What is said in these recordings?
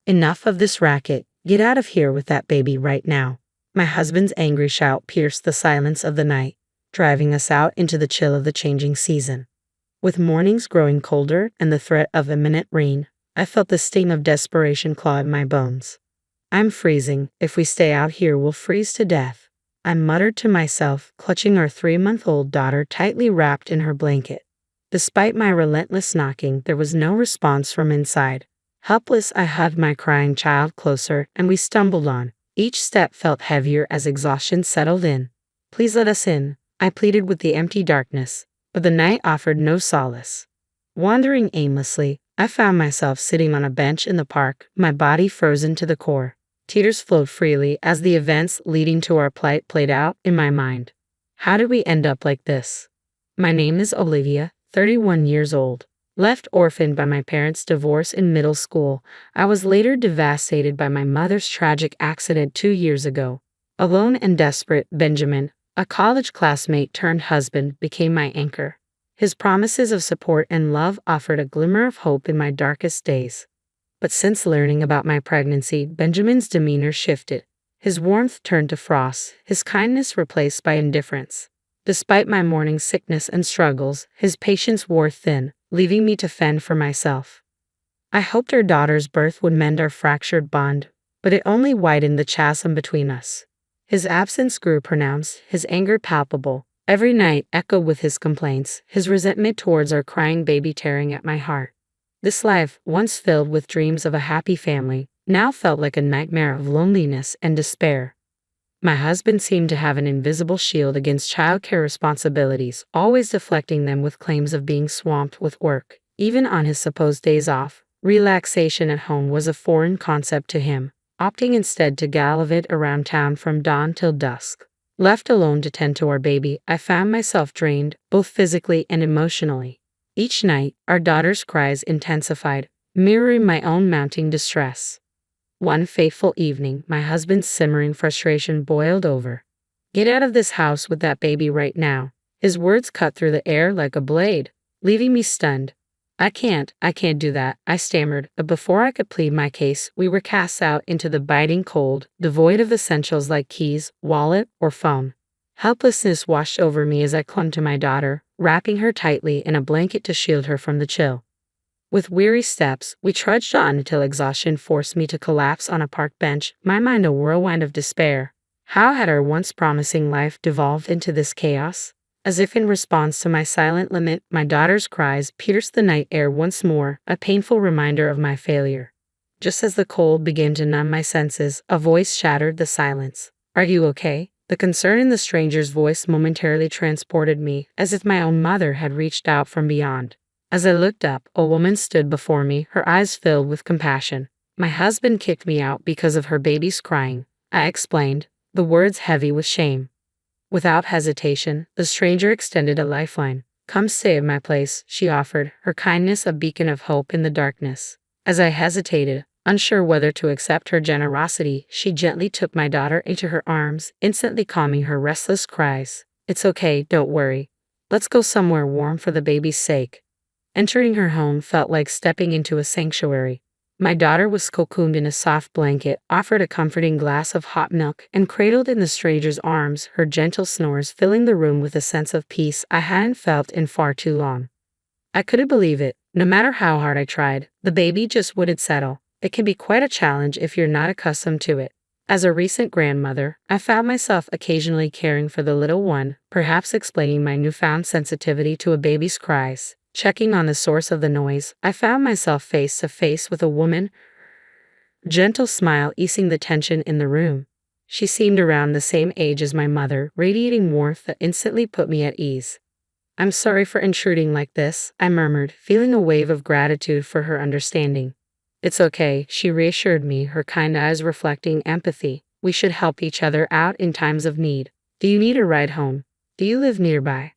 Enough of this racket. Get out of here with that baby right now. My husband's angry shout pierced the silence of the night, driving us out into the chill of the changing season. With mornings growing colder and the threat of imminent rain, I felt the sting of desperation claw at my bones. I'm freezing. If we stay out here, we'll freeze to death, I muttered to myself, clutching our 3-month-old daughter tightly wrapped in her blanket. Despite my relentless knocking, there was no response from inside. Helpless, I hugged my crying child closer, and we stumbled on. Each step felt heavier as exhaustion settled in. Please let us in, I pleaded with the empty darkness, but the night offered no solace. Wandering aimlessly, I found myself sitting on a bench in the park, my body frozen to the core. Tears flowed freely as the events leading to our plight played out in my mind. How did we end up like this? My name is Olivia, 31 years old. Left orphaned by my parents' divorce in middle school, I was later devastated by my mother's tragic accident 2 years ago. Alone and desperate, Benjamin, a college classmate turned husband, became my anchor. His promises of support and love offered a glimmer of hope in my darkest days. But since learning about my pregnancy, Benjamin's demeanor shifted. His warmth turned to frost, his kindness replaced by indifference. Despite my morning sickness and struggles, his patience wore thin, leaving me to fend for myself. I hoped our daughter's birth would mend our fractured bond, but it only widened the chasm between us. His absence grew pronounced, his anger palpable. Every night echoed with his complaints, his resentment towards our crying baby tearing at my heart. This life, once filled with dreams of a happy family, now felt like a nightmare of loneliness and despair. My husband seemed to have an invisible shield against childcare responsibilities, always deflecting them with claims of being swamped with work. Even on his supposed days off, relaxation at home was a foreign concept to him, opting instead to gallivant around town from dawn till dusk. Left alone to tend to our baby, I found myself drained, both physically and emotionally. Each night, our daughter's cries intensified, mirroring my own mounting distress. One fateful evening, my husband's simmering frustration boiled over. Get out of this house with that baby right now. His words cut through the air like a blade, leaving me stunned. I can't do that, I stammered, but before I could plead my case, we were cast out into the biting cold, devoid of essentials like keys, wallet, or phone. Helplessness washed over me as I clung to my daughter, wrapping her tightly in a blanket to shield her from the chill. With weary steps, we trudged on until exhaustion forced me to collapse on a park bench, my mind a whirlwind of despair. How had our once promising life devolved into this chaos? As if in response to my silent lament, my daughter's cries pierced the night air once more, a painful reminder of my failure. Just as the cold began to numb my senses, a voice shattered the silence. Are you okay? The concern in the stranger's voice momentarily transported me, as if my own mother had reached out from beyond. As I looked up, a woman stood before me, her eyes filled with compassion. My husband kicked me out because of her baby's crying, I explained, the words heavy with shame. Without hesitation, the stranger extended a lifeline. Come stay at my place, she offered, her kindness a beacon of hope in the darkness. As I hesitated, unsure whether to accept her generosity, she gently took my daughter into her arms, instantly calming her restless cries. It's okay, don't worry. Let's go somewhere warm for the baby's sake. Entering her home felt like stepping into a sanctuary. My daughter was cocooned in a soft blanket, offered a comforting glass of hot milk, and cradled in the stranger's arms, her gentle snores filling the room with a sense of peace I hadn't felt in far too long. I couldn't believe it. No matter how hard I tried, the baby just wouldn't settle. It can be quite a challenge if you're not accustomed to it. As a recent grandmother, I found myself occasionally caring for the little one, perhaps explaining my newfound sensitivity to a baby's cries. Checking on the source of the noise, I found myself face to face with a woman, gentle smile easing the tension in the room. She seemed around the same age as my mother, radiating warmth that instantly put me at ease. I'm sorry for intruding like this, I murmured, feeling a wave of gratitude for her understanding. It's okay, she reassured me, her kind eyes reflecting empathy. We should help each other out in times of need. Do you need a ride home? Do you live nearby?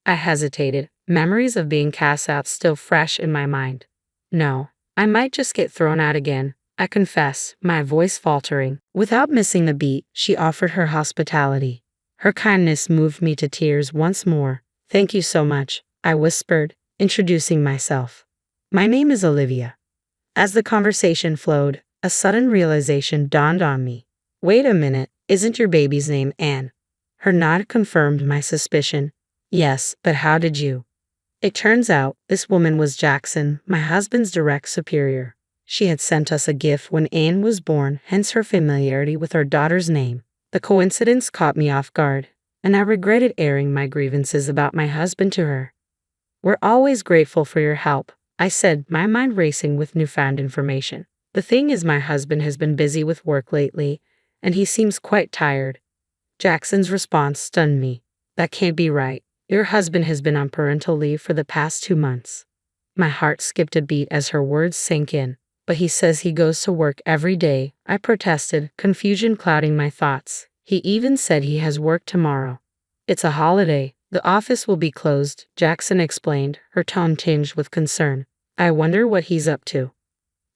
I hesitated, memories of being cast out still fresh in my mind. No, I might just get thrown out again, I confessed, my voice faltering. Without missing a beat, she offered her hospitality. Her kindness moved me to tears once more. Thank you so much, I whispered, introducing myself. My name is Olivia. As the conversation flowed, A sudden realization dawned on me. Wait a minute, isn't your baby's name Anne? Her nod confirmed my suspicion. Yes, but how did you? It turns out, this woman was Jackson, my husband's direct superior. She had sent us a gift when Anne was born, hence her familiarity with our daughter's name. The coincidence caught me off guard, and I regretted airing my grievances about my husband to her. We're always grateful for your help, I said, my mind racing with newfound information. The thing is, my husband has been busy with work lately, and he seems quite tired. Jackson's response stunned me. That can't be right. Your husband has been on parental leave for the past 2 months. My heart skipped a beat as her words sank in. But he says he goes to work every day, I protested, confusion clouding my thoughts. He even said he has work tomorrow. It's a holiday. The office will be closed, Jackson explained, her tone tinged with concern. I wonder what he's up to.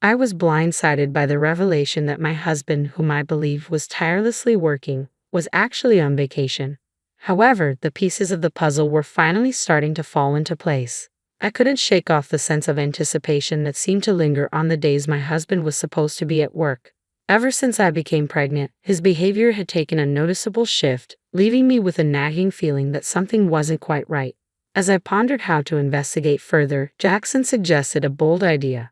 I was blindsided by the revelation that my husband, whom I believed was tirelessly working, was actually on vacation. However, the pieces of the puzzle were finally starting to fall into place. I couldn't shake off the sense of anticipation that seemed to linger on the days my husband was supposed to be at work. Ever since I became pregnant, his behavior had taken a noticeable shift, leaving me with a nagging feeling that something wasn't quite right. As I pondered how to investigate further, Jackson suggested a bold idea.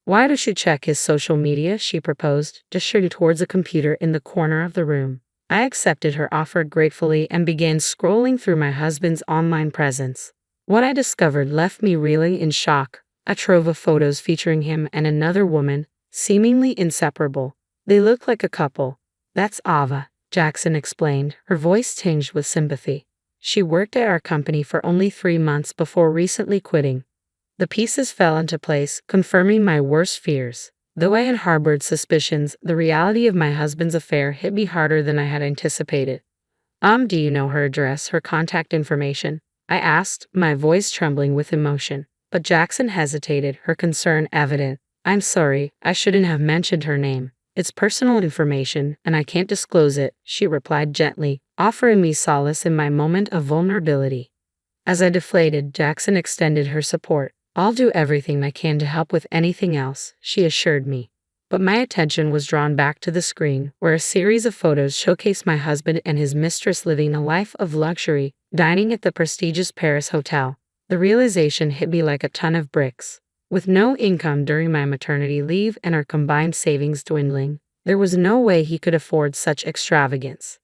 Why don't you check his social media, she proposed, gesturing towards a computer in the corner of the room. I accepted her offer gratefully and began scrolling through my husband's online presence. What I discovered left me reeling in shock. A trove of photos featuring him and another woman, seemingly inseparable. They look like a couple. That's Ava, Jackson explained, her voice tinged with sympathy. She worked at our company for only 3 months before recently quitting. The pieces fell into place, confirming my worst fears. Though I had harbored suspicions, the reality of my husband's affair hit me harder than I had anticipated. Do you know her address, her contact information? I asked, my voice trembling with emotion. But Jackson hesitated, her concern evident. I'm sorry, I shouldn't have mentioned her name. It's personal information, and I can't disclose it, she replied gently, offering me solace in my moment of vulnerability. As I deflated, Jackson extended her support. I'll do everything I can to help with anything else, she assured me. But my attention was drawn back to the screen, where a series of photos showcased my husband and his mistress living a life of luxury, dining at the prestigious Paris hotel. The realization hit me like a ton of bricks. With no income during my maternity leave and our combined savings dwindling, there was no way he could afford such extravagance.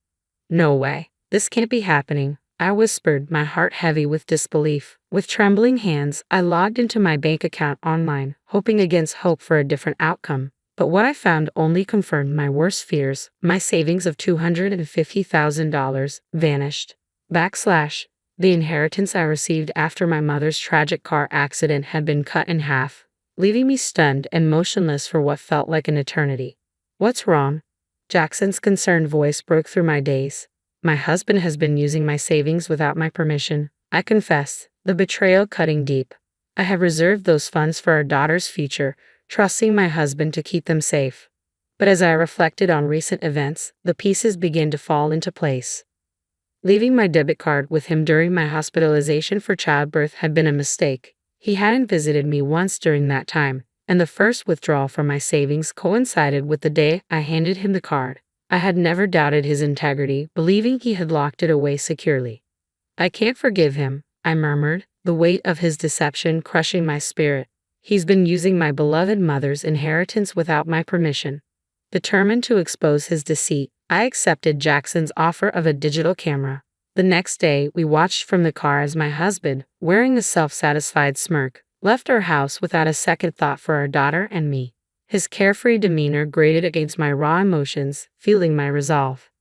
No way. This can't be happening, I whispered, my heart heavy with disbelief. With trembling hands, I logged into my bank account online, hoping against hope for a different outcome. But what I found only confirmed my worst fears. My savings of $250,000 vanished. The inheritance I received after my mother's tragic car accident had been cut in half, leaving me stunned and motionless for what felt like an eternity. What's wrong? Jackson's concerned voice broke through my daze. My husband has been using my savings without my permission, I confessed, the betrayal cutting deep. I have reserved those funds for our daughter's future, trusting my husband to keep them safe. But as I reflected on recent events, the pieces began to fall into place. Leaving my debit card with him during my hospitalization for childbirth had been a mistake. He hadn't visited me once during that time, and the first withdrawal from my savings coincided with the day I handed him the card. I had never doubted his integrity, believing he had locked it away securely. I can't forgive him, I murmured, the weight of his deception crushing my spirit. He's been using my beloved mother's inheritance without my permission. Determined to expose his deceit, I accepted Jackson's offer of a digital camera. The next day, we watched from the car as my husband, wearing a self-satisfied smirk, left our house without a second thought for our daughter and me. His carefree demeanor grated against my raw emotions, fueling my resolve.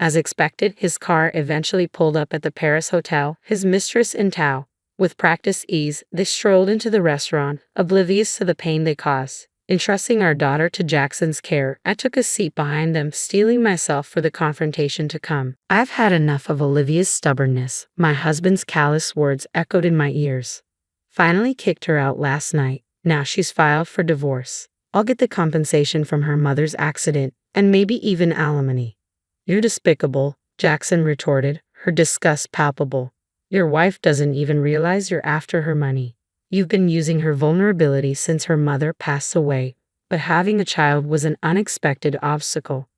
As expected, his car eventually pulled up at the Paris hotel, his mistress in tow. With practiced ease, they strolled into the restaurant, oblivious to the pain they caused. Entrusting our daughter to Jackson's care, I took a seat behind them, steeling myself for the confrontation to come. I've had enough of Olivia's stubbornness, my husband's callous words echoed in my ears. Finally kicked her out last night. Now she's filed for divorce. I'll get the compensation from her mother's accident, and maybe even alimony. You're despicable, Jackson retorted, her disgust palpable. Your wife doesn't even realize you're after her money. You've been using her vulnerability since her mother passed away, but having a child was an unexpected obstacle.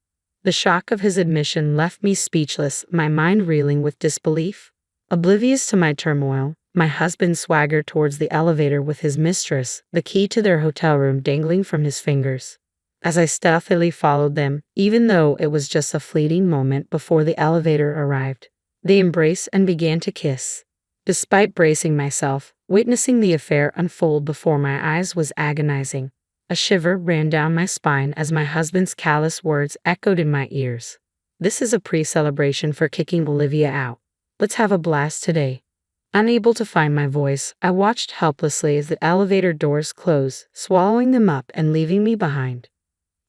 The shock of his admission left me speechless, my mind reeling with disbelief. Oblivious to my turmoil, my husband swaggered towards the elevator with his mistress, the key to their hotel room dangling from his fingers. As I stealthily followed them, even though it was just a fleeting moment before the elevator arrived, they embraced and began to kiss. Despite bracing myself, witnessing the affair unfold before my eyes was agonizing. A shiver ran down my spine as my husband's callous words echoed in my ears. "This is a pre-celebration for kicking Olivia out. Let's have a blast today." Unable to find my voice, I watched helplessly as the elevator doors closed, swallowing them up and leaving me behind.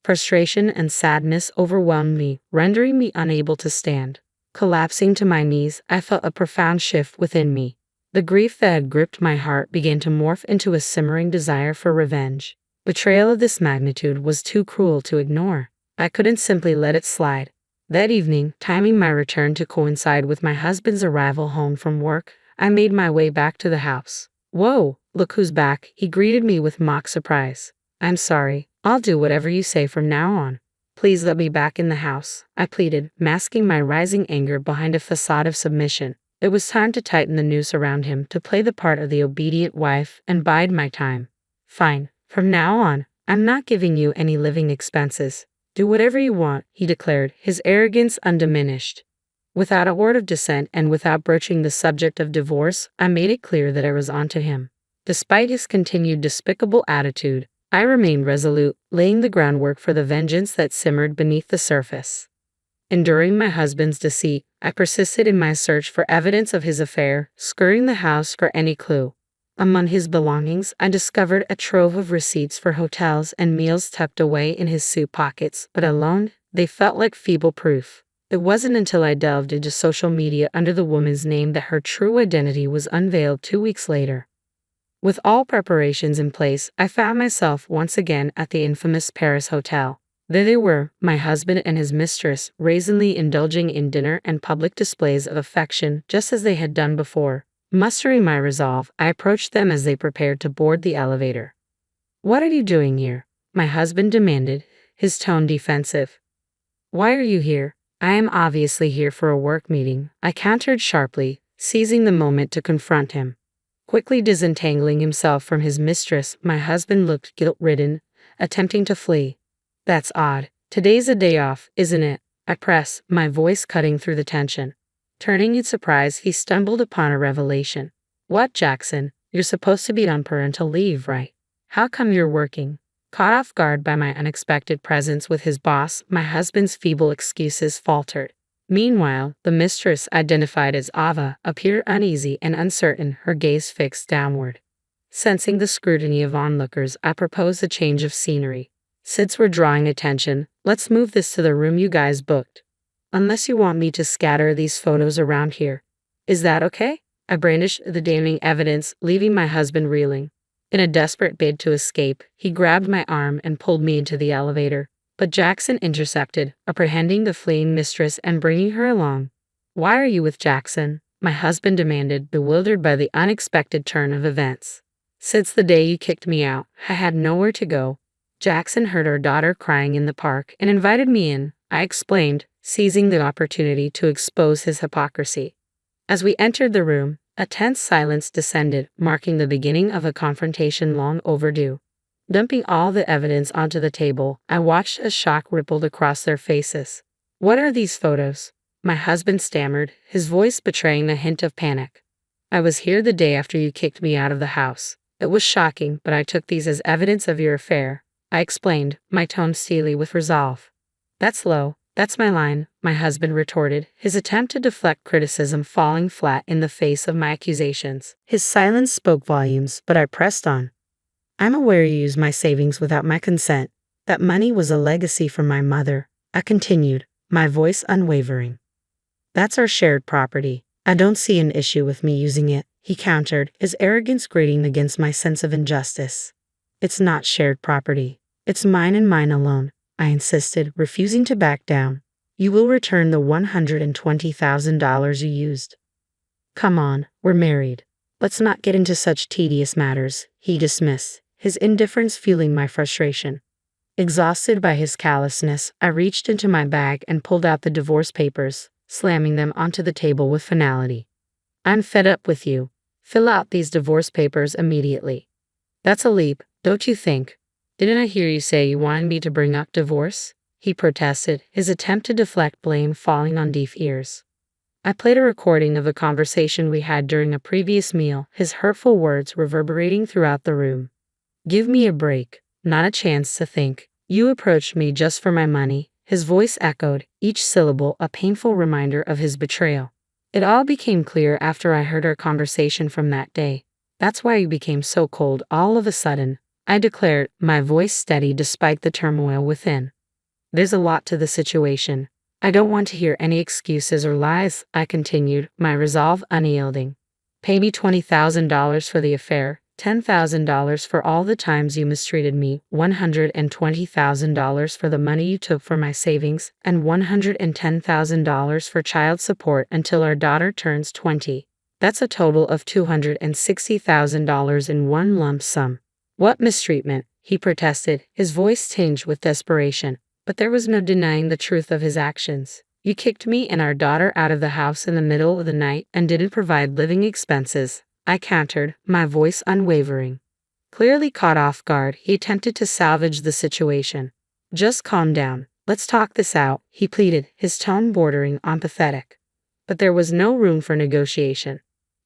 Frustration and sadness overwhelmed me, rendering me unable to stand. Collapsing to my knees, I felt a profound shift within me. The grief that had gripped my heart began to morph into a simmering desire for revenge. Betrayal of this magnitude was too cruel to ignore. I couldn't simply let it slide. That evening, timing my return to coincide with my husband's arrival home from work, I made my way back to the house. "Whoa, look who's back," he greeted me with mock surprise. "I'm sorry. I'll do whatever you say from now on. Please let me back in the house," I pleaded, masking my rising anger behind a facade of submission. It was time to tighten the noose around him, to play the part of the obedient wife and bide my time. "Fine. From now on, I'm not giving you any living expenses. Do whatever you want," he declared, his arrogance undiminished. Without a word of dissent and without broaching the subject of divorce, I made it clear that I was onto him. Despite his continued despicable attitude, I remained resolute, laying the groundwork for the vengeance that simmered beneath the surface. Enduring my husband's deceit, I persisted in my search for evidence of his affair, scouring the house for any clue. Among his belongings, I discovered a trove of receipts for hotels and meals tucked away in his suit pockets, but alone, they felt like feeble proof. It wasn't until I delved into social media under the woman's name that her true identity was unveiled 2 weeks later. With all preparations in place, I found myself once again at the infamous Paris hotel. There they were, my husband and his mistress, brazenly indulging in dinner and public displays of affection, just as they had done before. Mustering my resolve, I approached them as they prepared to board the elevator. "What are you doing here?" my husband demanded, his tone defensive. "Why are you here?" "I am obviously here for a work meeting," I countered sharply, seizing the moment to confront him. Quickly disentangling himself from his mistress, my husband looked guilt-ridden, attempting to flee. "That's odd. Today's a day off, isn't it?" I pressed, my voice cutting through the tension. Turning in surprise, he stumbled upon a revelation. "What, Jackson? You're supposed to be on parental leave, right? How come you're working?" Caught off guard by my unexpected presence with his boss, my husband's feeble excuses faltered. Meanwhile, the mistress, identified as Ava, appeared uneasy and uncertain, her gaze fixed downward. Sensing the scrutiny of onlookers, I proposed a change of scenery. "Since we're drawing attention, let's move this to the room you guys booked. Unless you want me to scatter these photos around here. Is that okay?" I brandished the damning evidence, leaving my husband reeling. In a desperate bid to escape, he grabbed my arm and pulled me into the elevator. But Jackson intercepted, apprehending the fleeing mistress and bringing her along. "Why are you with Jackson?" my husband demanded, bewildered by the unexpected turn of events. "Since the day you kicked me out, I had nowhere to go. Jackson heard our daughter crying in the park and invited me in," I explained, seizing the opportunity to expose his hypocrisy. As we entered the room, a tense silence descended, marking the beginning of a confrontation long overdue. Dumping all the evidence onto the table, I watched as shock rippled across their faces. "What are these photos?" my husband stammered, his voice betraying a hint of panic. "I was here the day after you kicked me out of the house. It was shocking, but I took these as evidence of your affair," I explained, my tone steely with resolve. "That's low. That's my line," my husband retorted, his attempt to deflect criticism falling flat in the face of my accusations. His silence spoke volumes, but I pressed on. "I'm aware you used my savings without my consent. That money was a legacy from my mother," I continued, my voice unwavering. "That's our shared property. I don't see an issue with me using it," he countered, his arrogance grating against my sense of injustice. "It's not shared property. It's mine and mine alone," I insisted, refusing to back down. "You will return the $120,000 you used." "Come on, we're married. Let's not get into such tedious matters," he dismissed, his indifference fueling my frustration. Exhausted by his callousness, I reached into my bag and pulled out the divorce papers, slamming them onto the table with finality. I'm fed up with you. Fill out these divorce papers immediately. That's a leap, don't you think? Didn't I hear you say you wanted me to bring up divorce? He protested, his attempt to deflect blame falling on deaf ears. I played a recording of the conversation we had during a previous meal, his hurtful words reverberating throughout the room. Give me a break, not a chance to think. You approached me just for my money, his voice echoed, each syllable a painful reminder of his betrayal. It all became clear after I heard our conversation from that day. That's why you became so cold all of a sudden, I declared, my voice steady despite the turmoil within. There's a lot to the situation. I don't want to hear any excuses or lies, I continued, my resolve unyielding. Pay me $20,000 for the affair, $10,000 for all the times you mistreated me, $120,000 for the money you took from my savings, and $110,000 for child support until our daughter turns 20. That's a total of $260,000 in one lump sum. What mistreatment? He protested, his voice tinged with desperation. But there was no denying the truth of his actions. You kicked me and our daughter out of the house in the middle of the night and didn't provide living expenses, I countered, my voice unwavering. Clearly caught off guard, he attempted to salvage the situation. Just calm down, let's talk this out, he pleaded, his tone bordering on pathetic. But there was no room for negotiation.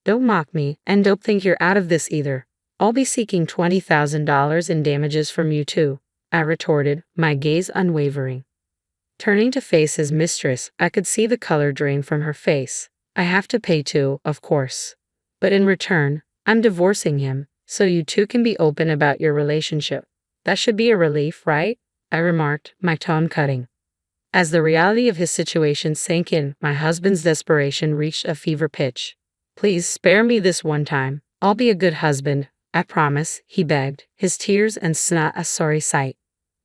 Don't mock me, and don't think you're out of this either. I'll be seeking $20,000 in damages from you too, I retorted, my gaze unwavering. Turning to face his mistress, I could see the color drain from her face. I have to pay too, of course. But in return, I'm divorcing him, so you two can be open about your relationship. That should be a relief, right? I remarked, my tone cutting. As the reality of his situation sank in, my husband's desperation reached a fever pitch. Please spare me this one time. I'll be a good husband, I promise, he begged, his tears and snot a sorry sight.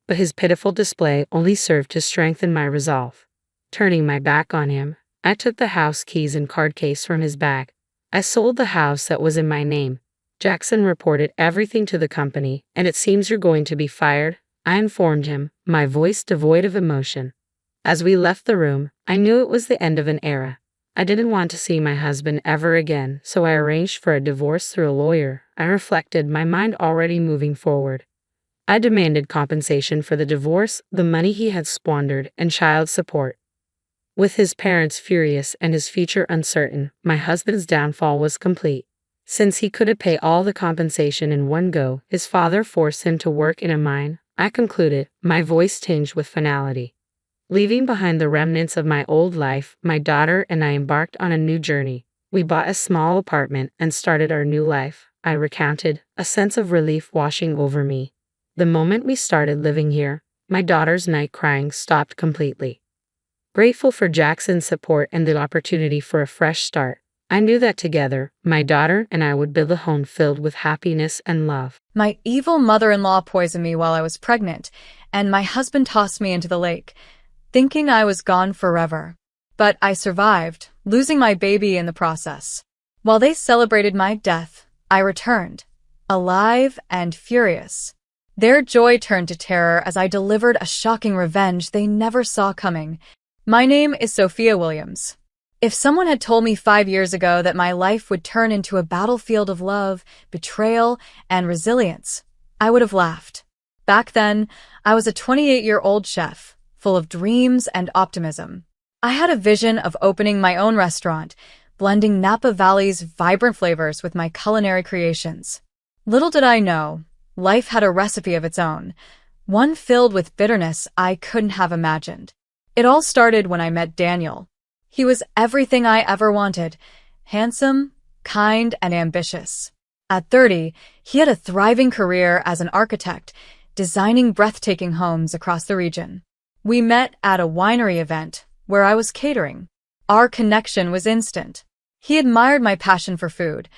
But his pitiful display only served to strengthen my resolve. Turning my back on him, I took the house keys and card case from his bag. I sold the house that was in my name. Jackson reported everything to the company, and it seems you're going to be fired, I informed him, my voice devoid of emotion. As we left the room, I knew it was the end of an era. I didn't want to see my husband ever again, so I arranged for a divorce through a lawyer. I reflected, my mind already moving forward. I demanded compensation for the divorce, the money he had squandered, and child support. With his parents furious and his future uncertain, my husband's downfall was complete. Since he couldn't pay all the compensation in one go, his father forced him to work in a mine, I concluded, my voice tinged with finality. Leaving behind the remnants of my old life, my daughter and I embarked on a new journey. We bought a small apartment and started our new life, I recounted, a sense of relief washing over me. The moment we started living here, my daughter's night crying stopped completely. Grateful for Jackson's support and the opportunity for a fresh start, I knew that together, my daughter and I would build a home filled with happiness and love. My evil mother-in-law poisoned me while I was pregnant, and my husband tossed me into the lake, thinking I was gone forever. But I survived, losing my baby in the process. While they celebrated my death, I returned, alive and furious. Their joy turned to terror as I delivered a shocking revenge they never saw coming. My name is Sophia Williams. If someone had told me 5 years ago that my life would turn into a battlefield of love, betrayal, and resilience, I would have laughed. Back then, I was a 28-year-old chef, full of dreams and optimism. I had a vision of opening my own restaurant, blending Napa Valley's vibrant flavors with my culinary creations. Little did I know, life had a recipe of its own, one filled with bitterness I couldn't have imagined. It all started when I met Daniel. He was everything I ever wanted, handsome, kind, and ambitious. At 30, he had a thriving career as an architect, designing breathtaking homes across the region. We met at a winery event where I was catering. Our connection was instant. He admired my passion for food.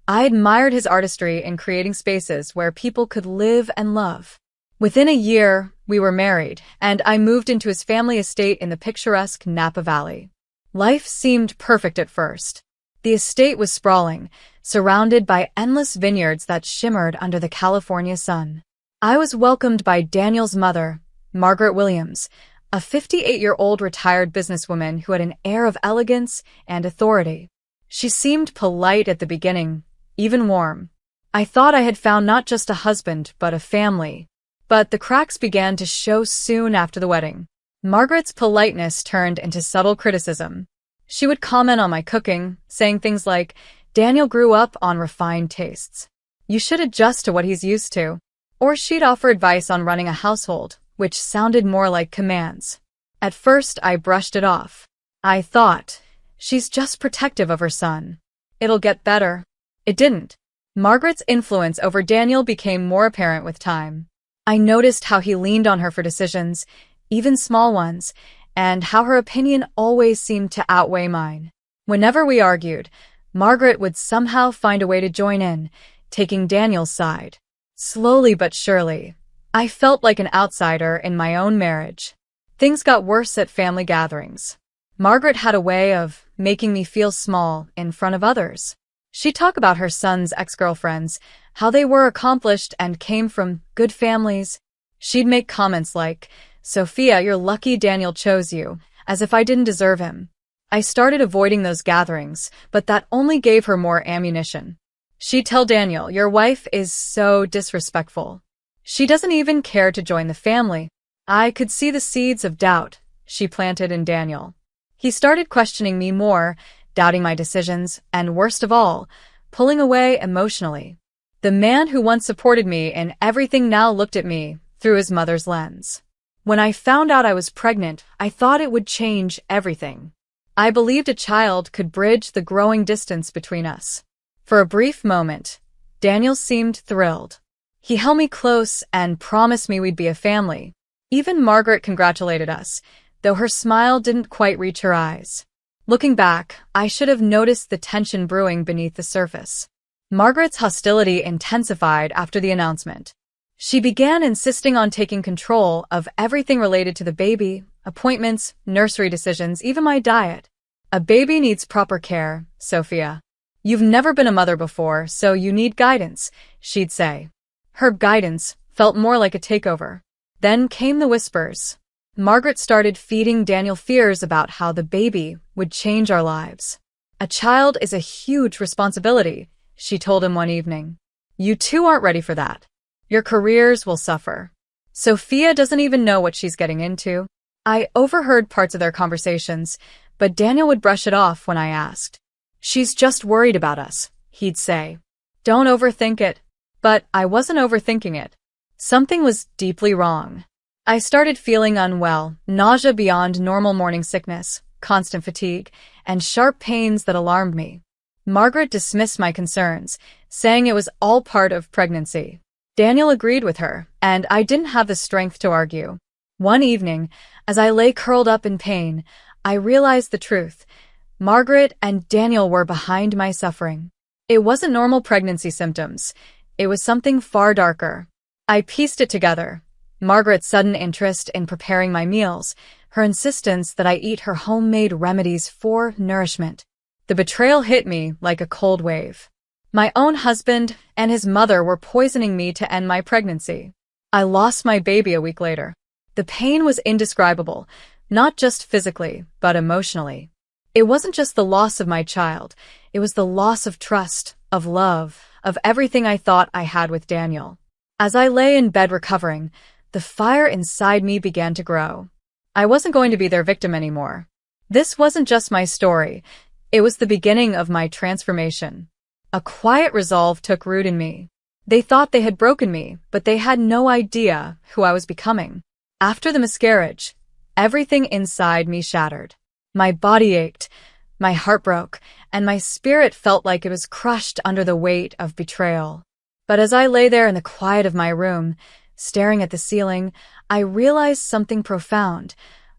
I admired his artistry in creating spaces where people could live and love. Within a year, we were married, and I moved into his family estate in the picturesque Napa Valley. Life seemed perfect at first. The estate was sprawling, surrounded by endless vineyards that shimmered under the California sun. I was welcomed by Daniel's mother, Margaret Williams, a 58-year-old retired businesswoman who had an air of elegance and authority. She seemed polite at the beginning, even warm. I thought I had found not just a husband, but a family. But the cracks began to show soon after the wedding. Margaret's politeness turned into subtle criticism. She would comment on my cooking, saying things like, "Daniel grew up on refined tastes. You should adjust to what he's used to." Or she'd offer advice on running a household, which sounded more like commands. At first, I brushed it off. I thought, she's just protective of her son. It'll get better. It didn't. Margaret's influence over Daniel became more apparent with time. I noticed how he leaned on her for decisions, even small ones, and how her opinion always seemed to outweigh mine. Whenever we argued, Margaret would somehow find a way to join in, taking Daniel's side. Slowly but surely, I felt like an outsider in my own marriage. Things got worse at family gatherings. Margaret had a way of making me feel small in front of others. She'd talk about her son's ex-girlfriends, how they were accomplished and came from good families. She'd make comments like, "Sophia, you're lucky Daniel chose you," as if I didn't deserve him. I started avoiding those gatherings, but that only gave her more ammunition. She'd tell Daniel, "Your wife is so disrespectful. She doesn't even care to join the family." I could see the seeds of doubt she planted in Daniel. He started questioning me more, doubting my decisions, and worst of all, pulling away emotionally. The man who once supported me in everything now looked at me through his mother's lens. When I found out I was pregnant, I thought it would change everything. I believed a child could bridge the growing distance between us. For a brief moment, Daniel seemed thrilled. He held me close and promised me we'd be a family. Even Margaret congratulated us, though her smile didn't quite reach her eyes. Looking back, I should have noticed the tension brewing beneath the surface. Margaret's hostility intensified after the announcement. She began insisting on taking control of everything related to the baby, appointments, nursery decisions, even my diet. "A baby needs proper care, Sophia. You've never been a mother before, so you need guidance," she'd say. Her guidance felt more like a takeover. Then came the whispers. Margaret started feeding Daniel fears about how the baby would change our lives. "A child is a huge responsibility," she told him one evening. "You two aren't ready for that. Your careers will suffer. Sophia doesn't even know what she's getting into." I overheard parts of their conversations, but Daniel would brush it off when I asked. "She's just worried about us," he'd say. "Don't overthink it." But I wasn't overthinking it. Something was deeply wrong. I started feeling unwell, nausea beyond normal morning sickness, constant fatigue, and sharp pains that alarmed me. Margaret dismissed my concerns, saying it was all part of pregnancy. Daniel agreed with her, and I didn't have the strength to argue. One evening, as I lay curled up in pain, I realized the truth. Margaret and Daniel were behind my suffering. It wasn't normal pregnancy symptoms. It was something far darker. I pieced it together. Margaret's sudden interest in preparing my meals, her insistence that I eat her homemade remedies for nourishment. The betrayal hit me like a cold wave. My own husband and his mother were poisoning me to end my pregnancy. I lost my baby a week later. The pain was indescribable, not just physically, but emotionally. It wasn't just the loss of my child. It was the loss of trust, of love, of everything I thought I had with Daniel. As I lay in bed recovering, the fire inside me began to grow. I wasn't going to be their victim anymore. This wasn't just my story. It was the beginning of my transformation. A quiet resolve took root in me. They thought they had broken me, but they had no idea who I was becoming. After the miscarriage, everything inside me shattered. My body ached, my heart broke, and my spirit felt like it was crushed under the weight of betrayal. But as I lay there in the quiet of my room, staring at the ceiling, I realized something profound.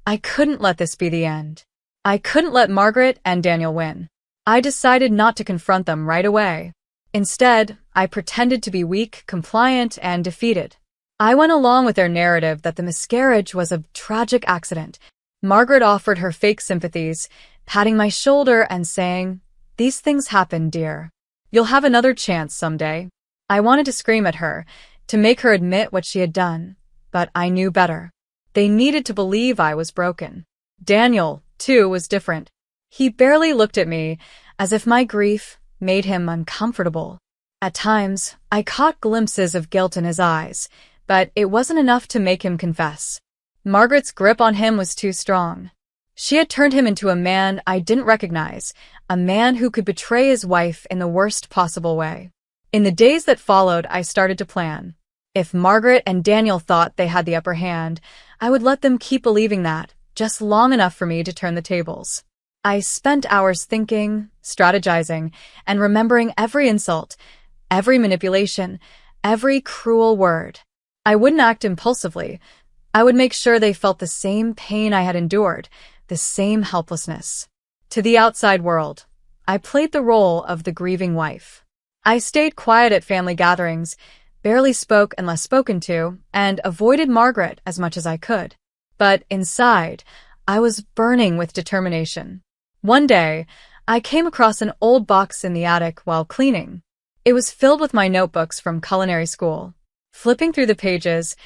I couldn't let this be the end. I couldn't let Margaret and Daniel win. I decided not to confront them right away. Instead, I pretended to be weak, compliant, and defeated. I went along with their narrative that the miscarriage was a tragic accident. Margaret offered her fake sympathies, patting my shoulder and saying, "These things happen, dear. You'll have another chance someday." I wanted to scream at her, to make her admit what she had done, but I knew better. They needed to believe I was broken. Daniel, too, was different. He barely looked at me, as if my grief made him uncomfortable. At times, I caught glimpses of guilt in his eyes, but it wasn't enough to make him confess. Margaret's grip on him was too strong. She had turned him into a man I didn't recognize, a man who could betray his wife in the worst possible way. In the days that followed, I started to plan. If Margaret and Daniel thought they had the upper hand, I would let them keep believing that, just long enough for me to turn the tables. I spent hours thinking, strategizing, and remembering every insult, every manipulation, every cruel word. I wouldn't act impulsively. I would make sure they felt the same pain I had endured, the same helplessness. To the outside world, I played the role of the grieving wife. I stayed quiet at family gatherings, barely spoke unless spoken to, and avoided Margaret as much as I could. But inside, I was burning with determination. One day, I came across an old box in the attic while cleaning. It was filled with my notebooks from culinary school. Flipping through the pages,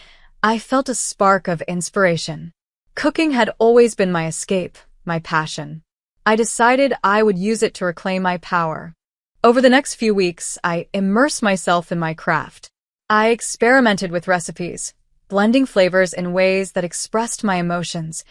I felt a spark of inspiration. Cooking had always been my escape, my passion. I decided I would use it to reclaim my power. Over the next few weeks, I immersed myself in my craft. I experimented with recipes, blending flavors in ways that expressed my emotions,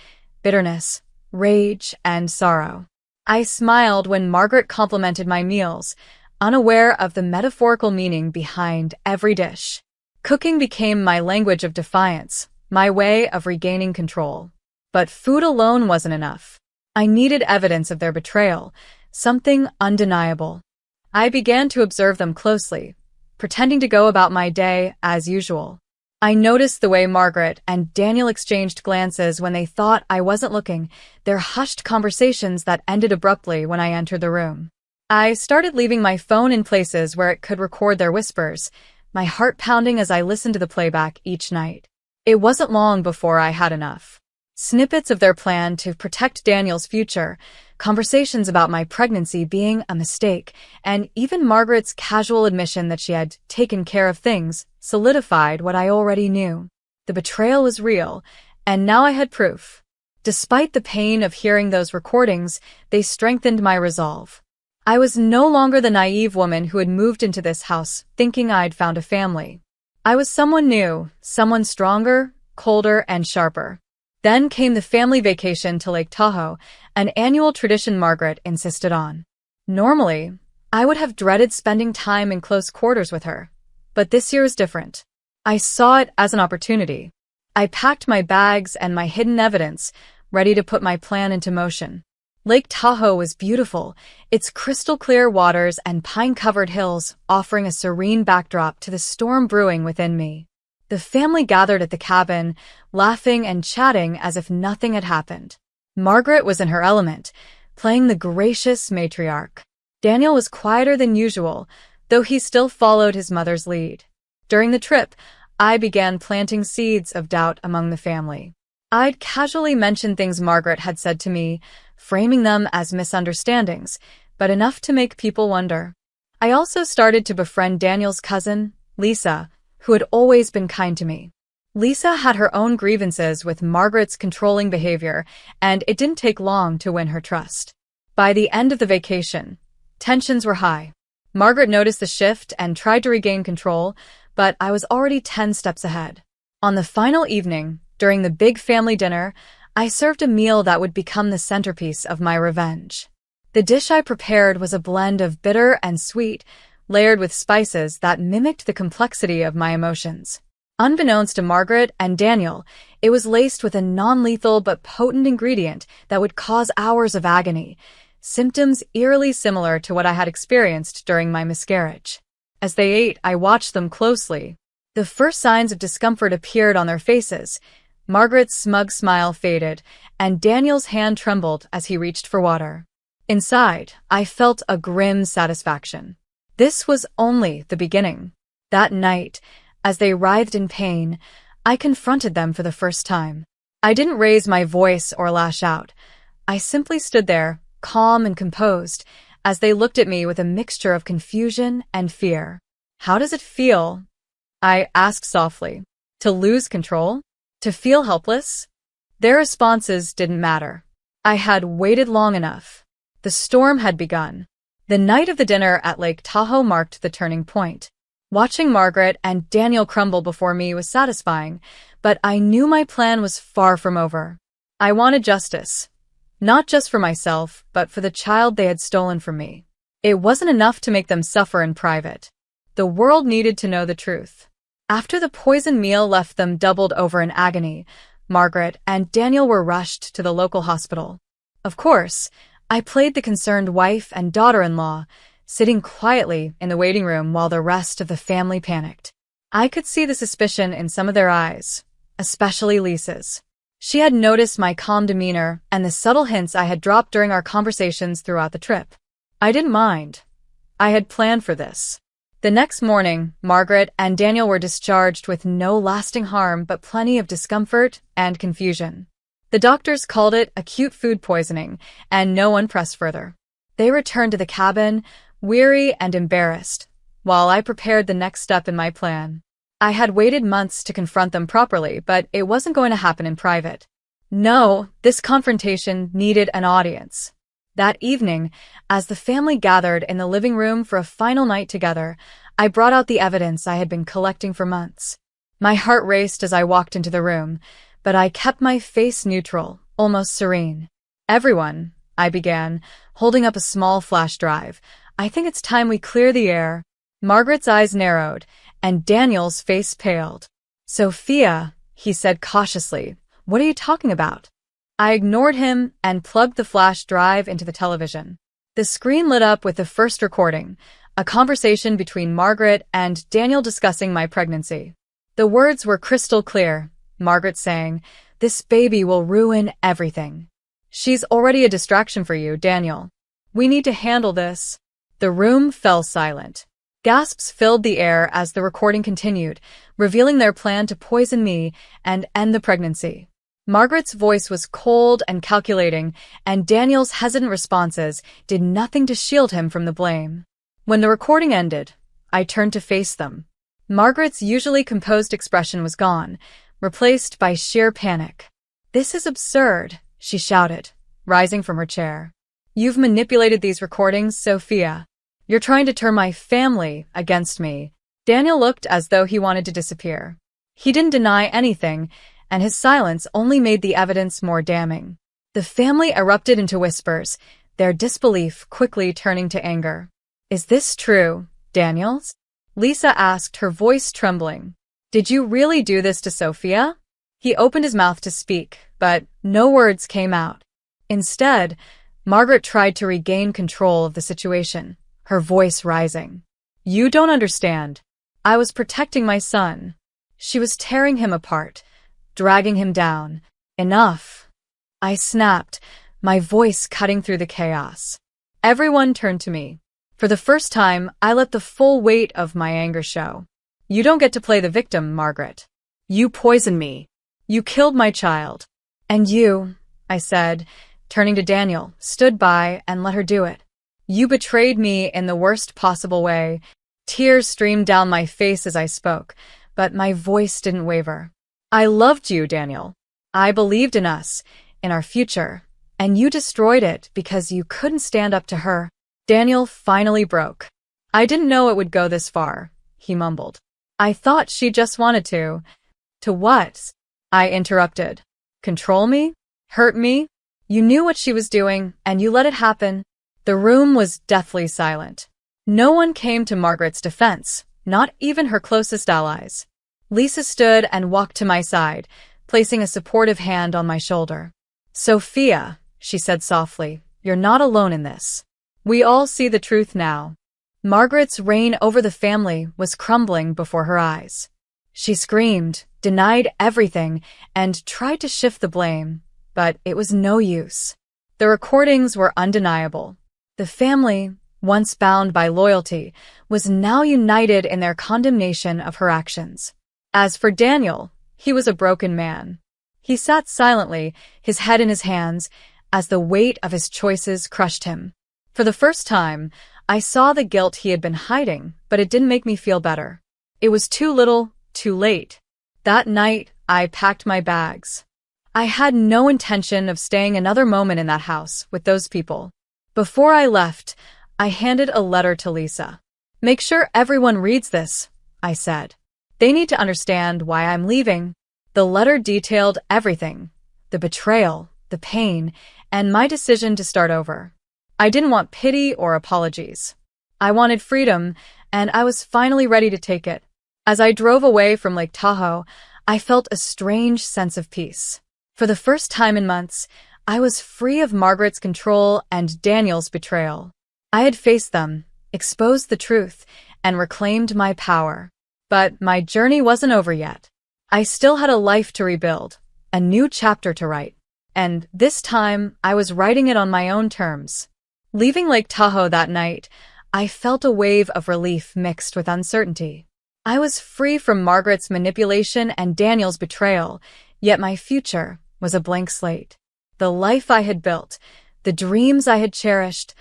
bitterness, rage, and sorrow. I smiled when Margaret complimented my meals, unaware of the metaphorical meaning behind every dish. Cooking became my language of defiance, my way of regaining control. But food alone wasn't enough. I needed evidence of their betrayal, something undeniable. I began to observe them closely, pretending to go about my day as usual. I noticed the way Margaret and Daniel exchanged glances when they thought I wasn't looking, their hushed conversations that ended abruptly when I entered the room. I started leaving my phone in places where it could record their whispers, my heart pounding as I listened to the playback each night. It wasn't long before I had enough. Snippets of their plan to protect Daniel's future, conversations about my pregnancy being a mistake, and even Margaret's casual admission that she had taken care of things solidified what I already knew. The betrayal was real, and now I had proof. Despite the pain of hearing those recordings, they strengthened my resolve. I was no longer the naive woman who had moved into this house thinking I'd found a family. I was someone new, someone stronger, colder, and sharper. Then came the family vacation to Lake Tahoe, an annual tradition Margaret insisted on. Normally, I would have dreaded spending time in close quarters with her, but this year was different. I saw it as an opportunity. I packed my bags and my hidden evidence, ready to put my plan into motion. Lake Tahoe was beautiful, its crystal-clear waters and pine-covered hills offering a serene backdrop to the storm brewing within me. The family gathered at the cabin, laughing and chatting as if nothing had happened. Margaret was in her element, playing the gracious matriarch. Daniel was quieter than usual, though he still followed his mother's lead. During the trip, I began planting seeds of doubt among the family. I'd casually mention things Margaret had said to me, framing them as misunderstandings, but enough to make people wonder. I also started to befriend Daniel's cousin, Lisa, who had always been kind to me. Lisa had her own grievances with Margaret's controlling behavior, and it didn't take long to win her trust. By the end of the vacation, tensions were high. Margaret noticed the shift and tried to regain control, but I was already 10 steps ahead. On the final evening, during the big family dinner, I served a meal that would become the centerpiece of my revenge. The dish I prepared was a blend of bitter and sweet, layered with spices that mimicked the complexity of my emotions. Unbeknownst to Margaret and Daniel, it was laced with a non-lethal but potent ingredient that would cause hours of agony, symptoms eerily similar to what I had experienced during my miscarriage. As they ate, I watched them closely. The first signs of discomfort appeared on their faces. Margaret's smug smile faded, and Daniel's hand trembled as he reached for water. Inside, I felt a grim satisfaction. This was only the beginning. That night, as they writhed in pain, I confronted them for the first time. I didn't raise my voice or lash out. I simply stood there, calm and composed, as they looked at me with a mixture of confusion and fear. "How does it feel?" I asked softly. "To lose control?" To feel helpless? Their responses didn't matter. I had waited long enough. The storm had begun. The night of the dinner at Lake Tahoe marked the turning point. Watching Margaret and Daniel crumble before me was satisfying, but I knew my plan was far from over. I wanted justice. Not just for myself, but for the child they had stolen from me. It wasn't enough to make them suffer in private. The world needed to know the truth. After the poison meal left them doubled over in agony, Margaret and Daniel were rushed to the local hospital. Of course, I played the concerned wife and daughter-in-law, sitting quietly in the waiting room while the rest of the family panicked. I could see the suspicion in some of their eyes, especially Lisa's. She had noticed my calm demeanor and the subtle hints I had dropped during our conversations throughout the trip. I didn't mind. I had planned for this. The next morning, Margaret and Daniel were discharged with no lasting harm but plenty of discomfort and confusion. The doctors called it acute food poisoning, and no one pressed further. They returned to the cabin, weary and embarrassed, while I prepared the next step in my plan. I had waited months to confront them properly, but it wasn't going to happen in private. No, this confrontation needed an audience. That evening, as the family gathered in the living room for a final night together, I brought out the evidence I had been collecting for months. My heart raced as I walked into the room, but I kept my face neutral, almost serene. "Everyone," I began, holding up a small flash drive, "I think it's time we clear the air." Margaret's eyes narrowed, and Daniel's face paled. "Sophia," he said cautiously, "what are you talking about?" I ignored him and plugged the flash drive into the television. The screen lit up with the first recording, a conversation between Margaret and Daniel discussing my pregnancy. The words were crystal clear, Margaret saying, "This baby will ruin everything. She's already a distraction for you, Daniel. We need to handle this." The room fell silent. Gasps filled the air as the recording continued, revealing their plan to poison me and end the pregnancy. Margaret's voice was cold and calculating, and Daniel's hesitant responses did nothing to shield him from the blame. When the recording ended, I turned to face them. Margaret's usually composed expression was gone, replaced by sheer panic. "This is absurd," she shouted, rising from her chair. "You've manipulated these recordings, Sophia. You're trying to turn my family against me." Daniel looked as though he wanted to disappear. He didn't deny anything, and his silence only made the evidence more damning. The family erupted into whispers, their disbelief quickly turning to anger. "Is this true, Daniels?" Lisa asked, her voice trembling. "Did you really do this to Sophia?" He opened his mouth to speak, but no words came out. Instead, Margaret tried to regain control of the situation, her voice rising. "You don't understand. I was protecting my son." She was tearing him apart, dragging him down. "Enough." I snapped, my voice cutting through the chaos. Everyone turned to me. For the first time, I let the full weight of my anger show. "You don't get to play the victim, Margaret. You poisoned me. You killed my child. And you," I said, turning to Daniel, "stood by and let her do it. You betrayed me in the worst possible way." Tears streamed down my face as I spoke, but my voice didn't waver. "I loved you, Daniel. I believed in us, in our future, and you destroyed it because you couldn't stand up to her." Daniel finally broke. "I didn't know it would go this far," he mumbled. "I thought she just wanted to." "To what?" I interrupted. "Control me? Hurt me? You knew what she was doing, and you let it happen." The room was deathly silent. No one came to Margaret's defense, not even her closest allies. Lisa stood and walked to my side, placing a supportive hand on my shoulder. "Sophia," she said softly, "you're not alone in this. We all see the truth now." Margaret's reign over the family was crumbling before her eyes. She screamed, denied everything, and tried to shift the blame, but it was no use. The recordings were undeniable. The family, once bound by loyalty, was now united in their condemnation of her actions. As for Daniel, he was a broken man. He sat silently, his head in his hands, as the weight of his choices crushed him. For the first time, I saw the guilt he had been hiding, but it didn't make me feel better. It was too little, too late. That night, I packed my bags. I had no intention of staying another moment in that house with those people. Before I left, I handed a letter to Lisa. "Make sure everyone reads this," I said. "They need to understand why I'm leaving." The letter detailed everything: the betrayal, the pain, and my decision to start over. I didn't want pity or apologies. I wanted freedom, and I was finally ready to take it. As I drove away from Lake Tahoe, I felt a strange sense of peace. For the first time in months, I was free of Margaret's control and Daniel's betrayal. I had faced them, exposed the truth, and reclaimed my power. But my journey wasn't over yet. I still had a life to rebuild, a new chapter to write. And this time, I was writing it on my own terms. Leaving Lake Tahoe that night, I felt a wave of relief mixed with uncertainty. I was free from Margaret's manipulation and Daniel's betrayal, yet my future was a blank slate. The life I had built, the dreams I had cherished,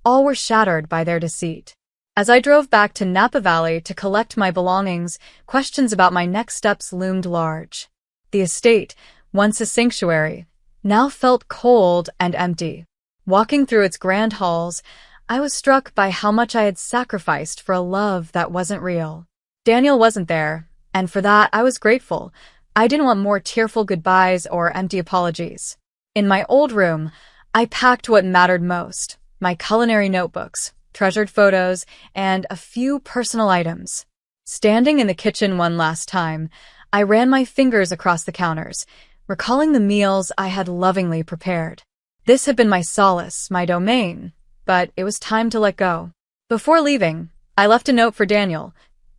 all were shattered by their deceit. As I drove back to Napa Valley to collect my belongings, questions about my next steps loomed large. The estate, once a sanctuary, now felt cold and empty. Walking through its grand halls, I was struck by how much I had sacrificed for a love that wasn't real. Daniel wasn't there, and for that I was grateful. I didn't want more tearful goodbyes or empty apologies. In my old room, I packed what mattered most: my culinary notebooks, treasured photos, and a few personal items. Standing in the kitchen one last time, I ran my fingers across the counters, recalling the meals I had lovingly prepared. This had been my solace, my domain, but it was time to let go. Before leaving, I left a note for Daniel,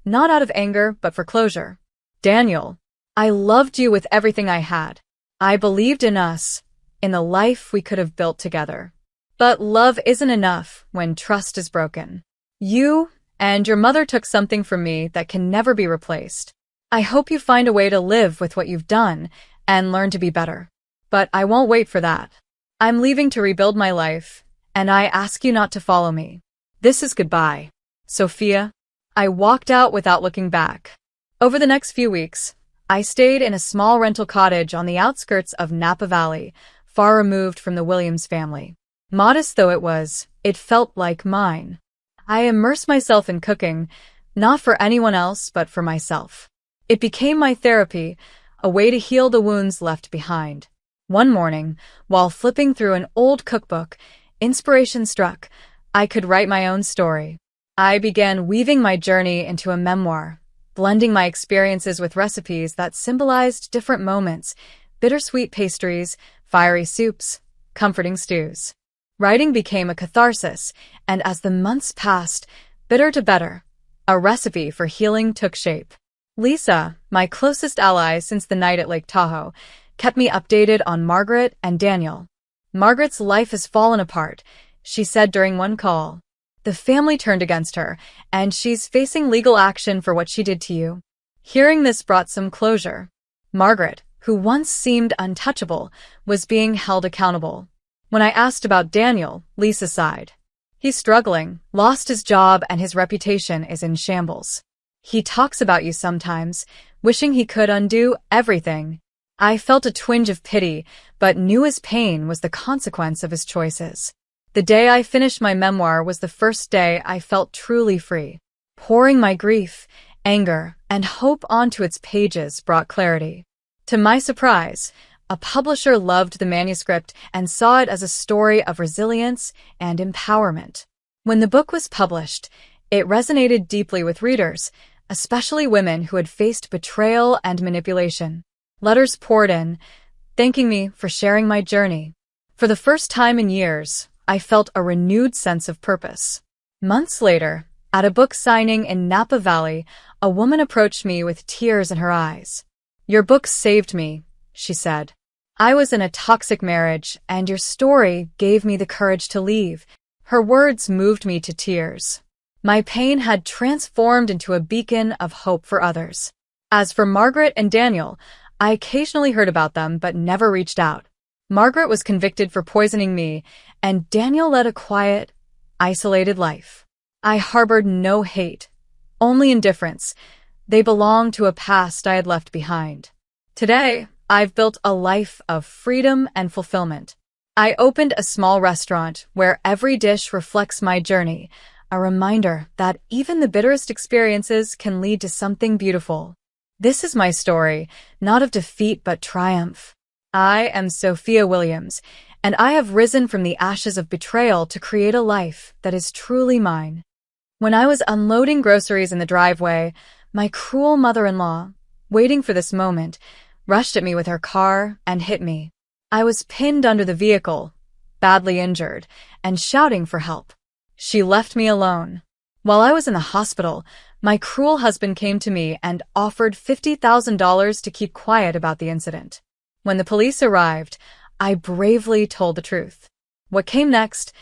not out of anger, but for closure. "Daniel, I loved you with everything I had. I believed in us, in the life we could have built together. But love isn't enough when trust is broken. You and your mother took something from me that can never be replaced. I hope you find a way to live with what you've done and learn to be better. But I won't wait for that. I'm leaving to rebuild my life, and I ask you not to follow me. This is goodbye. Sophia." I walked out without looking back. Over the next few weeks, I stayed in a small rental cottage on the outskirts of Napa Valley, far removed from the Williams family. Modest though it was, it felt like mine. I immersed myself in cooking, not for anyone else but for myself. It became my therapy, a way to heal the wounds left behind. One morning, while flipping through an old cookbook, inspiration struck. I could write my own story. I began weaving my journey into a memoir, blending my experiences with recipes that symbolized different moments: bittersweet pastries, fiery soups, comforting stews. Writing became a catharsis, and as the months passed, bitter to better, a recipe for healing took shape. Lisa, my closest ally since the night at Lake Tahoe, kept me updated on Margaret and Daniel. "Margaret's life has fallen apart," she said during one call. "The family turned against her, and she's facing legal action for what she did to you." Hearing this brought some closure. Margaret, who once seemed untouchable, was being held accountable. When I asked about Daniel, Lisa sighed. "He's struggling, lost his job, and his reputation is in shambles. He talks about you sometimes, wishing he could undo everything." I felt a twinge of pity, but knew his pain was the consequence of his choices. The day I finished my memoir was the first day I felt truly free. Pouring my grief, anger, and hope onto its pages brought clarity. To my surprise, a publisher loved the manuscript and saw it as a story of resilience and empowerment. When the book was published, it resonated deeply with readers, especially women who had faced betrayal and manipulation. Letters poured in, thanking me for sharing my journey. For the first time in years, I felt a renewed sense of purpose. Months later, at a book signing in Napa Valley, a woman approached me with tears in her eyes. "Your book saved me," she said. "I was in a toxic marriage, and your story gave me the courage to leave." Her words moved me to tears. My pain had transformed into a beacon of hope for others. As for Margaret and Daniel, I occasionally heard about them but never reached out. Margaret was convicted for poisoning me, and Daniel led a quiet, isolated life. I harbored no hate, only indifference. They belonged to a past I had left behind. Today, I've built a life of freedom and fulfillment. I opened a small restaurant where every dish reflects my journey, a reminder that even the bitterest experiences can lead to something beautiful. This is my story, not of defeat but triumph. I am Sophia Williams, and I have risen from the ashes of betrayal to create a life that is truly mine. When I was unloading groceries in the driveway, my cruel mother-in-law, waiting for this moment, rushed at me with her car and hit me. I was pinned under the vehicle, badly injured, and shouting for help. She left me alone. While I was in the hospital, my cruel husband came to me and offered $50,000 to keep quiet about the incident. When the police arrived, I bravely told the truth. What came next,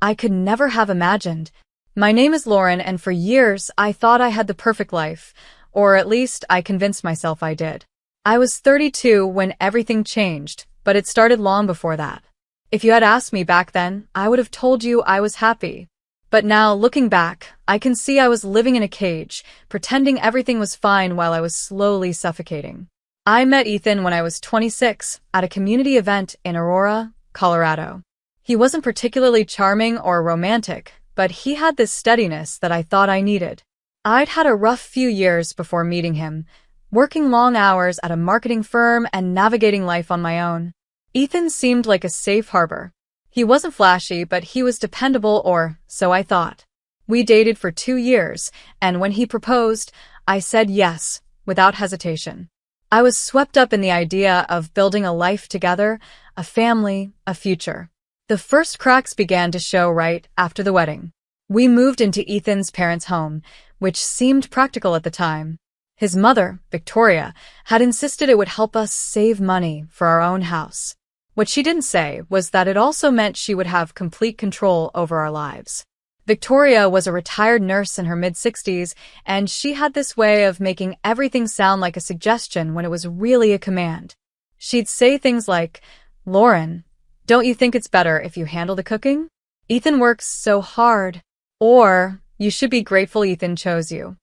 I could never have imagined. My name is Lauren, and for years I thought I had the perfect life, or at least I convinced myself I did. I was 32 when everything changed, but it started long before that. If you had asked me back then, I would have told you I was happy. But now, looking back, I can see I was living in a cage, pretending everything was fine while I was slowly suffocating. I met Ethan when I was 26 at a community event in Aurora, Colorado. He wasn't particularly charming or romantic, but he had this steadiness that I thought I needed. I'd had a rough few years before meeting him, working long hours at a marketing firm and navigating life on my own. Ethan seemed like a safe harbor. He wasn't flashy, but he was dependable, or so I thought. We dated for 2 years, and when he proposed, I said yes, without hesitation. I was swept up in the idea of building a life together, a family, a future. The first cracks began to show right after the wedding. We moved into Ethan's parents' home, which seemed practical at the time. His mother, Victoria, had insisted it would help us save money for our own house. What she didn't say was that it also meant she would have complete control over our lives. Victoria was a retired nurse in her mid-60s, and she had this way of making everything sound like a suggestion when it was really a command. She'd say things like, "Lauren, don't you think it's better if you handle the cooking? Ethan works so hard." Or, "You should be grateful Ethan chose you.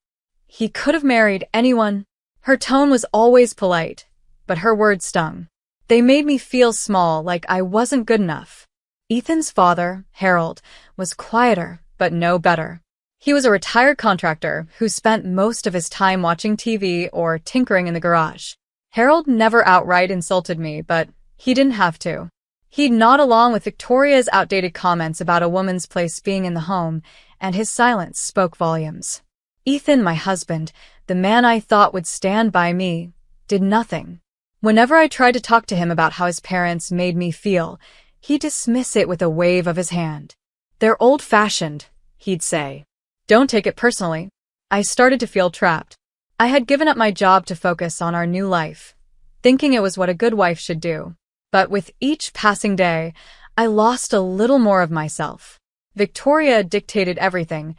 He could have married anyone." Her tone was always polite, but her words stung. They made me feel small, like I wasn't good enough. Ethan's father, Harold, was quieter, but no better. He was a retired contractor who spent most of his time watching TV or tinkering in the garage. Harold never outright insulted me, but he didn't have to. He'd nod along with Victoria's outdated comments about a woman's place being in the home, and his silence spoke volumes. Ethan, my husband, the man I thought would stand by me, did nothing. Whenever I tried to talk to him about how his parents made me feel, he'd dismiss it with a wave of his hand. "They're old-fashioned," he'd say. "Don't take it personally." I started to feel trapped. I had given up my job to focus on our new life, thinking it was what a good wife should do. But with each passing day, I lost a little more of myself. Victoria dictated everything: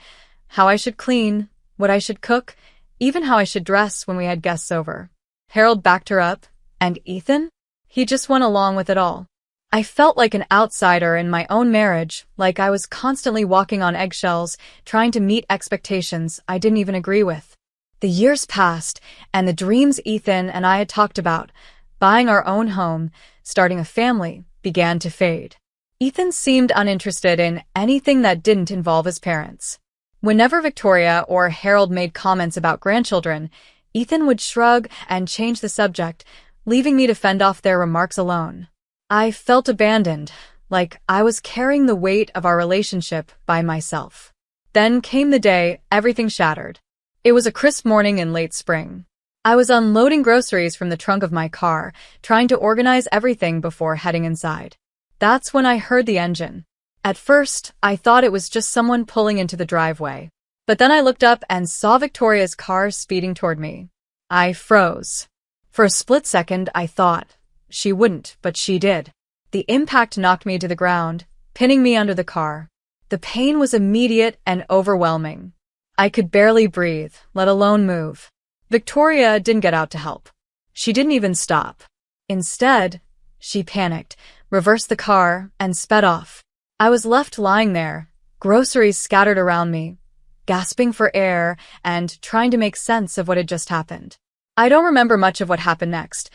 how I should clean, what I should cook, even how I should dress when we had guests over. Harold backed her up, and Ethan? He just went along with it all. I felt like an outsider in my own marriage, like I was constantly walking on eggshells, trying to meet expectations I didn't even agree with. The years passed, and the dreams Ethan and I had talked about, buying our own home, starting a family, began to fade. Ethan seemed uninterested in anything that didn't involve his parents. Whenever Victoria or Harold made comments about grandchildren, Ethan would shrug and change the subject, leaving me to fend off their remarks alone. I felt abandoned, like I was carrying the weight of our relationship by myself. Then came the day everything shattered. It was a crisp morning in late spring. I was unloading groceries from the trunk of my car, trying to organize everything before heading inside. That's when I heard the engine. At first, I thought it was just someone pulling into the driveway. But then I looked up and saw Victoria's car speeding toward me. I froze. For a split second, I thought she wouldn't, but she did. The impact knocked me to the ground, pinning me under the car. The pain was immediate and overwhelming. I could barely breathe, let alone move. Victoria didn't get out to help. She didn't even stop. Instead, she panicked, reversed the car, and sped off. I was left lying there, groceries scattered around me, gasping for air and trying to make sense of what had just happened. I don't remember much of what happened next.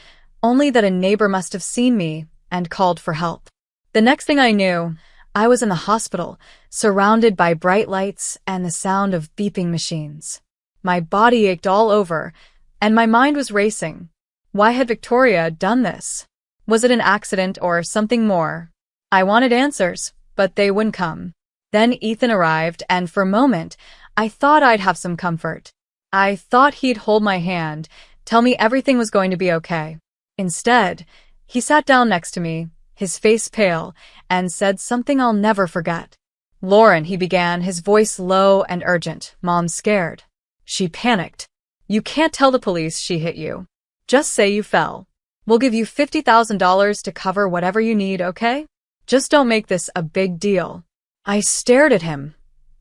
only that a neighbor must have seen me and called for help. The next thing I knew, I was in the hospital, surrounded by bright lights and the sound of beeping machines. My body ached all over, and my mind was racing. Why had Victoria done this? Was it an accident or something more? I wanted answers, but they wouldn't come. Then Ethan arrived, and for a moment, I thought I'd have some comfort. I thought he'd hold my hand, tell me everything was going to be okay. Instead, he sat down next to me, his face pale, and said something I'll never forget. "Lauren," he began, his voice low and urgent. "Mom's scared." She panicked. "You can't tell the police she hit you. Just say you fell. We'll give you $50,000 to cover whatever you need, okay? Just don't make this a big deal." I stared at him,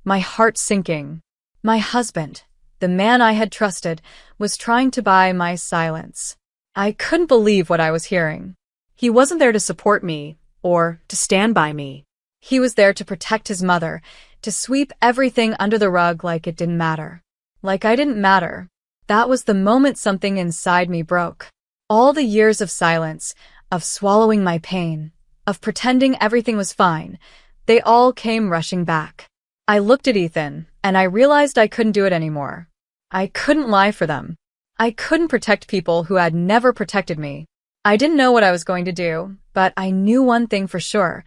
my heart sinking. My husband, the man I had trusted, was trying to buy my silence. I couldn't believe what I was hearing. He wasn't there to support me or to stand by me. He was there to protect his mother, to sweep everything under the rug like it didn't matter. Like I didn't matter. That was the moment something inside me broke. All the years of silence, of swallowing my pain, of pretending everything was fine, they all came rushing back. I looked at Ethan, and I realized I couldn't do it anymore. I couldn't lie for them. I couldn't protect people who had never protected me. I didn't know what I was going to do, but I knew one thing for sure.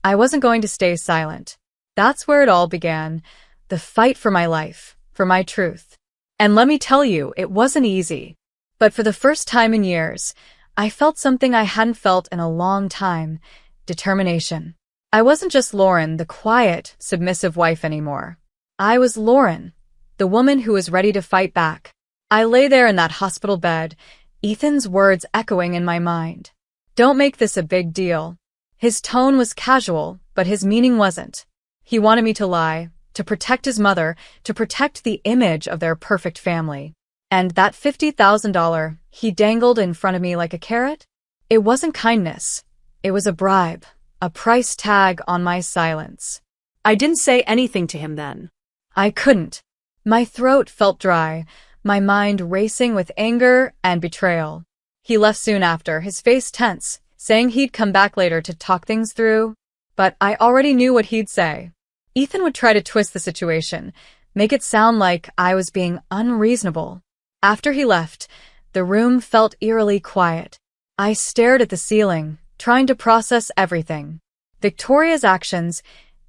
I wasn't going to stay silent. That's where it all began, the fight for my life, for my truth. And let me tell you, it wasn't easy. But for the first time in years, I felt something I hadn't felt in a long time: determination. I wasn't just Lauren, the quiet, submissive wife anymore. I was Lauren, the woman who was ready to fight back. I lay there in that hospital bed, Ethan's words echoing in my mind. "Don't make this a big deal." His tone was casual, but his meaning wasn't. He wanted me to lie, to protect his mother, to protect the image of their perfect family. And that $50,000 he dangled in front of me like a carrot? It wasn't kindness. It was a bribe, a price tag on my silence. I didn't say anything to him then. I couldn't. My throat felt dry, my mind racing with anger and betrayal. He left soon after, his face tense, saying he'd come back later to talk things through. But I already knew what he'd say. Ethan would try to twist the situation, make it sound like I was being unreasonable. After he left, the room felt eerily quiet. I stared at the ceiling, trying to process everything. Victoria's actions,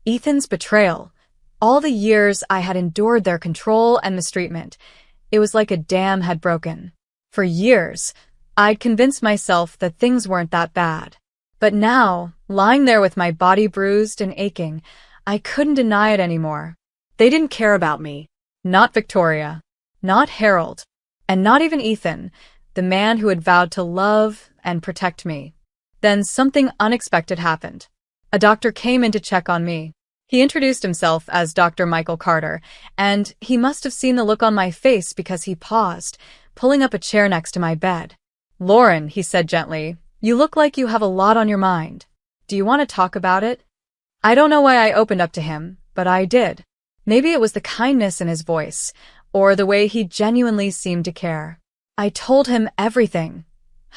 Ethan's betrayal, all the years I had endured their control and mistreatment. It was like a dam had broken. For years, I'd convinced myself that things weren't that bad. But now, lying there with my body bruised and aching, I couldn't deny it anymore. They didn't care about me. Not Victoria. Not Harold. And not even Ethan, the man who had vowed to love and protect me. Then something unexpected happened. A doctor came in to check on me. He introduced himself as Dr. Michael Carter, and he must have seen the look on my face because he paused, pulling up a chair next to my bed. "Lauren," he said gently, "you look like you have a lot on your mind. Do you want to talk about it?" I don't know why I opened up to him, but I did. Maybe it was the kindness in his voice, or the way he genuinely seemed to care. I told him everything.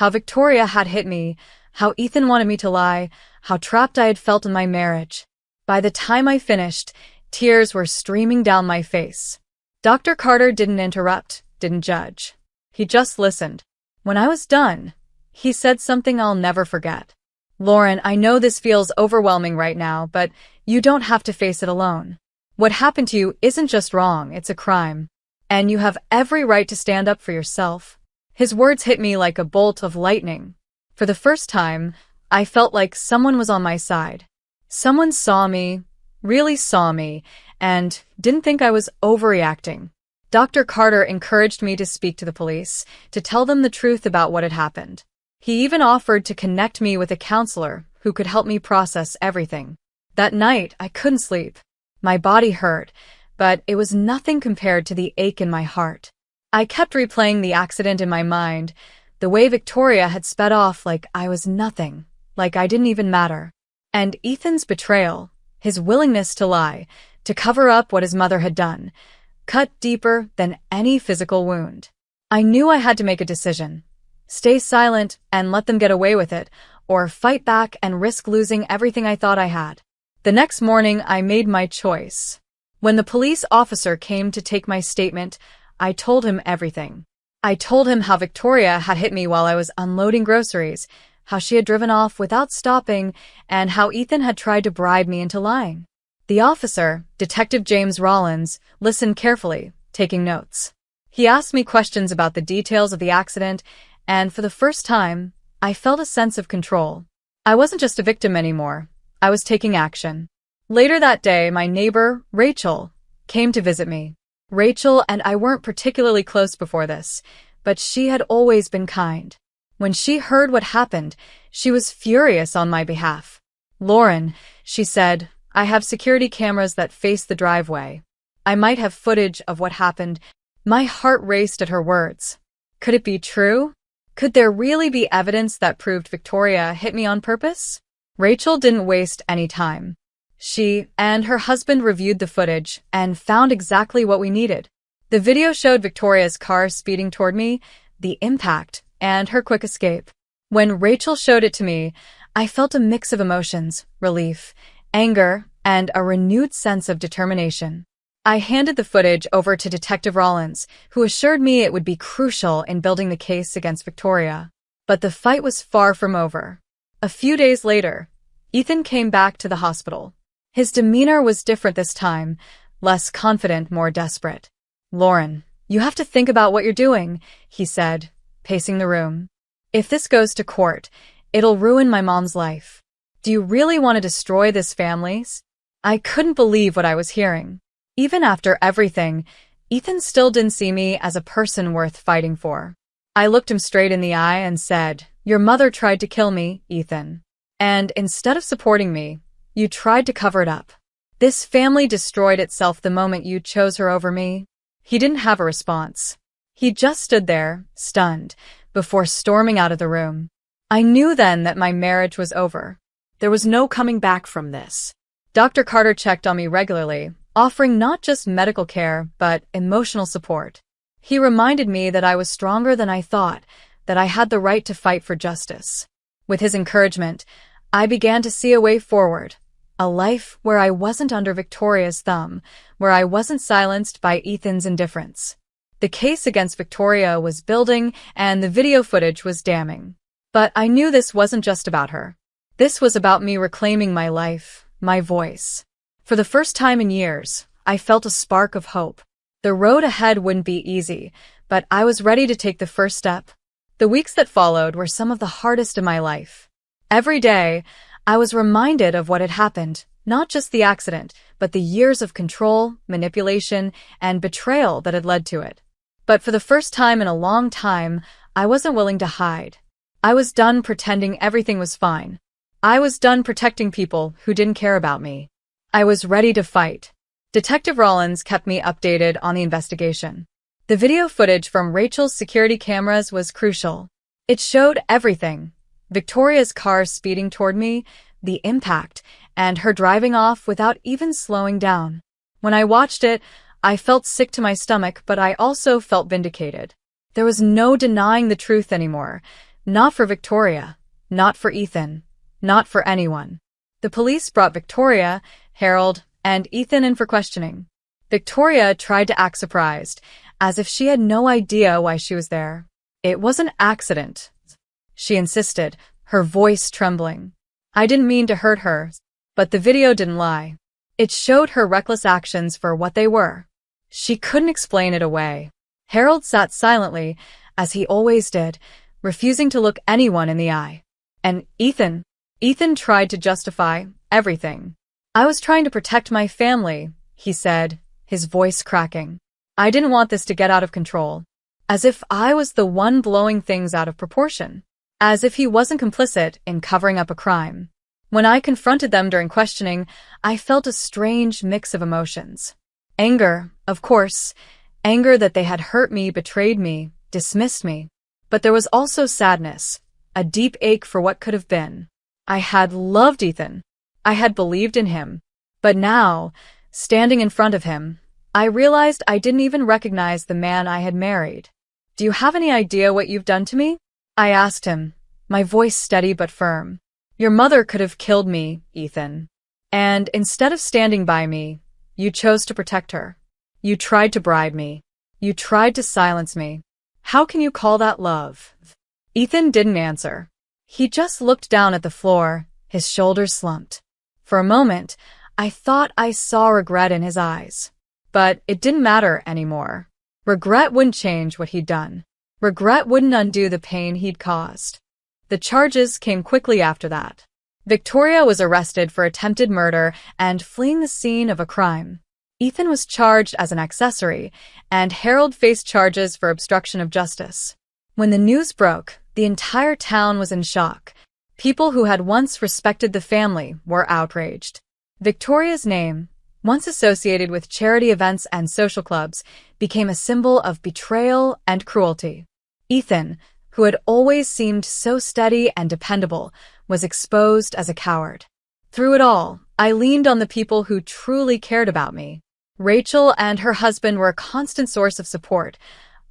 How Victoria had hit me, how Ethan wanted me to lie, how trapped I had felt in my marriage. By the time I finished, tears were streaming down my face. Dr. Carter didn't interrupt, didn't judge. He just listened. When I was done, he said something I'll never forget. "Lauren, I know this feels overwhelming right now, but you don't have to face it alone. What happened to you isn't just wrong, it's a crime. And you have every right to stand up for yourself." His words hit me like a bolt of lightning. For the first time, I felt like someone was on my side. Someone saw me, really saw me, and didn't think I was overreacting. Dr. Carter encouraged me to speak to the police, to tell them the truth about what had happened. He even offered to connect me with a counselor who could help me process everything. That night, I couldn't sleep. My body hurt, but it was nothing compared to the ache in my heart. I kept replaying the accident in my mind, the way Victoria had sped off like I was nothing, like I didn't even matter. And Ethan's betrayal, his willingness to lie, to cover up what his mother had done, cut deeper than any physical wound. I knew I had to make a decision. Stay silent and let them get away with it, or fight back and risk losing everything I thought I had. The next morning, I made my choice. When the police officer came to take my statement, I told him everything. I told him how Victoria had hit me while I was unloading groceries, how she had driven off without stopping, and how Ethan had tried to bribe me into lying. The officer, Detective James Rollins, listened carefully, taking notes. He asked me questions about the details of the accident, and for the first time, I felt a sense of control. I wasn't just a victim anymore. I was taking action. Later that day, my neighbor, Rachel, came to visit me. Rachel and I weren't particularly close before this, but she had always been kind. When she heard what happened, she was furious on my behalf. "Lauren," she said, "I have security cameras that face the driveway. I might have footage of what happened." My heart raced at her words. Could it be true? Could there really be evidence that proved Victoria hit me on purpose? Rachel didn't waste any time. She and her husband reviewed the footage and found exactly what we needed. The video showed Victoria's car speeding toward me, the impact, and her quick escape. When Rachel showed it to me, I felt a mix of emotions, relief, anger, and a renewed sense of determination. I handed the footage over to Detective Rollins, who assured me it would be crucial in building the case against Victoria. But the fight was far from over. A few days later, Ethan came back to the hospital. His demeanor was different this time, less confident, more desperate. "Lauren, you have to think about what you're doing," he said, pacing the room. "If this goes to court, it'll ruin my mom's life. Do you really want to destroy this family's?" I couldn't believe what I was hearing. Even after everything, Ethan still didn't see me as a person worth fighting for. I looked him straight in the eye and said, "Your mother tried to kill me, Ethan. And instead of supporting me, you tried to cover it up. This family destroyed itself the moment you chose her over me." He didn't have a response. He just stood there, stunned, before storming out of the room. I knew then that my marriage was over. There was no coming back from this. Dr. Carter checked on me regularly, offering not just medical care, but emotional support. He reminded me that I was stronger than I thought, that I had the right to fight for justice. With his encouragement, I began to see a way forward. A life where I wasn't under Victoria's thumb, where I wasn't silenced by Ethan's indifference. The case against Victoria was building, and the video footage was damning. But I knew this wasn't just about her. This was about me reclaiming my life, my voice. For the first time in years, I felt a spark of hope. The road ahead wouldn't be easy, but I was ready to take the first step. The weeks that followed were some of the hardest of my life. Every day, I was reminded of what had happened, not just the accident, but the years of control, manipulation, and betrayal that had led to it. But for the first time in a long time, I wasn't willing to hide. I was done pretending everything was fine. I was done protecting people who didn't care about me. I was ready to fight. Detective Rollins kept me updated on the investigation. The video footage from Rachel's security cameras was crucial. It showed everything. Victoria's car speeding toward me, the impact, and her driving off without even slowing down. When I watched it, I felt sick to my stomach, but I also felt vindicated. There was no denying the truth anymore. Not for Victoria, not for Ethan, not for anyone. The police brought Victoria, Harold, and Ethan in for questioning. Victoria tried to act surprised, as if she had no idea why she was there. "It was an accident," she insisted, her voice trembling. I didn't mean to hurt her, but the video didn't lie. It showed her reckless actions for what they were. She couldn't explain it away. Harold sat silently, as he always did, refusing to look anyone in the eye. And Ethan tried to justify everything. "I was trying to protect my family," he said, his voice cracking. "I didn't want this to get out of control." As if I was the one blowing things out of proportion. As if he wasn't complicit in covering up a crime. When I confronted them during questioning, I felt a strange mix of emotions. Anger, of course. Anger that they had hurt me, betrayed me, dismissed me. But there was also sadness, a deep ache for what could have been. I had loved Ethan. I had believed in him. But now, standing in front of him, I realized I didn't even recognize the man I had married. "Do you have any idea what you've done to me?" I asked him, my voice steady but firm. Your mother could have killed me, Ethan. And instead of standing by me, you chose to protect her. You tried to bribe me. You tried to silence me. How can you call that love? Ethan didn't answer. He just looked down at the floor, his shoulders slumped. For a moment, I thought I saw regret in his eyes. But it didn't matter anymore. Regret wouldn't change what he'd done. Regret wouldn't undo the pain he'd caused. The charges came quickly after that. Victoria was arrested for attempted murder and fleeing the scene of a crime. Ethan was charged as an accessory, and Harold faced charges for obstruction of justice. When the news broke, the entire town was in shock. People who had once respected the family were outraged. Victoria's name, once associated with charity events and social clubs, became a symbol of betrayal and cruelty. Ethan, who had always seemed so steady and dependable, was exposed as a coward. Through it all, I leaned on the people who truly cared about me. Rachel and her husband were a constant source of support,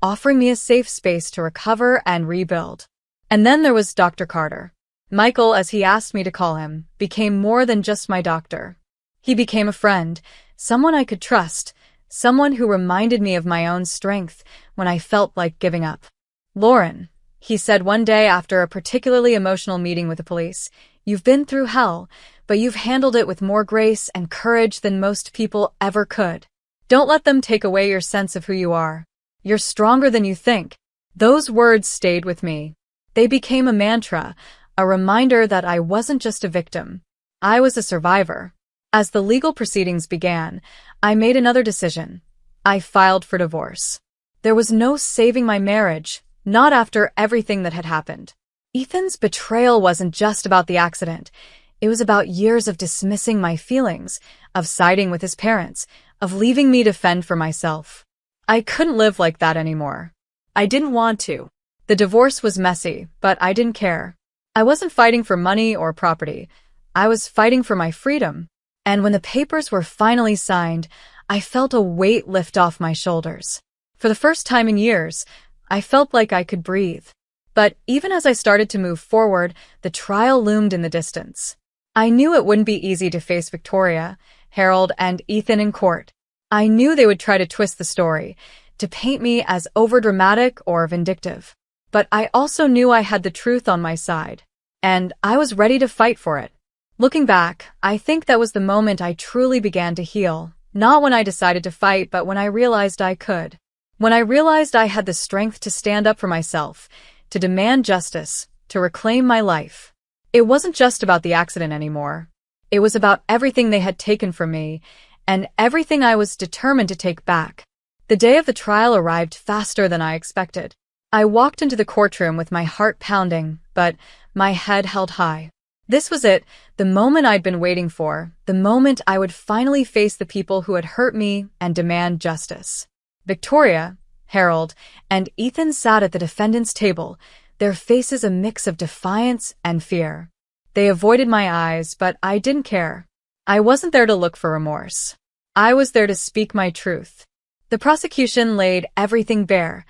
offering me a safe space to recover and rebuild. And then there was Dr. Carter. Michael, as he asked me to call him, became more than just my doctor. He became a friend, someone I could trust, someone who reminded me of my own strength when I felt like giving up. Lauren, he said one day after a particularly emotional meeting with the police, you've been through hell, but you've handled it with more grace and courage than most people ever could. Don't let them take away your sense of who you are. You're stronger than you think. Those words stayed with me. They became a mantra, a reminder that I wasn't just a victim. I was a survivor. As the legal proceedings began, I made another decision. I filed for divorce. There was no saving my marriage, not after everything that had happened. Ethan's betrayal wasn't just about the accident. It was about years of dismissing my feelings, of siding with his parents, of leaving me to fend for myself. I couldn't live like that anymore. I didn't want to. The divorce was messy, but I didn't care. I wasn't fighting for money or property. I was fighting for my freedom. And when the papers were finally signed, I felt a weight lift off my shoulders. For the first time in years, I felt like I could breathe. But even as I started to move forward, the trial loomed in the distance. I knew it wouldn't be easy to face Victoria, Harold, and Ethan in court. I knew they would try to twist the story, to paint me as overdramatic or vindictive. But I also knew I had the truth on my side, and I was ready to fight for it. Looking back, I think that was the moment I truly began to heal, not when I decided to fight, but when I realized I could. When I realized I had the strength to stand up for myself, to demand justice, to reclaim my life. It wasn't just about the accident anymore. It was about everything they had taken from me, and everything I was determined to take back. The day of the trial arrived faster than I expected. I walked into the courtroom with my heart pounding, but my head held high. This was it, the moment I'd been waiting for, the moment I would finally face the people who had hurt me and demand justice. Victoria, Harold, and Ethan sat at the defendant's table, their faces a mix of defiance and fear. They avoided my eyes, but I didn't care. I wasn't there to look for remorse. I was there to speak my truth. The prosecution laid everything bare.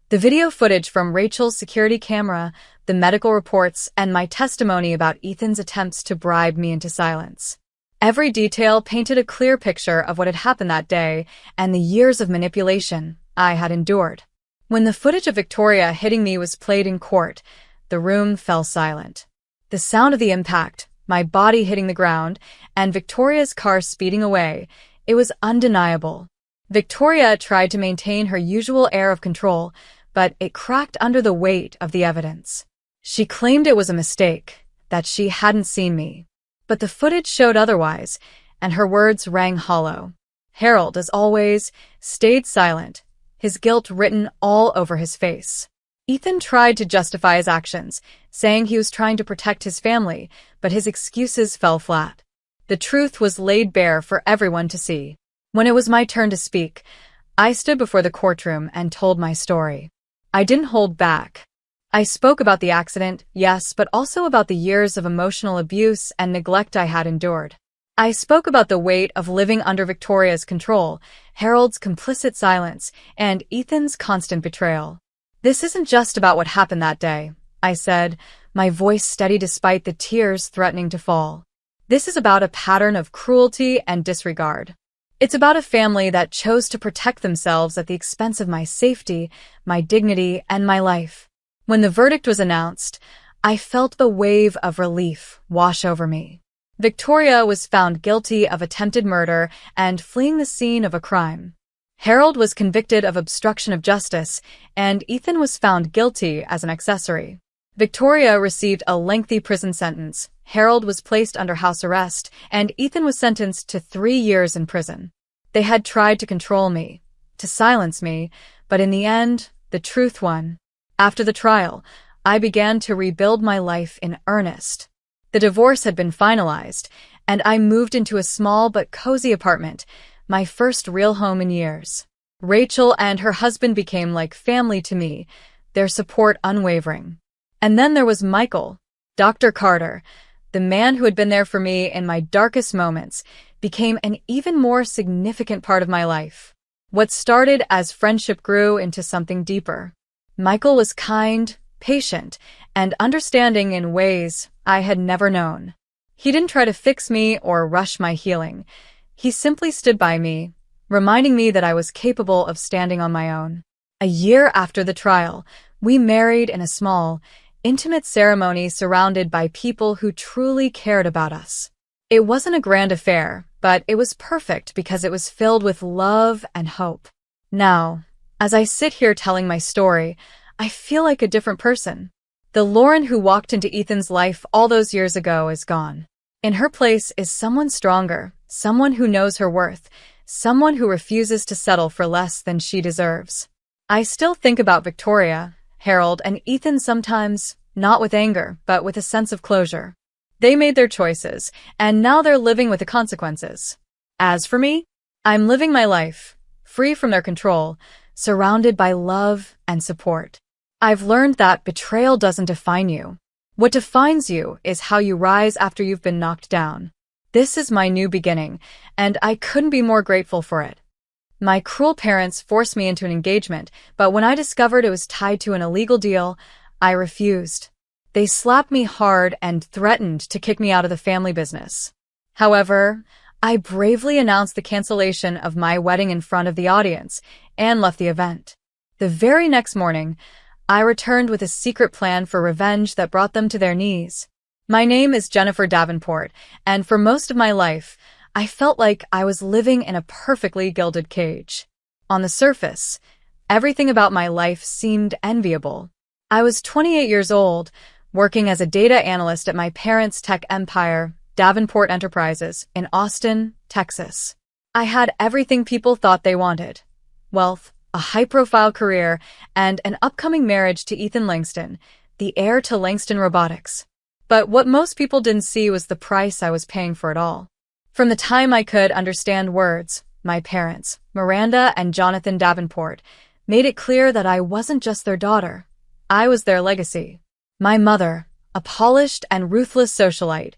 The video footage from Rachel's security camera, the medical reports, and my testimony about Ethan's attempts to bribe me into silence. Every detail painted a clear picture of what had happened that day and the years of manipulation I had endured. When the footage of Victoria hitting me was played in court, the room fell silent. The sound of the impact, my body hitting the ground, and Victoria's car speeding away, it was undeniable. Victoria tried to maintain her usual air of control, but it cracked under the weight of the evidence. She claimed it was a mistake, that she hadn't seen me. But the footage showed otherwise, and her words rang hollow. Harold, as always, stayed silent, his guilt written all over his face. Ethan tried to justify his actions, saying he was trying to protect his family, but his excuses fell flat. The truth was laid bare for everyone to see. When it was my turn to speak, I stood before the courtroom and told my story. I didn't hold back. I spoke about the accident, yes, but also about the years of emotional abuse and neglect I had endured. I spoke about the weight of living under Victoria's control, Harold's complicit silence, and Ethan's constant betrayal. This isn't just about what happened that day. I said, my voice steady despite the tears threatening to fall. This is about a pattern of cruelty and disregard. It's about a family that chose to protect themselves at the expense of my safety, my dignity, and my life. When the verdict was announced, I felt the wave of relief wash over me. Victoria was found guilty of attempted murder and fleeing the scene of a crime. Harold was convicted of obstruction of justice, and Ethan was found guilty as an accessory. Victoria received a lengthy prison sentence, Harold was placed under house arrest, and Ethan was sentenced to 3 years in prison. They had tried to control me, to silence me, but in the end, the truth won. After the trial, I began to rebuild my life in earnest. The divorce had been finalized, and I moved into a small but cozy apartment, my first real home in years. Rachel and her husband became like family to me, their support unwavering. And then there was Michael, Dr. Carter, the man who had been there for me in my darkest moments, became an even more significant part of my life. What started as friendship grew into something deeper. Michael was kind, patient, and understanding in ways I had never known. He didn't try to fix me or rush my healing. He simply stood by me, reminding me that I was capable of standing on my own. A year after the trial, we married in a small, intimate ceremony surrounded by people who truly cared about us. It wasn't a grand affair, but it was perfect because it was filled with love and hope. Now, as I sit here telling my story, I feel like a different person. The Lauren who walked into Ethan's life all those years ago is gone. In her place is someone stronger, someone who knows her worth, someone who refuses to settle for less than she deserves. I still think about Victoria, Harold, and Ethan sometimes, not with anger, but with a sense of closure. They made their choices, and now they're living with the consequences. As for me, I'm living my life, free from their control, surrounded by love and support. I've learned that betrayal doesn't define you. What defines you is how you rise after you've been knocked down. This is my new beginning, and I couldn't be more grateful for it. My cruel parents forced me into an engagement, but when I discovered it was tied to an illegal deal, I refused. They slapped me hard and threatened to kick me out of the family business. However, I bravely announced the cancellation of my wedding in front of the audience and left the event. The very next morning, I returned with a secret plan for revenge that brought them to their knees. My name is Jennifer Davenport, and for most of my life, I felt like I was living in a perfectly gilded cage. On the surface, everything about my life seemed enviable. I was 28 years old, working as a data analyst at my parents' tech empire, Davenport Enterprises, in Austin, Texas. I had everything people thought they wanted: wealth, a high-profile career, and an upcoming marriage to Ethan Langston, the heir to Langston Robotics. But what most people didn't see was the price I was paying for it all. From the time I could understand words, my parents, Miranda and Jonathan Davenport, made it clear that I wasn't just their daughter. I was their legacy. My mother, a polished and ruthless socialite,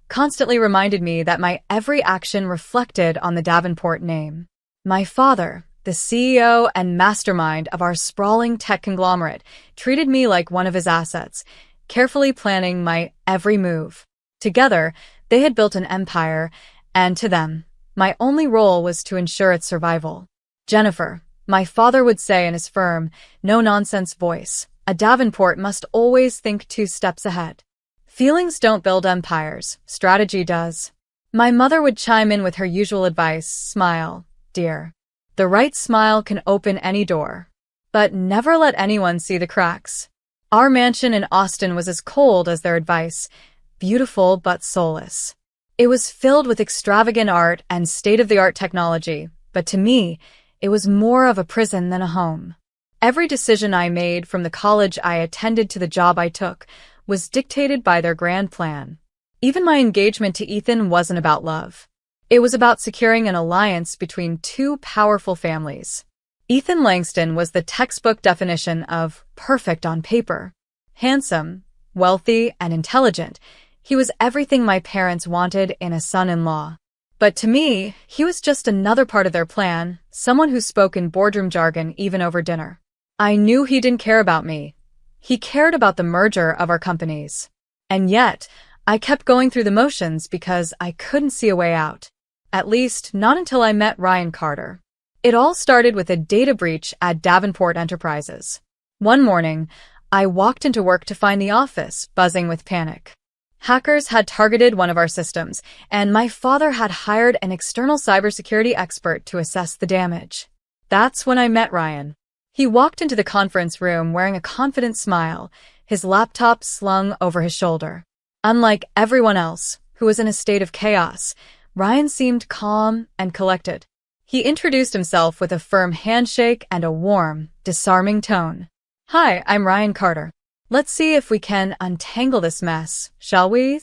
constantly reminded me that my every action reflected on the Davenport name. My father, the CEO and mastermind of our sprawling tech conglomerate, treated me like one of his assets, carefully planning my every move. Together, they had built an empire, and to them, my only role was to ensure its survival. Jennifer, my father would say in his firm, no-nonsense voice, a Davenport must always think 2 steps ahead. Feelings don't build empires, strategy does. My mother would chime in with her usual advice, smile, dear. The right smile can open any door. But never let anyone see the cracks. Our mansion in Austin was as cold as their advice, beautiful but soulless. It was filled with extravagant art and state-of-the-art technology, but to me, it was more of a prison than a home. Every decision I made, from the college I attended to the job I took, was dictated by their grand plan. Even my engagement to Ethan wasn't about love. It was about securing an alliance between 2 powerful families. Ethan Langston was the textbook definition of perfect on paper. Handsome, wealthy, and intelligent, he was everything my parents wanted in a son-in-law. But to me, he was just another part of their plan, someone who spoke in boardroom jargon even over dinner. I knew he didn't care about me. He cared about the merger of our companies. And yet, I kept going through the motions because I couldn't see a way out. At least, not until I met Ryan Carter. It all started with a data breach at Davenport Enterprises. One morning, I walked into work to find the office buzzing with panic. Hackers had targeted one of our systems, and my father had hired an external cybersecurity expert to assess the damage. That's when I met Ryan. He walked into the conference room wearing a confident smile, his laptop slung over his shoulder. Unlike everyone else, who was in a state of chaos, Ryan seemed calm and collected. He introduced himself with a firm handshake and a warm, disarming tone. "Hi, I'm Ryan Carter. Let's see if we can untangle this mess, shall we?"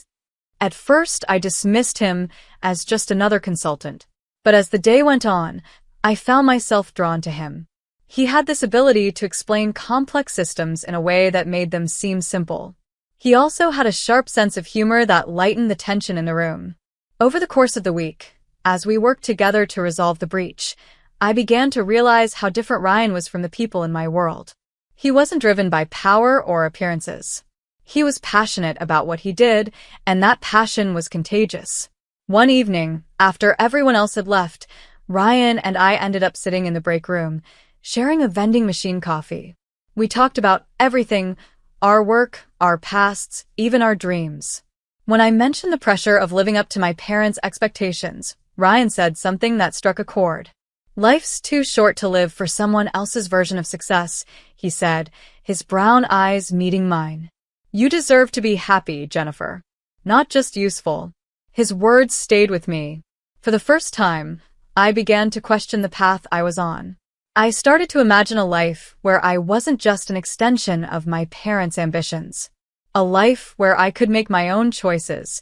At first, I dismissed him as just another consultant. But as the day went on, I found myself drawn to him. He had this ability to explain complex systems in a way that made them seem simple. He also had a sharp sense of humor that lightened the tension in the room. Over the course of the week, as we worked together to resolve the breach, I began to realize how different Ryan was from the people in my world. He wasn't driven by power or appearances. He was passionate about what he did, and that passion was contagious. One evening, after everyone else had left, Ryan and I ended up sitting in the break room, sharing a vending machine coffee. We talked about everything, our work, our pasts, even our dreams. When I mentioned the pressure of living up to my parents' expectations, Ryan said something that struck a chord. "Life's too short to live for someone else's version of success," he said, his brown eyes meeting mine. "You deserve to be happy, Jennifer. Not just useful." His words stayed with me. For the first time, I began to question the path I was on. I started to imagine a life where I wasn't just an extension of my parents' ambitions. A life where I could make my own choices,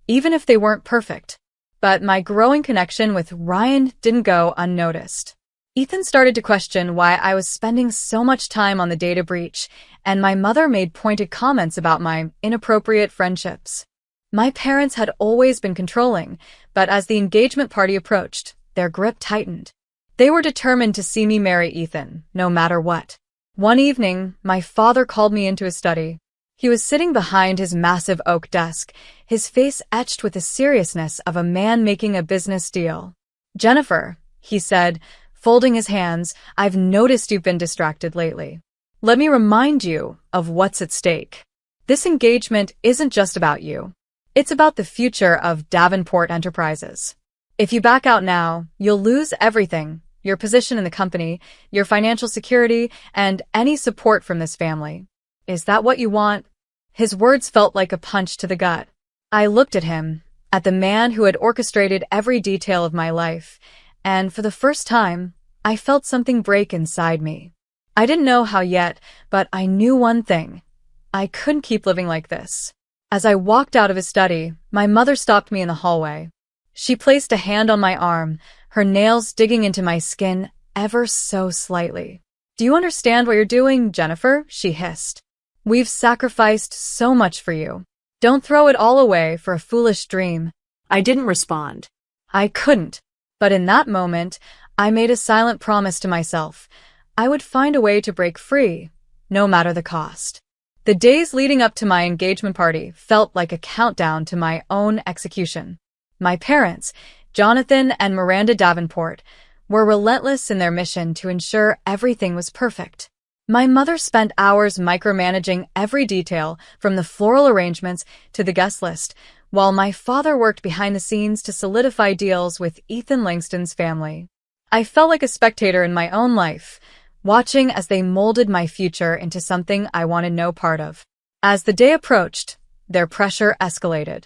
even if they weren't perfect. But my growing connection with Ryan didn't go unnoticed. Ethan started to question why I was spending so much time on the data breach, and my mother made pointed comments about my inappropriate friendships. My parents had always been controlling, but as the engagement party approached, their grip tightened. They were determined to see me marry Ethan, no matter what. One evening, my father called me into his study. He was sitting behind his massive oak desk, his face etched with the seriousness of a man making a business deal. "Jennifer," he said, folding his hands, "I've noticed you've been distracted lately. Let me remind you of what's at stake. This engagement isn't just about you. It's about the future of Davenport Enterprises. If you back out now, you'll lose everything, your position in the company, your financial security, and any support from this family. Is that what you want?" His words felt like a punch to the gut. I looked at him, at the man who had orchestrated every detail of my life, and for the first time, I felt something break inside me. I didn't know how yet, but I knew one thing. I couldn't keep living like this. As I walked out of his study, my mother stopped me in the hallway. She placed a hand on my arm, her nails digging into my skin ever so slightly. "Do you understand what you're doing, Jennifer?" she hissed. "We've sacrificed so much for you. Don't throw it all away for a foolish dream." I didn't respond. I couldn't. But in that moment, I made a silent promise to myself. I would find a way to break free, no matter the cost. The days leading up to my engagement party felt like a countdown to my own execution. My parents, Jonathan and Miranda Davenport, were relentless in their mission to ensure everything was perfect. My mother spent hours micromanaging every detail, from the floral arrangements to the guest list, while my father worked behind the scenes to solidify deals with Ethan Langston's family. I felt like a spectator in my own life, watching as they molded my future into something I wanted no part of. As the day approached, their pressure escalated.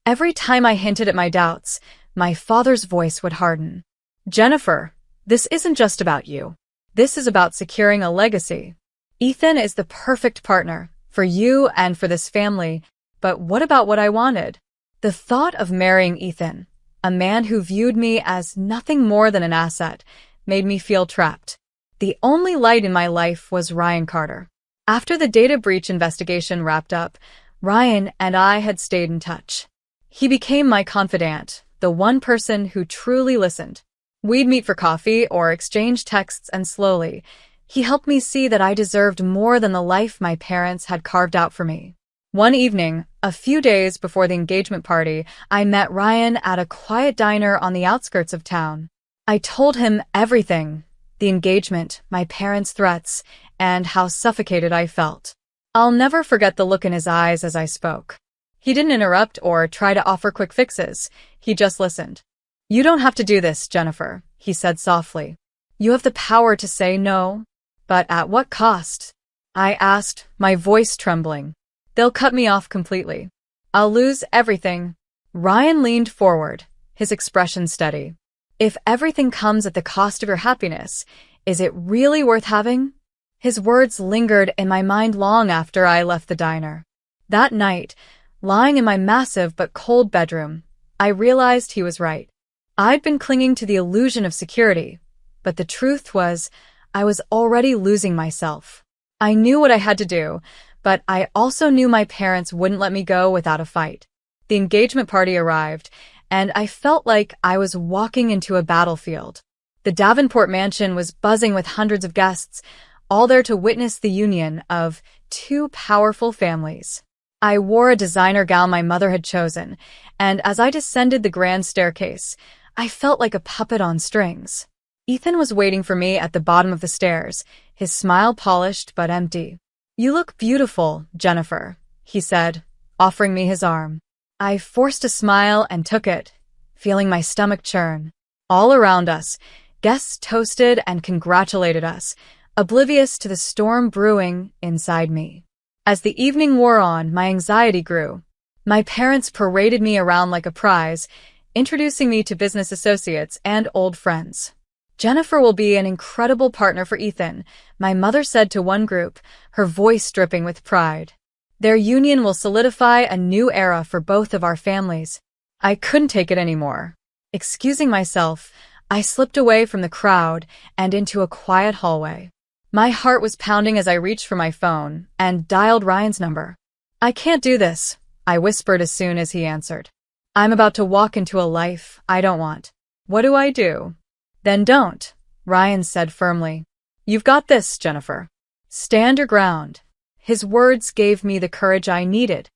Every time I hinted at my doubts, my father's voice would harden. "Jennifer, this isn't just about you. This is about securing a legacy. Ethan is the perfect partner for you and for this family, but what about what I wanted?" The thought of marrying Ethan, a man who viewed me as nothing more than an asset, made me feel trapped. The only light in my life was Ryan Carter. After the data breach investigation wrapped up, Ryan and I had stayed in touch. He became my confidant, the one person who truly listened. We'd meet for coffee or exchange texts, and slowly, He helped me see that I deserved more than the life my parents had carved out for me. One evening, a few days before the engagement party, I met Ryan at a quiet diner on the outskirts of town. I told him everything: the engagement, my parents' threats, and how suffocated I felt. I'll never forget the look in his eyes as I spoke. He didn't interrupt or try to offer quick fixes. He just listened. "You don't have to do this, Jennifer," he said softly. "You have the power to say no." "But at what cost?" I asked, my voice trembling. "They'll cut me off completely. I'll lose everything." Ryan leaned forward, his expression steady. "If everything comes at the cost of your happiness, is it really worth having?" His words lingered in my mind long after I left the diner. That night, lying in my massive but cold bedroom, I realized he was right. I'd been clinging to the illusion of security, but the truth was, I was already losing myself. I knew what I had to do, but I also knew my parents wouldn't let me go without a fight. The engagement party arrived, and I felt like I was walking into a battlefield. The Davenport mansion was buzzing with hundreds of guests, all there to witness the union of two powerful families. I wore a designer gown my mother had chosen, and as I descended the grand staircase, I felt like a puppet on strings. Ethan was waiting for me at the bottom of the stairs, his smile polished but empty. "You look beautiful, Jennifer," he said, offering me his arm. I forced a smile and took it, feeling my stomach churn. All around us, guests toasted and congratulated us, oblivious to the storm brewing inside me. As the evening wore on, my anxiety grew. My parents paraded me around like a prize, introducing me to business associates and old friends. "Jennifer will be an incredible partner for Ethan," my mother said to one group, her voice dripping with pride. "Their union will solidify a new era for both of our families." I couldn't take it anymore. Excusing myself, I slipped away from the crowd and into a quiet hallway. My heart was pounding as I reached for my phone and dialed Ryan's number. "I can't do this," I whispered as soon as he answered. "I'm about to walk into a life I don't want." "What do I do?" "Then don't," Ryan said firmly. "You've got this, Jennifer. Stand your ground." His words gave me the courage I needed.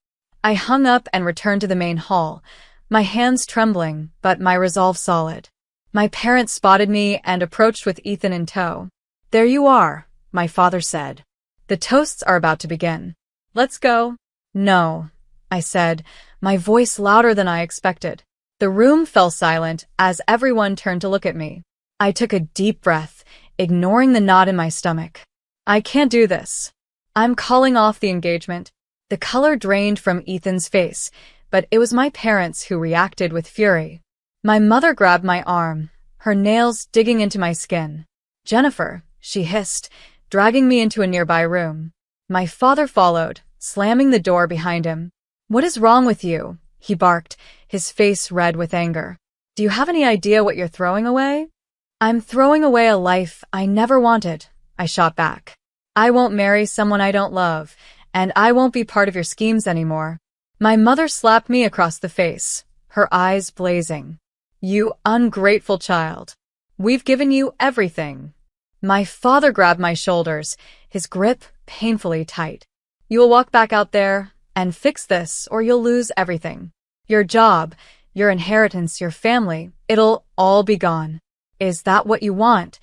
I hung up and returned to the main hall, my hands trembling, but my resolve solid. My parents spotted me and approached with Ethan in tow. "There you are," my father said. "The toasts are about to begin. Let's go." "No," I said, my voice louder than I expected. The room fell silent as everyone turned to look at me. I took a deep breath, ignoring the knot in my stomach. "I can't do this. I'm calling off the engagement." The color drained from Ethan's face, but it was my parents who reacted with fury. My mother grabbed my arm, her nails digging into my skin. "Jennifer," she hissed, dragging me into a nearby room. My father followed, slamming the door behind him. "What is wrong with you?" he barked, his face red with anger. "Do you have any idea what you're throwing away?" "I'm throwing away a life I never wanted," I shot back. "I won't marry someone I don't love, and I won't be part of your schemes anymore." My mother slapped me across the face, her eyes blazing. "You ungrateful child. We've given you everything." My father grabbed my shoulders, his grip painfully tight. "You will walk back out there and fix this, or you'll lose everything. Your job, your inheritance, your family, it'll all be gone. Is that what you want?"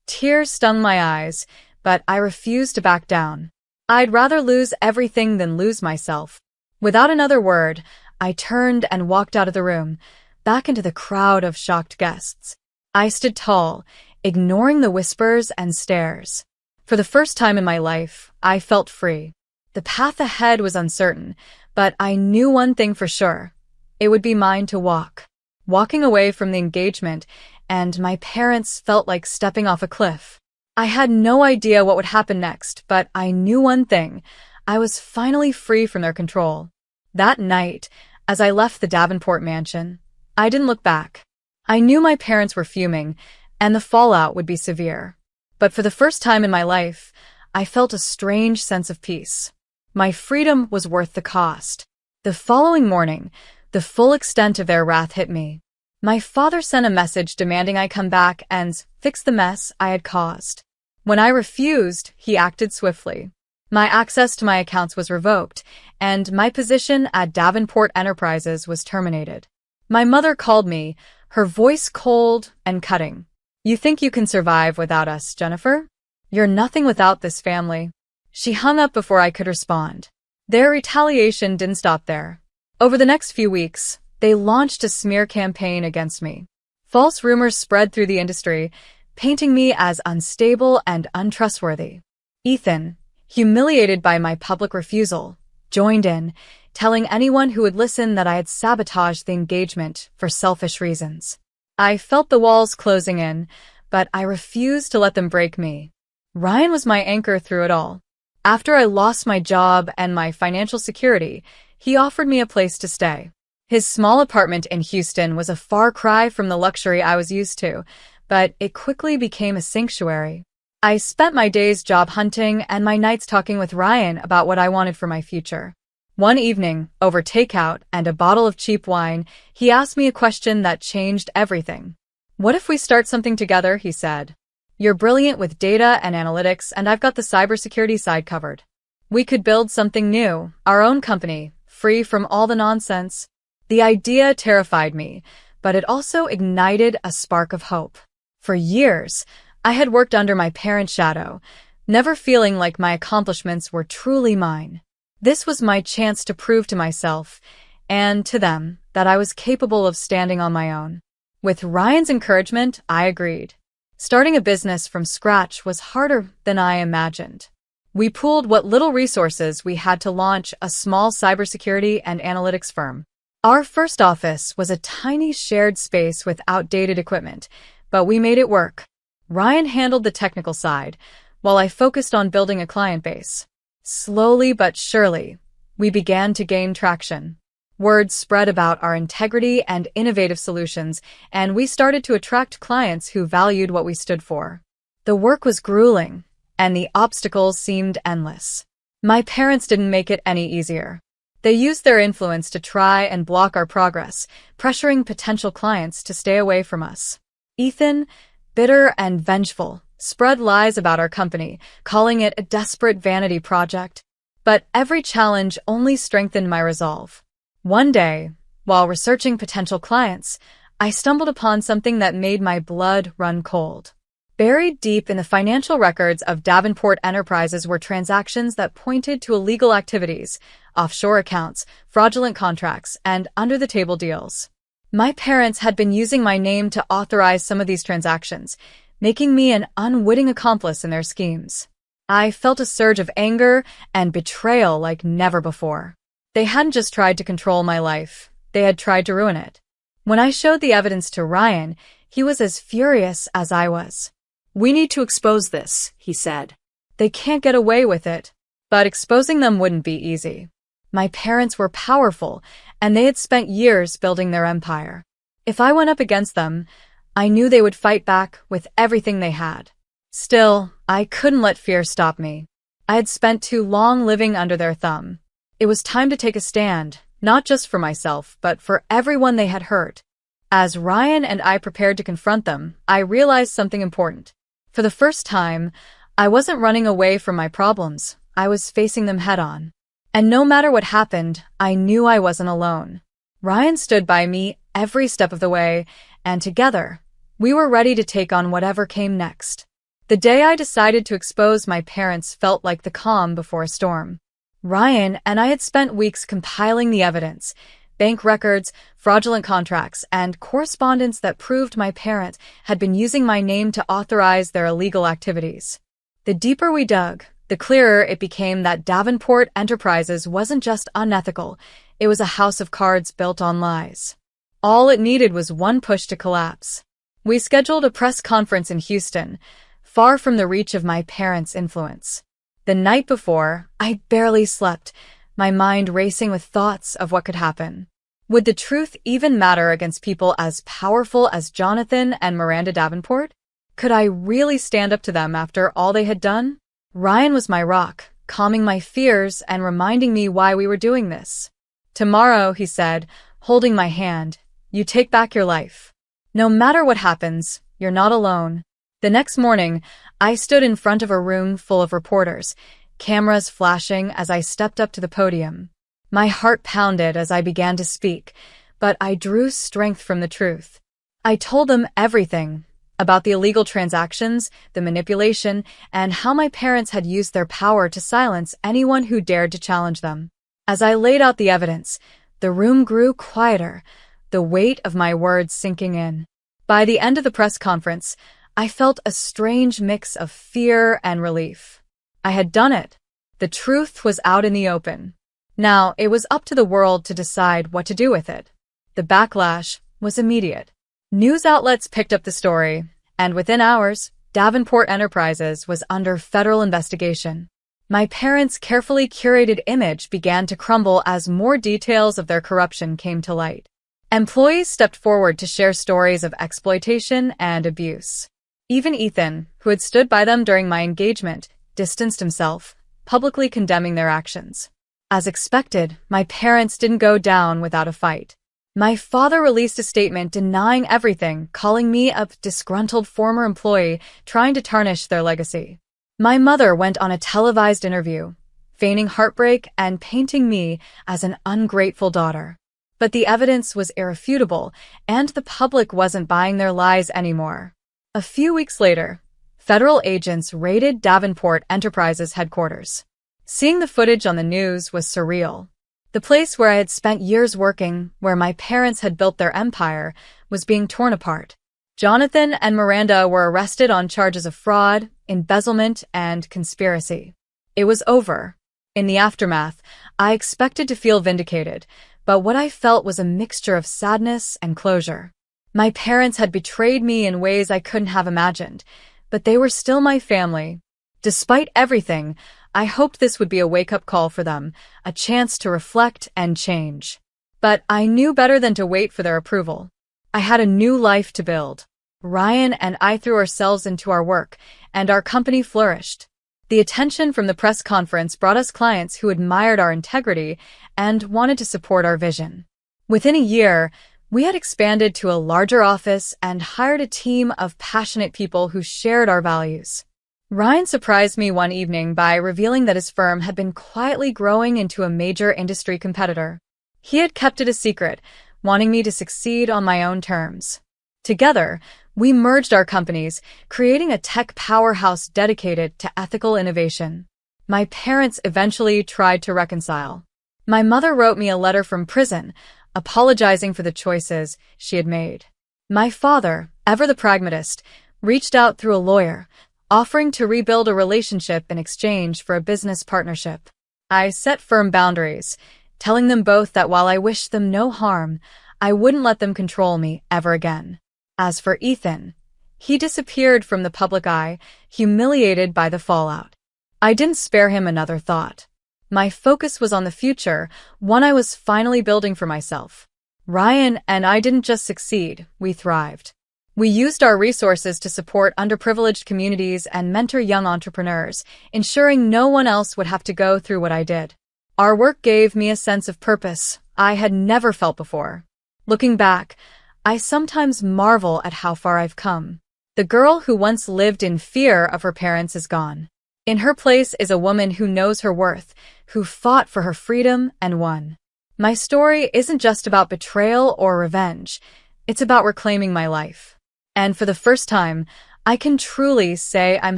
Tears stung my eyes, but I refused to back down. I'd rather lose everything than lose myself. Without another word, I turned and walked out of the room, back into the crowd of shocked guests. I stood tall, ignoring the whispers and stares. For the first time in my life, I felt free. The path ahead was uncertain, but I knew one thing for sure. It would be mine to walk. Walking away from the engagement, and my parents felt like stepping off a cliff. I had no idea what would happen next, but I knew one thing. I was finally free from their control. That night, as I left the Davenport mansion, I didn't look back. I knew my parents were fuming, and the fallout would be severe. But for the first time in my life, I felt a strange sense of peace. My freedom was worth the cost. The following morning, the full extent of their wrath hit me. My father sent a message demanding I come back and fix the mess I had caused. When I refused, he acted swiftly. My access to my accounts was revoked, and my position at Davenport Enterprises was terminated. My mother called me, her voice cold and cutting. "You think you can survive without us, Jennifer? You're nothing without this family." She hung up before I could respond. Their retaliation didn't stop there. Over the next few weeks, they launched a smear campaign against me. False rumors spread through the industry, painting me as unstable and untrustworthy. Ethan, humiliated by my public refusal, joined in, telling anyone who would listen that I had sabotaged the engagement for selfish reasons. I felt the walls closing in, but I refused to let them break me. Ryan was my anchor through it all. After I lost my job and my financial security, he offered me a place to stay. His small apartment in Houston was a far cry from the luxury I was used to, but it quickly became a sanctuary. I spent my days job hunting and my nights talking with Ryan about what I wanted for my future. One evening, over takeout and a bottle of cheap wine, he asked me a question that changed everything. "What if we start something together?" he said. "You're brilliant with data and analytics, and I've got the cybersecurity side covered. We could build something new, our own company, free from all the nonsense." The idea terrified me, but it also ignited a spark of hope. For years, I had worked under my parents' shadow, never feeling like my accomplishments were truly mine. This was my chance to prove to myself, and to them, that I was capable of standing on my own. With Ryan's encouragement, I agreed. Starting a business from scratch was harder than I imagined. We pooled what little resources we had to launch a small cybersecurity and analytics firm. Our first office was a tiny shared space with outdated equipment, but we made it work. Ryan handled the technical side, while I focused on building a client base. Slowly but surely, we began to gain traction. Word spread about our integrity and innovative solutions, and we started to attract clients who valued what we stood for. The work was grueling, and the obstacles seemed endless. My parents didn't make it any easier. They used their influence to try and block our progress, pressuring potential clients to stay away from us. Ethan, bitter and vengeful, spread lies about our company, calling it a desperate vanity project. But every challenge only strengthened my resolve. One day, while researching potential clients, I stumbled upon something that made my blood run cold. Buried deep in the financial records of Davenport Enterprises were transactions that pointed to illegal activities, offshore accounts, fraudulent contracts, and under-the-table deals. My parents had been using my name to authorize some of these transactions, making me an unwitting accomplice in their schemes. I felt a surge of anger and betrayal like never before. They hadn't just tried to control my life, they had tried to ruin it. When I showed the evidence to Ryan, he was as furious as I was. "We need to expose this," he said. "They can't get away with it." But exposing them wouldn't be easy. My parents were powerful, and they had spent years building their empire. If I went up against them, I knew they would fight back with everything they had. Still, I couldn't let fear stop me. I had spent too long living under their thumb. It was time to take a stand, not just for myself, but for everyone they had hurt. As Ryan and I prepared to confront them, I realized something important. For the first time, I wasn't running away from my problems. I was facing them head-on. And no matter what happened, I knew I wasn't alone. Ryan stood by me every step of the way, and together, we were ready to take on whatever came next. The day I decided to expose my parents felt like the calm before a storm. Ryan and I had spent weeks compiling the evidence, bank records, fraudulent contracts, and correspondence that proved my parents had been using my name to authorize their illegal activities. The deeper we dug, the clearer it became that Davenport Enterprises wasn't just unethical, it was a house of cards built on lies. All it needed was one push to collapse. We scheduled a press conference in Houston, far from the reach of my parents' influence. The night before, I barely slept, my mind racing with thoughts of what could happen. Would the truth even matter against people as powerful as Jonathan and Miranda Davenport? Could I really stand up to them after all they had done? Ryan was my rock, calming my fears and reminding me why we were doing this. "Tomorrow," he said, holding my hand, "you take back your life. No matter what happens, you're not alone." The next morning, I stood in front of a room full of reporters, cameras flashing as I stepped up to the podium. My heart pounded as I began to speak, but I drew strength from the truth. I told them everything about the illegal transactions, the manipulation, and how my parents had used their power to silence anyone who dared to challenge them. As I laid out the evidence, the room grew quieter, the weight of my words sinking in. By the end of the press conference, I felt a strange mix of fear and relief. I had done it. The truth was out in the open. Now, it was up to the world to decide what to do with it. The backlash was immediate. News outlets picked up the story, and within hours, Davenport Enterprises was under federal investigation. My parents' carefully curated image began to crumble as more details of their corruption came to light. Employees stepped forward to share stories of exploitation and abuse. Even Ethan, who had stood by them during my engagement, distanced himself, publicly condemning their actions. As expected, my parents didn't go down without a fight. My father released a statement denying everything, calling me a disgruntled former employee trying to tarnish their legacy. My mother went on a televised interview, feigning heartbreak and painting me as an ungrateful daughter. But the evidence was irrefutable, and the public wasn't buying their lies anymore. A few weeks later, federal agents raided Davenport Enterprises headquarters. Seeing the footage on the news was surreal. The place where I had spent years working, where my parents had built their empire, was being torn apart. Jonathan and Miranda were arrested on charges of fraud, embezzlement, and conspiracy. It was over. In the aftermath, I expected to feel vindicated, but what I felt was a mixture of sadness and closure. My parents had betrayed me in ways I couldn't have imagined, but they were still my family. Despite everything, I hoped this would be a wake-up call for them, a chance to reflect and change. But I knew better than to wait for their approval. I had a new life to build. Ryan and I threw ourselves into our work, and our company flourished. The attention from the press conference brought us clients who admired our integrity and wanted to support our vision. Within a year, we had expanded to a larger office and hired a team of passionate people who shared our values. Ryan surprised me one evening by revealing that his firm had been quietly growing into a major industry competitor. He had kept it a secret, wanting me to succeed on my own terms. Together, we merged our companies, creating a tech powerhouse dedicated to ethical innovation. My parents eventually tried to reconcile. My mother wrote me a letter from prison, apologizing for the choices she had made. My father, ever the pragmatist, reached out through a lawyer, offering to rebuild a relationship in exchange for a business partnership. I set firm boundaries, telling them both that while I wished them no harm, I wouldn't let them control me ever again. As for Ethan, he disappeared from the public eye, humiliated by the fallout. I didn't spare him another thought. My focus was on the future, one I was finally building for myself. Ryan and I didn't just succeed, we thrived. We used our resources to support underprivileged communities and mentor young entrepreneurs, ensuring no one else would have to go through what I did. Our work gave me a sense of purpose I had never felt before. Looking back, I sometimes marvel at how far I've come. The girl who once lived in fear of her parents is gone. In her place is a woman who knows her worth, who fought for her freedom and won. My story isn't just about betrayal or revenge. It's about reclaiming my life. And for the first time, I can truly say I'm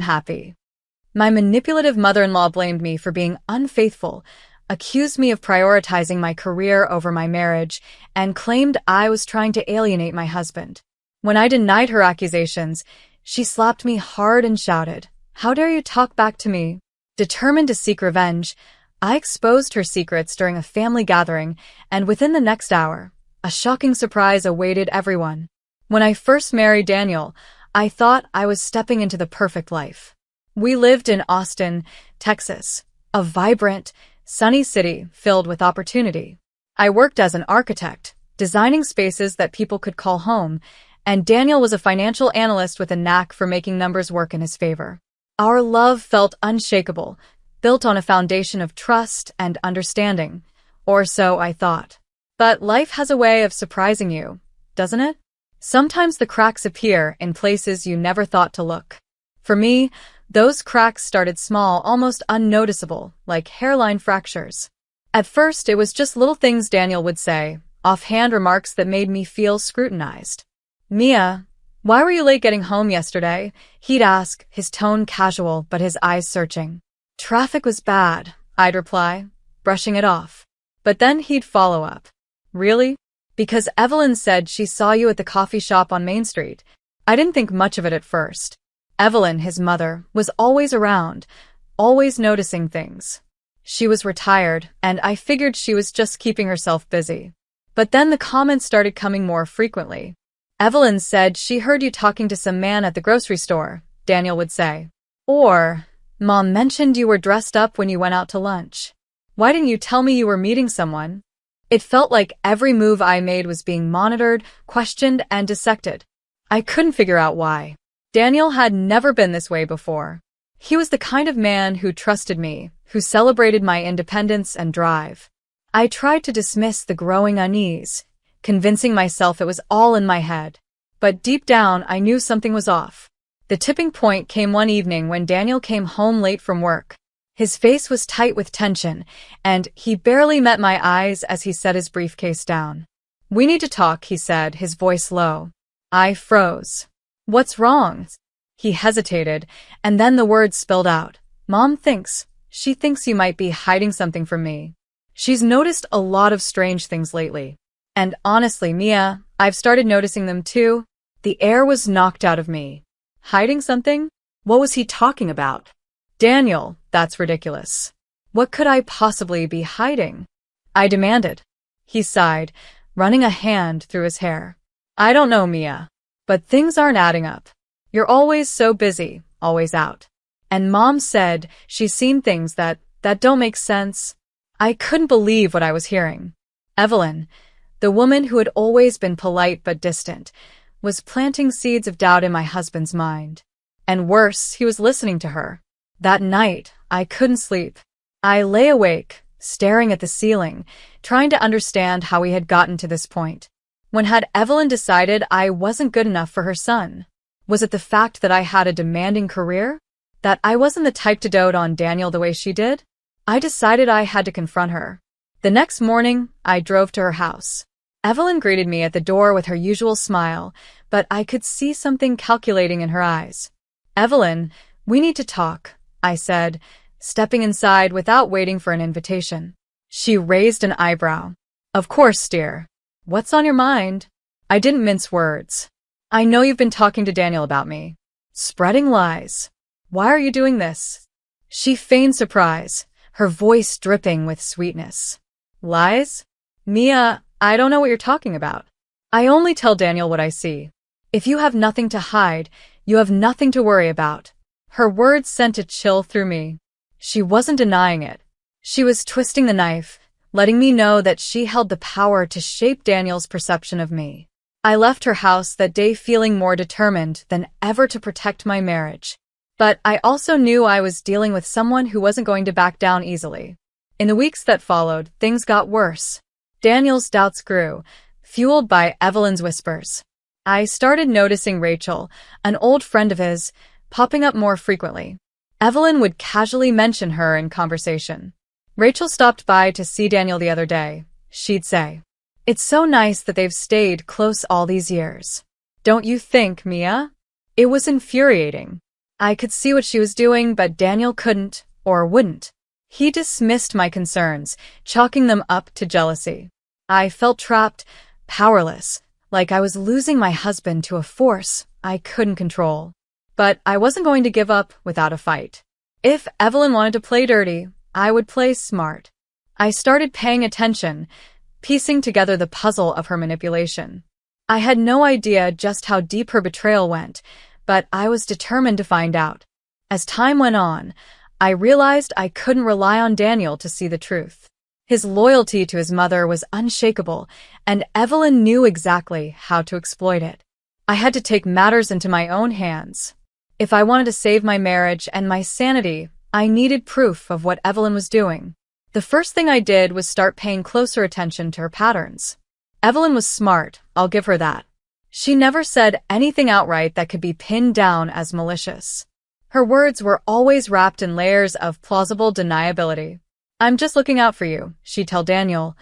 happy. My manipulative mother-in-law blamed me for being unfaithful, accused me of prioritizing my career over my marriage, and claimed I was trying to alienate my husband. When I denied her accusations, she slapped me hard and shouted, "How dare you talk back to me?" Determined to seek revenge, I exposed her secrets during a family gathering, and within the next hour, a shocking surprise awaited everyone. When I first married Daniel, I thought I was stepping into the perfect life. We lived in Austin, Texas, a vibrant, sunny city filled with opportunity. I worked as an architect, designing spaces that people could call home, and Daniel was a financial analyst with a knack for making numbers work in his favor. Our love felt unshakable, built on a foundation of trust and understanding, or so I thought. But life has a way of surprising you, doesn't it? Sometimes the cracks appear in places you never thought to look. For me, those cracks started small, almost unnoticeable, like hairline fractures. At first, it was just little things Daniel would say, offhand remarks that made me feel scrutinized. "Mia, why were you late getting home yesterday?" he'd ask, his tone casual but his eyes searching. "Traffic was bad," I'd reply, brushing it off. But then he'd follow up. "Really? Because Evelyn said she saw you at the coffee shop on Main Street." I didn't think much of it at first. Evelyn, his mother, was always around, always noticing things. She was retired, and I figured she was just keeping herself busy. But then the comments started coming more frequently. "Evelyn said she heard you talking to some man at the grocery store," Daniel would say. Or, "Mom mentioned you were dressed up when you went out to lunch. Why didn't you tell me you were meeting someone?" It felt like every move I made was being monitored, questioned, and dissected. I couldn't figure out why. Daniel had never been this way before. He was the kind of man who trusted me, who celebrated my independence and drive. I tried to dismiss the growing unease, convincing myself it was all in my head. But deep down, I knew something was off. The tipping point came one evening when Daniel came home late from work. His face was tight with tension, and he barely met my eyes as he set his briefcase down. "We need to talk," he said, his voice low. I froze. "What's wrong?" He hesitated, and then the words spilled out. "Mom thinks, she thinks you might be hiding something from me. She's noticed a lot of strange things lately. And honestly, Mia, I've started noticing them too." The air was knocked out of me. Hiding something? What was he talking about? "Daniel, that's ridiculous. What could I possibly be hiding?" I demanded. He sighed, running a hand through his hair. "I don't know, Mia. But things aren't adding up. You're always so busy, always out. And Mom said she's seen things that don't make sense." I couldn't believe what I was hearing. Evelyn, the woman who had always been polite but distant, was planting seeds of doubt in my husband's mind. And worse, he was listening to her. That night, I couldn't sleep. I lay awake, staring at the ceiling, trying to understand how we had gotten to this point. When had Evelyn decided I wasn't good enough for her son? Was it the fact that I had a demanding career? That I wasn't the type to dote on Daniel the way she did? I decided I had to confront her. The next morning, I drove to her house. Evelyn greeted me at the door with her usual smile, but I could see something calculating in her eyes. "Evelyn, we need to talk," I said, stepping inside without waiting for an invitation. She raised an eyebrow. "Of course, dear. What's on your mind?" I didn't mince words. "I know you've been talking to Daniel about me. Spreading lies. Why are you doing this?" She feigned surprise, her voice dripping with sweetness. "Lies? Mia, I don't know what you're talking about. I only tell Daniel what I see. If you have nothing to hide, you have nothing to worry about." Her words sent a chill through me. She wasn't denying it. She was twisting the knife, letting me know that she held the power to shape Daniel's perception of me. I left her house that day feeling more determined than ever to protect my marriage. But I also knew I was dealing with someone who wasn't going to back down easily. In the weeks that followed, things got worse. Daniel's doubts grew, fueled by Evelyn's whispers. I started noticing Rachel, an old friend of his, popping up more frequently. Evelyn would casually mention her in conversation. "Rachel stopped by to see Daniel the other day," she'd say. "It's so nice that they've stayed close all these years. Don't you think, Mia?" It was infuriating. I could see what she was doing, but Daniel couldn't, or wouldn't. He dismissed my concerns, chalking them up to jealousy. I felt trapped, powerless, like I was losing my husband to a force I couldn't control. But I wasn't going to give up without a fight. If Evelyn wanted to play dirty, I would play smart. I started paying attention, piecing together the puzzle of her manipulation. I had no idea just how deep her betrayal went, but I was determined to find out. As time went on, I realized I couldn't rely on Daniel to see the truth. His loyalty to his mother was unshakable, and Evelyn knew exactly how to exploit it. I had to take matters into my own hands. If I wanted to save my marriage and my sanity, I needed proof of what Evelyn was doing. The first thing I did was start paying closer attention to her patterns. Evelyn was smart, I'll give her that. She never said anything outright that could be pinned down as malicious. Her words were always wrapped in layers of plausible deniability. "I'm just looking out for you," she'd tell Daniel,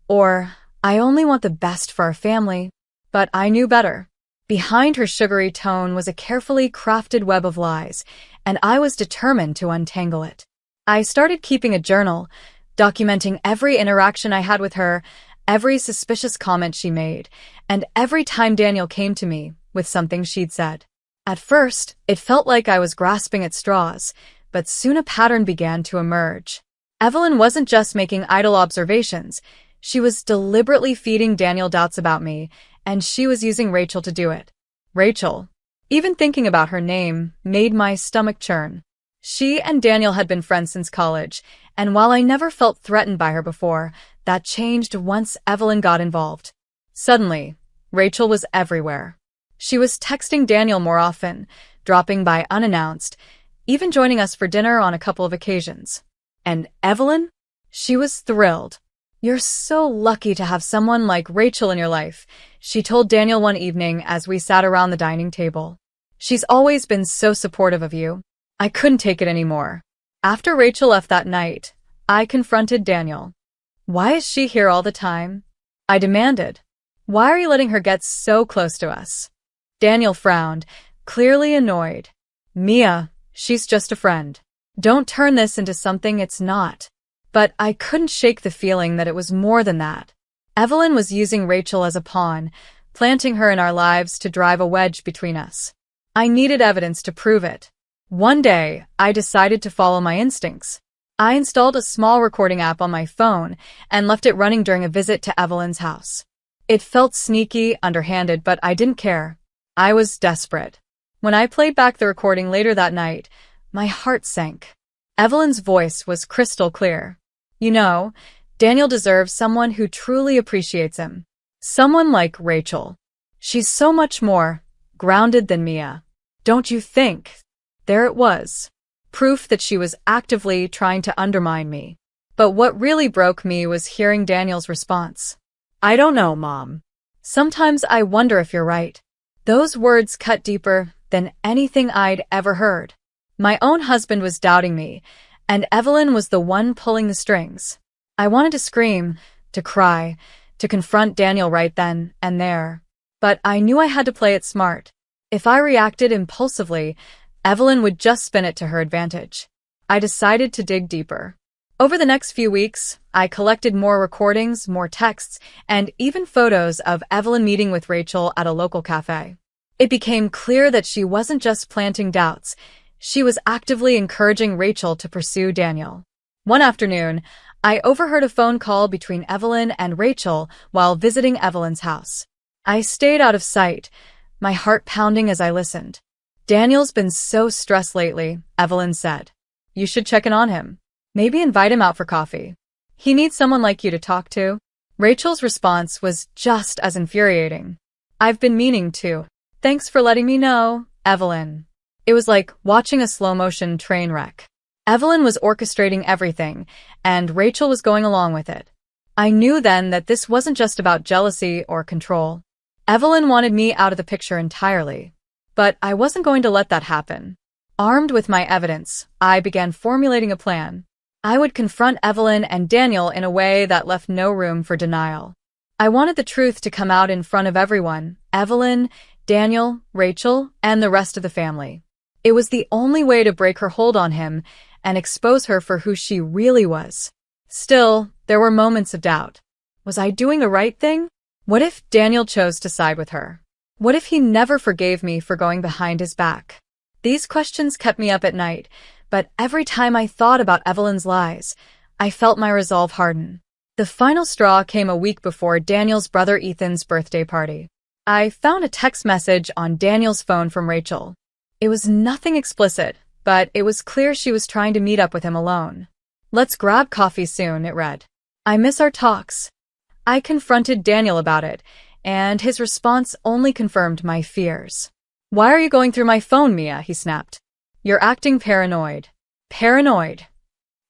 or "I only want the best for our family." But I knew better. Behind her sugary tone was a carefully crafted web of lies, and I was determined to untangle it. I started keeping a journal, documenting every interaction I had with her, every suspicious comment she made, and every time Daniel came to me with something she'd said. At first, it felt like I was grasping at straws, but soon a pattern began to emerge. Evelyn wasn't just making idle observations. She was deliberately feeding Daniel doubts about me, and she was using Rachel to do it. Rachel. Even thinking about her name made my stomach churn. She and Daniel had been friends since college, and while I never felt threatened by her before, that changed once Evelyn got involved. Suddenly, Rachel was everywhere. She was texting Daniel more often, dropping by unannounced, even joining us for dinner on a couple of occasions. And Evelyn? She was thrilled. "You're so lucky to have someone like Rachel in your life," she told Daniel one evening as we sat around the dining table. "She's always been so supportive of you." I couldn't take it anymore. After Rachel left that night, I confronted Daniel. "Why is she here all the time?" I demanded. "Why are you letting her get so close to us?" Daniel frowned, clearly annoyed. "Mia, she's just a friend. Don't turn this into something it's not." But I couldn't shake the feeling that it was more than that. Evelyn was using Rachel as a pawn, planting her in our lives to drive a wedge between us. I needed evidence to prove it. One day, I decided to follow my instincts. I installed a small recording app on my phone and left it running during a visit to Evelyn's house. It felt sneaky, underhanded, but I didn't care. I was desperate. When I played back the recording later that night, my heart sank. Evelyn's voice was crystal clear. "You know, Daniel deserves someone who truly appreciates him. Someone like Rachel. She's so much more grounded than Mia. Don't you think?" There it was. Proof that she was actively trying to undermine me. But what really broke me was hearing Daniel's response. "I don't know, Mom. Sometimes I wonder if you're right." Those words cut deeper than anything I'd ever heard. My own husband was doubting me, and Evelyn was the one pulling the strings. I wanted to scream, to cry, to confront Daniel right then and there. But I knew I had to play it smart. If I reacted impulsively, Evelyn would just spin it to her advantage. I decided to dig deeper. Over the next few weeks, I collected more recordings, more texts, and even photos of Evelyn meeting with Rachel at a local cafe. It became clear that she wasn't just planting doubts. She was actively encouraging Rachel to pursue Daniel. One afternoon, I overheard a phone call between Evelyn and Rachel while visiting Evelyn's house. I stayed out of sight, my heart pounding as I listened. "Daniel's been so stressed lately," Evelyn said. "You should check in on him. Maybe invite him out for coffee. He needs someone like you to talk to." Rachel's response was just as infuriating. "I've been meaning to. Thanks for letting me know, Evelyn." It was like watching a slow-motion train wreck. Evelyn was orchestrating everything, and Rachel was going along with it. I knew then that this wasn't just about jealousy or control. Evelyn wanted me out of the picture entirely. But I wasn't going to let that happen. Armed with my evidence, I began formulating a plan. I would confront Evelyn and Daniel in a way that left no room for denial. I wanted the truth to come out in front of everyone: Evelyn, Daniel, Rachel, and the rest of the family. It was the only way to break her hold on him and expose her for who she really was. Still, there were moments of doubt. Was I doing the right thing? What if Daniel chose to side with her? What if he never forgave me for going behind his back? These questions kept me up at night, but every time I thought about Evelyn's lies, I felt my resolve harden. The final straw came a week before Daniel's brother Ethan's birthday party. I found a text message on Daniel's phone from Rachel. It was nothing explicit, but it was clear she was trying to meet up with him alone. "Let's grab coffee soon," it read. "I miss our talks." I confronted Daniel about it, and his response only confirmed my fears. "Why are you going through my phone, Mia?" he snapped. "You're acting paranoid." "Paranoid?"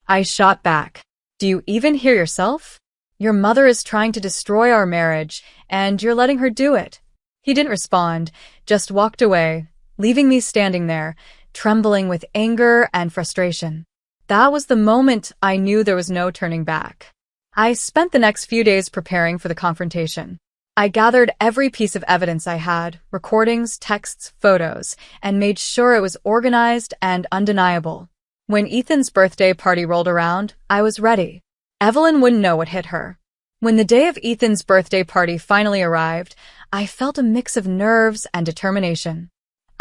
I shot back. "Do you even hear yourself? Your mother is trying to destroy our marriage, and you're letting her do it." He didn't respond, just walked away, leaving me standing there, trembling with anger and frustration. That was the moment I knew there was no turning back. I spent the next few days preparing for the confrontation. I gathered every piece of evidence I had, recordings, texts, photos, and made sure it was organized and undeniable. When Ethan's birthday party rolled around, I was ready. Evelyn wouldn't know what hit her. When the day of Ethan's birthday party finally arrived, I felt a mix of nerves and determination.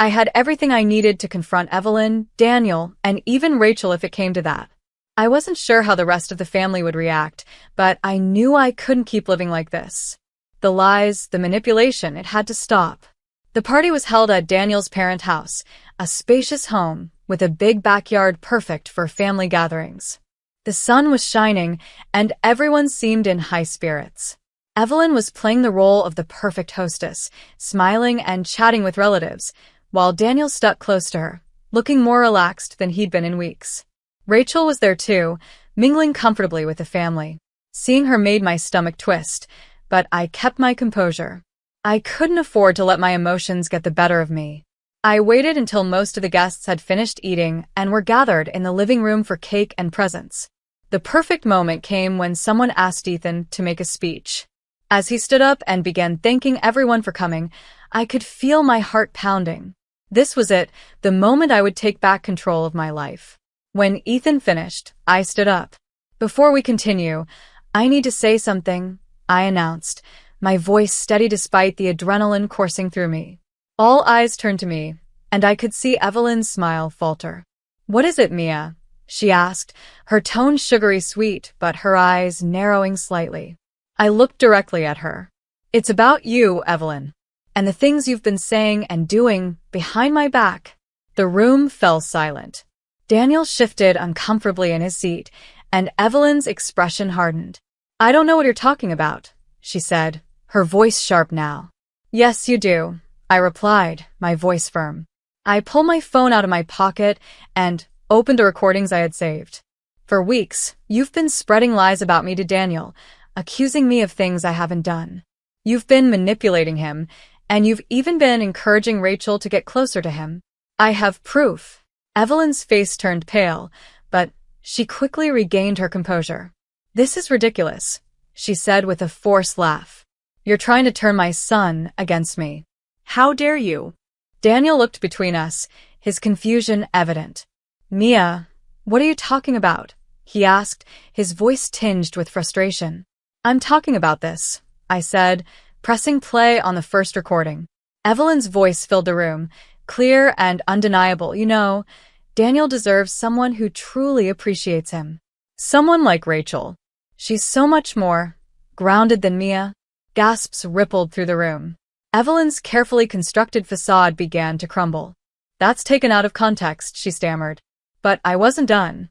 I had everything I needed to confront Evelyn, Daniel, and even Rachel if it came to that. I wasn't sure how the rest of the family would react, but I knew I couldn't keep living like this. The lies, the manipulation, it had to stop. The party was held at Daniel's parent house, a spacious home with a big backyard perfect for family gatherings. The sun was shining, and everyone seemed in high spirits. Evelyn was playing the role of the perfect hostess, smiling and chatting with relatives, while Daniel stuck close to her, looking more relaxed than he'd been in weeks. Rachel was there too, mingling comfortably with the family. Seeing her made my stomach twist, but I kept my composure. I couldn't afford to let my emotions get the better of me. I waited until most of the guests had finished eating and were gathered in the living room for cake and presents. The perfect moment came when someone asked Ethan to make a speech. As he stood up and began thanking everyone for coming, I could feel my heart pounding. This was it, the moment I would take back control of my life. When Ethan finished, I stood up. "Before we continue, I need to say something," I announced, my voice steady despite the adrenaline coursing through me. All eyes turned to me, and I could see Evelyn's smile falter. "What is it, Mia?" she asked, her tone sugary sweet, but her eyes narrowing slightly. I looked directly at her. "It's about you, Evelyn, and the things you've been saying and doing behind my back." The room fell silent. Daniel shifted uncomfortably in his seat, and Evelyn's expression hardened. "I don't know what you're talking about," she said, her voice sharp now. "Yes, you do," I replied, my voice firm. I pulled my phone out of my pocket and opened the recordings I had saved. "For weeks, you've been spreading lies about me to Daniel, accusing me of things I haven't done. You've been manipulating him, and you've even been encouraging Rachel to get closer to him. I have proof." Evelyn's face turned pale, but she quickly regained her composure. "This is ridiculous," she said with a forced laugh. "You're trying to turn my son against me. How dare you?" Daniel looked between us, his confusion evident. "Mia, what are you talking about?" he asked, his voice tinged with frustration. "I'm talking about this," I said, pressing play on the first recording. Evelyn's voice filled the room, clear and undeniable. "You know, Daniel deserves someone who truly appreciates him. Someone like Rachel. She's so much more grounded than Mia." Gasps rippled through the room. Evelyn's carefully constructed facade began to crumble. "That's taken out of context," she stammered. But I wasn't done.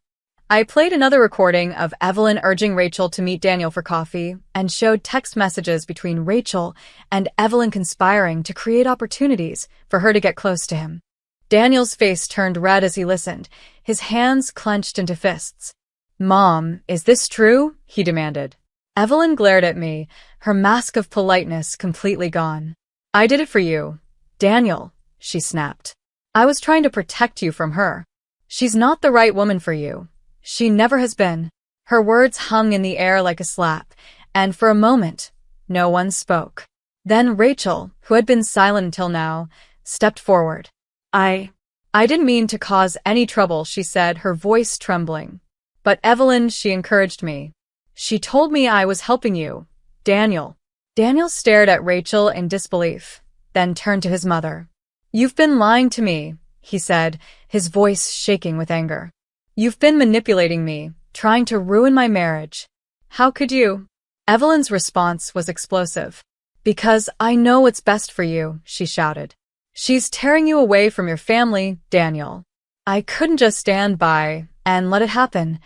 I played another recording of Evelyn urging Rachel to meet Daniel for coffee and showed text messages between Rachel and Evelyn conspiring to create opportunities for her to get close to him. Daniel's face turned red as he listened, his hands clenched into fists. "Mom, is this true?" he demanded. Evelyn glared at me, her mask of politeness completely gone. "I did it for you, Daniel," she snapped. "I was trying to protect you from her. She's not the right woman for you. She never has been." Her words hung in the air like a slap, and for a moment, no one spoke. Then Rachel, who had been silent until now, stepped forward. I didn't mean to cause any trouble," she said, her voice trembling. "But Evelyn, she encouraged me. She told me I was helping you, Daniel." Daniel stared at Rachel in disbelief, then turned to his mother. "You've been lying to me," he said, his voice shaking with anger. "You've been manipulating me, trying to ruin my marriage. How could you?" Evelyn's response was explosive. "Because I know what's best for you," she shouted. "She's tearing you away from your family, Daniel. I couldn't just stand by and let it happen."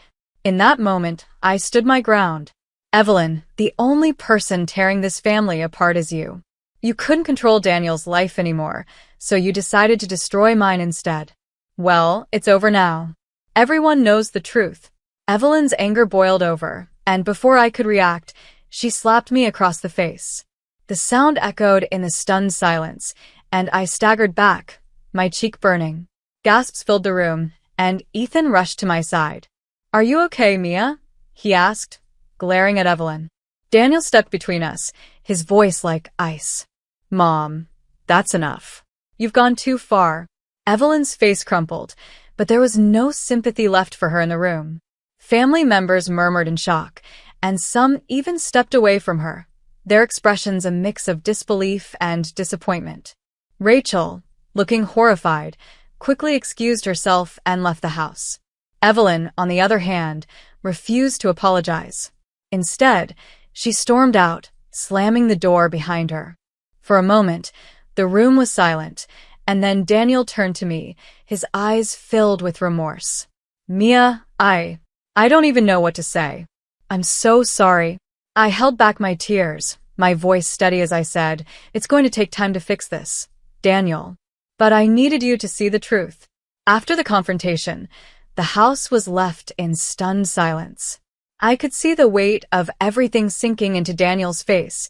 In that moment, I stood my ground. "Evelyn, the only person tearing this family apart is you. You couldn't control Daniel's life anymore, so you decided to destroy mine instead. Well, it's over now. Everyone knows the truth." Evelyn's anger boiled over, and before I could react, she slapped me across the face. The sound echoed in the stunned silence, and I staggered back, my cheek burning. Gasps filled the room, and Ethan rushed to my side. "Are you okay, Mia?" he asked, glaring at Evelyn. Daniel stepped between us, his voice like ice. "Mom, that's enough. You've gone too far." Evelyn's face crumpled, but there was no sympathy left for her in the room. Family members murmured in shock, and some even stepped away from her, their expressions a mix of disbelief and disappointment. Rachel, looking horrified, quickly excused herself and left the house. Evelyn, on the other hand, refused to apologize. Instead, she stormed out, slamming the door behind her. For a moment, the room was silent, and then Daniel turned to me, his eyes filled with remorse. "Mia, I don't even know what to say. I'm so sorry." I held back my tears, my voice steady as I said, "It's going to take time to fix this, Daniel. But I needed you to see the truth." After the confrontation, the house was left in stunned silence. I could see the weight of everything sinking into Daniel's face.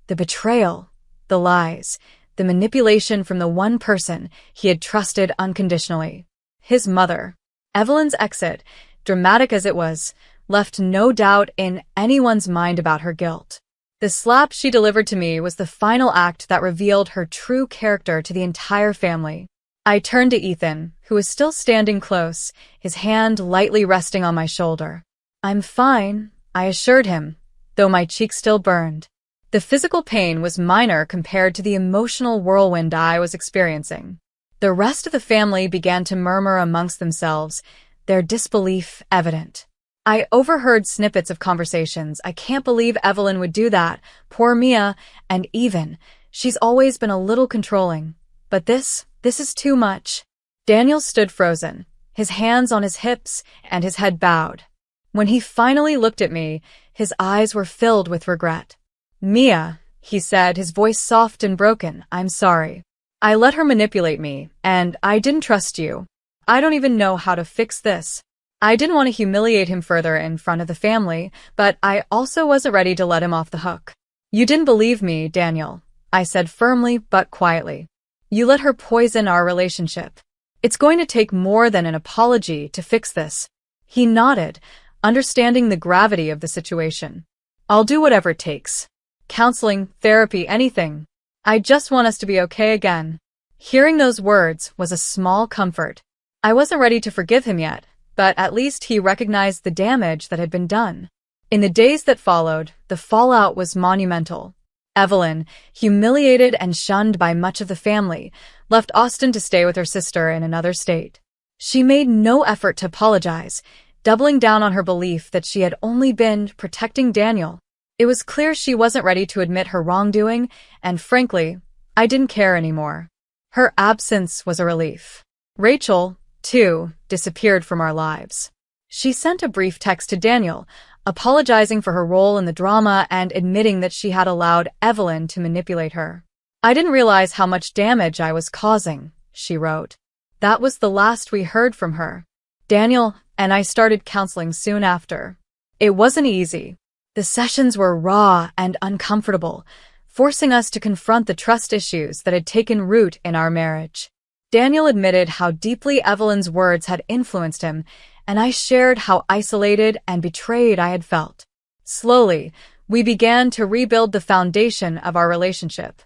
The betrayal, the lies, the manipulation from the one person he had trusted unconditionally. His mother. Evelyn's exit, dramatic as it was, left no doubt in anyone's mind about her guilt. The slap she delivered to me was the final act that revealed her true character to the entire family. I turned to Ethan, who was still standing close, his hand lightly resting on my shoulder. "I'm fine," I assured him, though my cheek still burned. The physical pain was minor compared to the emotional whirlwind I was experiencing. The rest of the family began to murmur amongst themselves, their disbelief evident. I overheard snippets of conversations. "I can't believe Evelyn would do that. Poor Mia. And even, she's always been a little controlling. But this is too much." Daniel stood frozen, his hands on his hips and his head bowed. When he finally looked at me, his eyes were filled with regret. "Mia," he said, his voice soft and broken, "I'm sorry. I let her manipulate me, and I didn't trust you. I don't even know how to fix this." I didn't want to humiliate him further in front of the family, but I also wasn't ready to let him off the hook. "You didn't believe me, Daniel," I said firmly but quietly. "You let her poison our relationship. It's going to take more than an apology to fix this." He nodded, understanding the gravity of the situation. "I'll do whatever it takes. Counseling, therapy, anything. I just want us to be okay again." Hearing those words was a small comfort. I wasn't ready to forgive him yet, but at least he recognized the damage that had been done. In the days that followed, the fallout was monumental. Evelyn, humiliated and shunned by much of the family, left Austin to stay with her sister in another state. She made no effort to apologize, doubling down on her belief that she had only been protecting Daniel. It was clear she wasn't ready to admit her wrongdoing, and frankly, I didn't care anymore. Her absence was a relief. Rachel, too, disappeared from our lives. She sent a brief text to Daniel, apologizing for her role in the drama and admitting that she had allowed Evelyn to manipulate her. "I didn't realize how much damage I was causing," she wrote. That was the last we heard from her. Daniel and I started counseling soon after. It wasn't easy. The sessions were raw and uncomfortable, forcing us to confront the trust issues that had taken root in our marriage. Daniel admitted how deeply Evelyn's words had influenced him, and I shared how isolated and betrayed I had felt. Slowly, we began to rebuild the foundation of our relationship.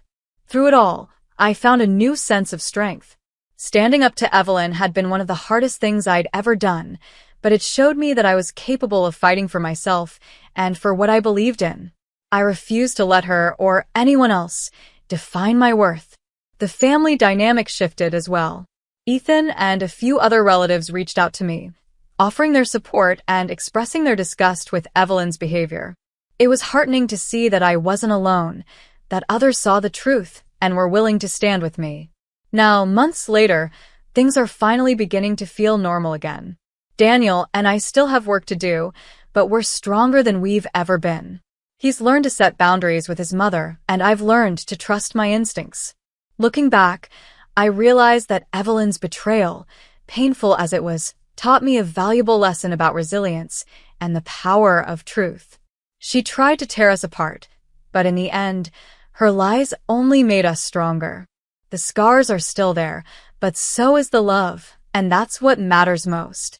Through it all, I found a new sense of strength. Standing up to Evelyn had been one of the hardest things I'd ever done, but it showed me that I was capable of fighting for myself and for what I believed in. I refused to let her or anyone else define my worth. The family dynamic shifted as well. Ethan and a few other relatives reached out to me, offering their support and expressing their disgust with Evelyn's behavior. It was heartening to see that I wasn't alone, that others saw the truth and were willing to stand with me. Now, months later, things are finally beginning to feel normal again. Daniel and I still have work to do, but we're stronger than we've ever been. He's learned to set boundaries with his mother, and I've learned to trust my instincts. Looking back, I realized that Evelyn's betrayal, painful as it was, taught me a valuable lesson about resilience and the power of truth. She tried to tear us apart, but in the end, Her lies only made us stronger. The scars are still there, but so is the love, and that's what matters most.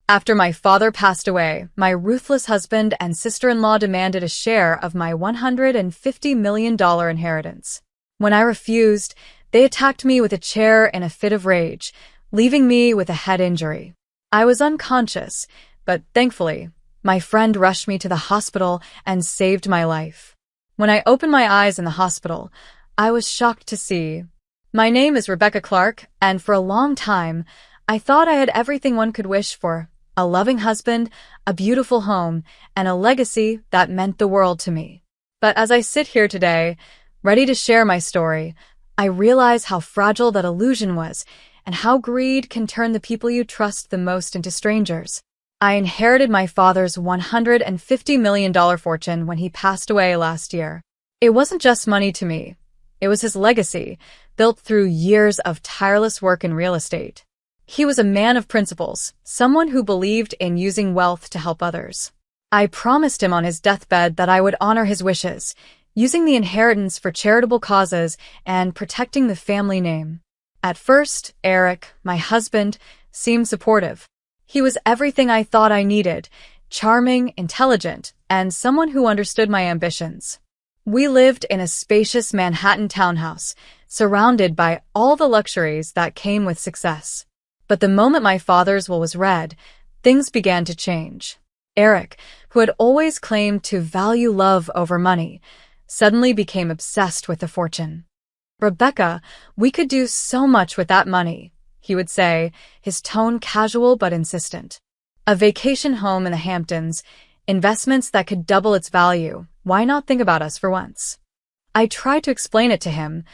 After my father passed away, my ruthless husband and sister-in-law demanded a share of my $150 million inheritance. When I refused, they attacked me with a chair in a fit of rage, leaving me with a head injury. I was unconscious, but thankfully, my friend rushed me to the hospital and saved my life. When I opened my eyes in the hospital, I was shocked to see. My name is Rebecca Clark, and for a long time, I thought I had everything one could wish for: a loving husband, a beautiful home, and a legacy that meant the world to me. But as I sit here today, ready to share my story, I realize how fragile that illusion was and how greed can turn the people you trust the most into strangers. I inherited my father's $150 million fortune when he passed away last year. It wasn't just money to me. It was his legacy, built through years of tireless work in real estate. He was a man of principles, someone who believed in using wealth to help others. I promised him on his deathbed that I would honor his wishes, using the inheritance for charitable causes and protecting the family name. At first, Eric, my husband, seemed supportive. He was everything I thought I needed: charming, intelligent, and someone who understood my ambitions. We lived in a spacious Manhattan townhouse, surrounded by all the luxuries that came with success. But the moment my father's will was read, things began to change. Eric, who had always claimed to value love over money, suddenly became obsessed with the fortune. "Rebecca, we could do so much with that money," he would say, his tone casual but insistent. "A vacation home in the Hamptons, investments that could double its value. Why not think about us for once?" I tried to explain it to him.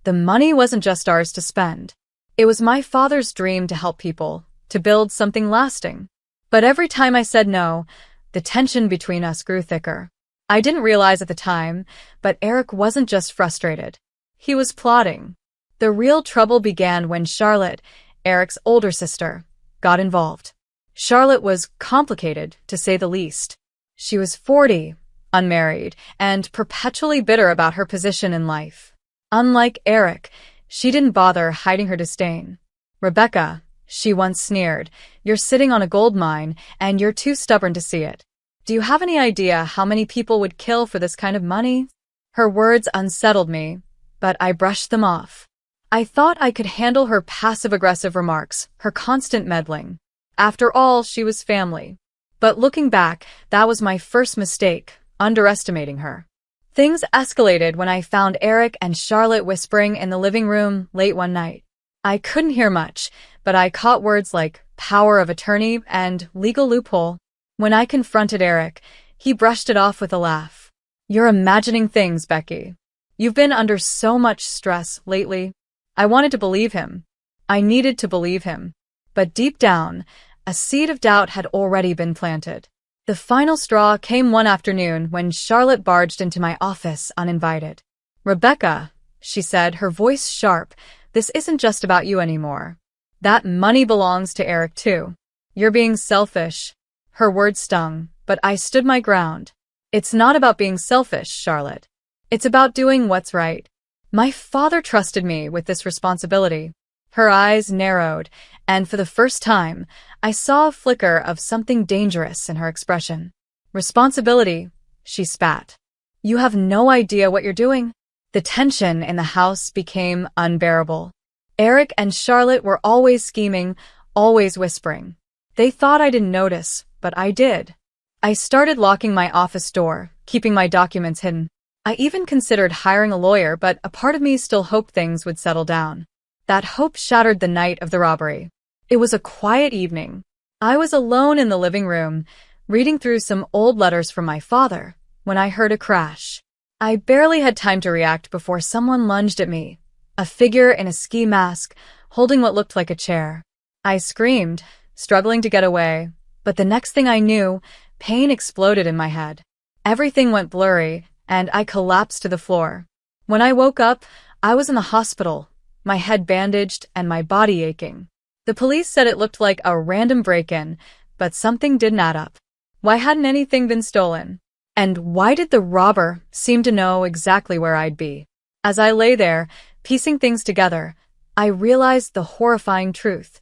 The money wasn't just ours to spend. It was my father's dream to help people, to build something lasting. But every time I said no, the tension between us grew thicker. I didn't realize at the time, but Eric wasn't just frustrated. He was plotting. The real trouble began when Charlotte, Eric's older sister, got involved. Charlotte was complicated, to say the least. She was 40, unmarried, and perpetually bitter about her position in life. Unlike Eric, she didn't bother hiding her disdain. "Rebecca," she once sneered, "you're sitting on a gold mine, and you're too stubborn to see it. Do you have any idea how many people would kill for this kind of money?" Her words unsettled me, but I brushed them off. I thought I could handle her passive-aggressive remarks, her constant meddling. After all, she was family. But looking back, that was my first mistake, underestimating her. Things escalated when I found Eric and Charlotte whispering in the living room late one night. I couldn't hear much, but I caught words like power of attorney and legal loophole. When I confronted Eric, he brushed it off with a laugh. "You're imagining things, Becky. You've been under so much stress lately." I wanted to believe him. I needed to believe him. But deep down, a seed of doubt had already been planted. The final straw came one afternoon when Charlotte barged into my office uninvited. "Rebecca," she said, her voice sharp, "this isn't just about you anymore. That money belongs to Eric too. You're being selfish." Her words stung, but I stood my ground. "It's not about being selfish, Charlotte. It's about doing what's right. My father trusted me with this responsibility." Her eyes narrowed, and for the first time, I saw a flicker of something dangerous in her expression. "Responsibility," she spat. "You have no idea what you're doing." The tension in the house became unbearable. Eric and Charlotte were always scheming, always whispering. They thought I didn't notice, but I did. I started locking my office door, keeping my documents hidden. I even considered hiring a lawyer, but a part of me still hoped things would settle down. That hope shattered the night of the robbery. It was a quiet evening. I was alone in the living room, reading through some old letters from my father, when I heard a crash. I barely had time to react before someone lunged at me, a figure in a ski mask, holding what looked like a chair. I screamed, struggling to get away, but the next thing I knew, pain exploded in my head. Everything went blurry, and I collapsed to the floor. When I woke up, I was in the hospital, my head bandaged and my body aching. The police said it looked like a random break-in, but something didn't add up. Why hadn't anything been stolen? And why did the robber seem to know exactly where I'd be? As I lay there, piecing things together, I realized the horrifying truth.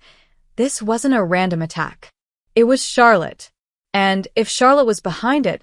This wasn't a random attack. It was Charlotte. And if Charlotte was behind it,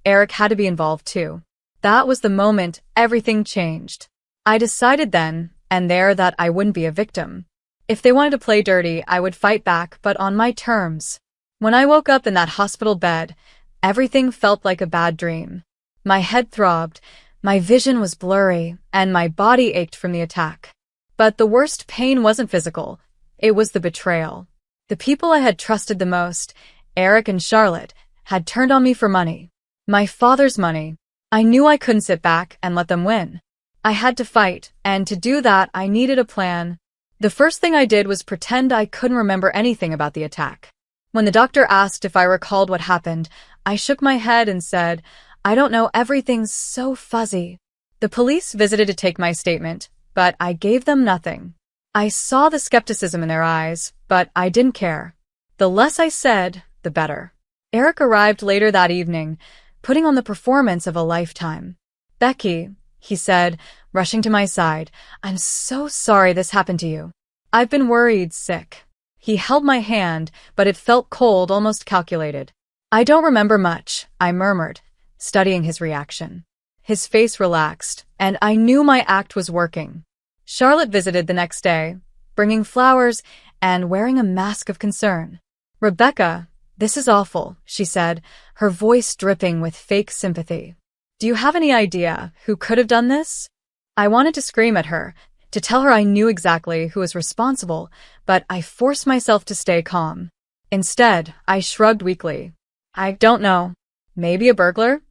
Eric had to be involved too. That was the moment everything changed. I decided then and there that I wouldn't be a victim. If they wanted to play dirty, I would fight back, but on my terms. When I woke up in that hospital bed, everything felt like a bad dream. My head throbbed, my vision was blurry, and my body ached from the attack. But the worst pain wasn't physical. It was the betrayal. The people I had trusted the most, Eric and Charlotte, had turned on me for money. My father's money. I knew I couldn't sit back and let them win. I had to fight, and to do that I needed a plan. The first thing I did was pretend I couldn't remember anything about the attack. When the doctor asked if I recalled what happened, I shook my head and said, "I don't know, everything's so fuzzy." The police visited to take my statement, but I gave them nothing. I saw the skepticism in their eyes, but I didn't care. The less I said, the better. Eric arrived later that evening, putting on the performance of a lifetime. "Becky," he said, rushing to my side, "I'm so sorry this happened to you. I've been worried sick." He held my hand, but it felt cold, almost calculated. "I don't remember much," I murmured, studying his reaction. His face relaxed, and I knew my act was working. Charlotte visited the next day, bringing flowers and wearing a mask of concern. "Rebecca, this is awful," she said, her voice dripping with fake sympathy. "Do you have any idea who could have done this?" I wanted to scream at her, to tell her I knew exactly who was responsible, but I forced myself to stay calm. Instead, I shrugged weakly. "I don't know. Maybe a burglar?"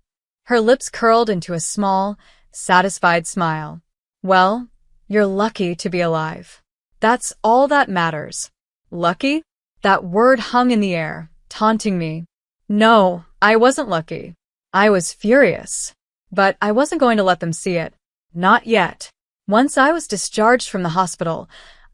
Her lips curled into a small, satisfied smile. "Well, you're lucky to be alive. That's all that matters." Lucky? That word hung in the air, taunting me. No, I wasn't lucky. I was furious. But I wasn't going to let them see it. Not yet. Once I was discharged from the hospital,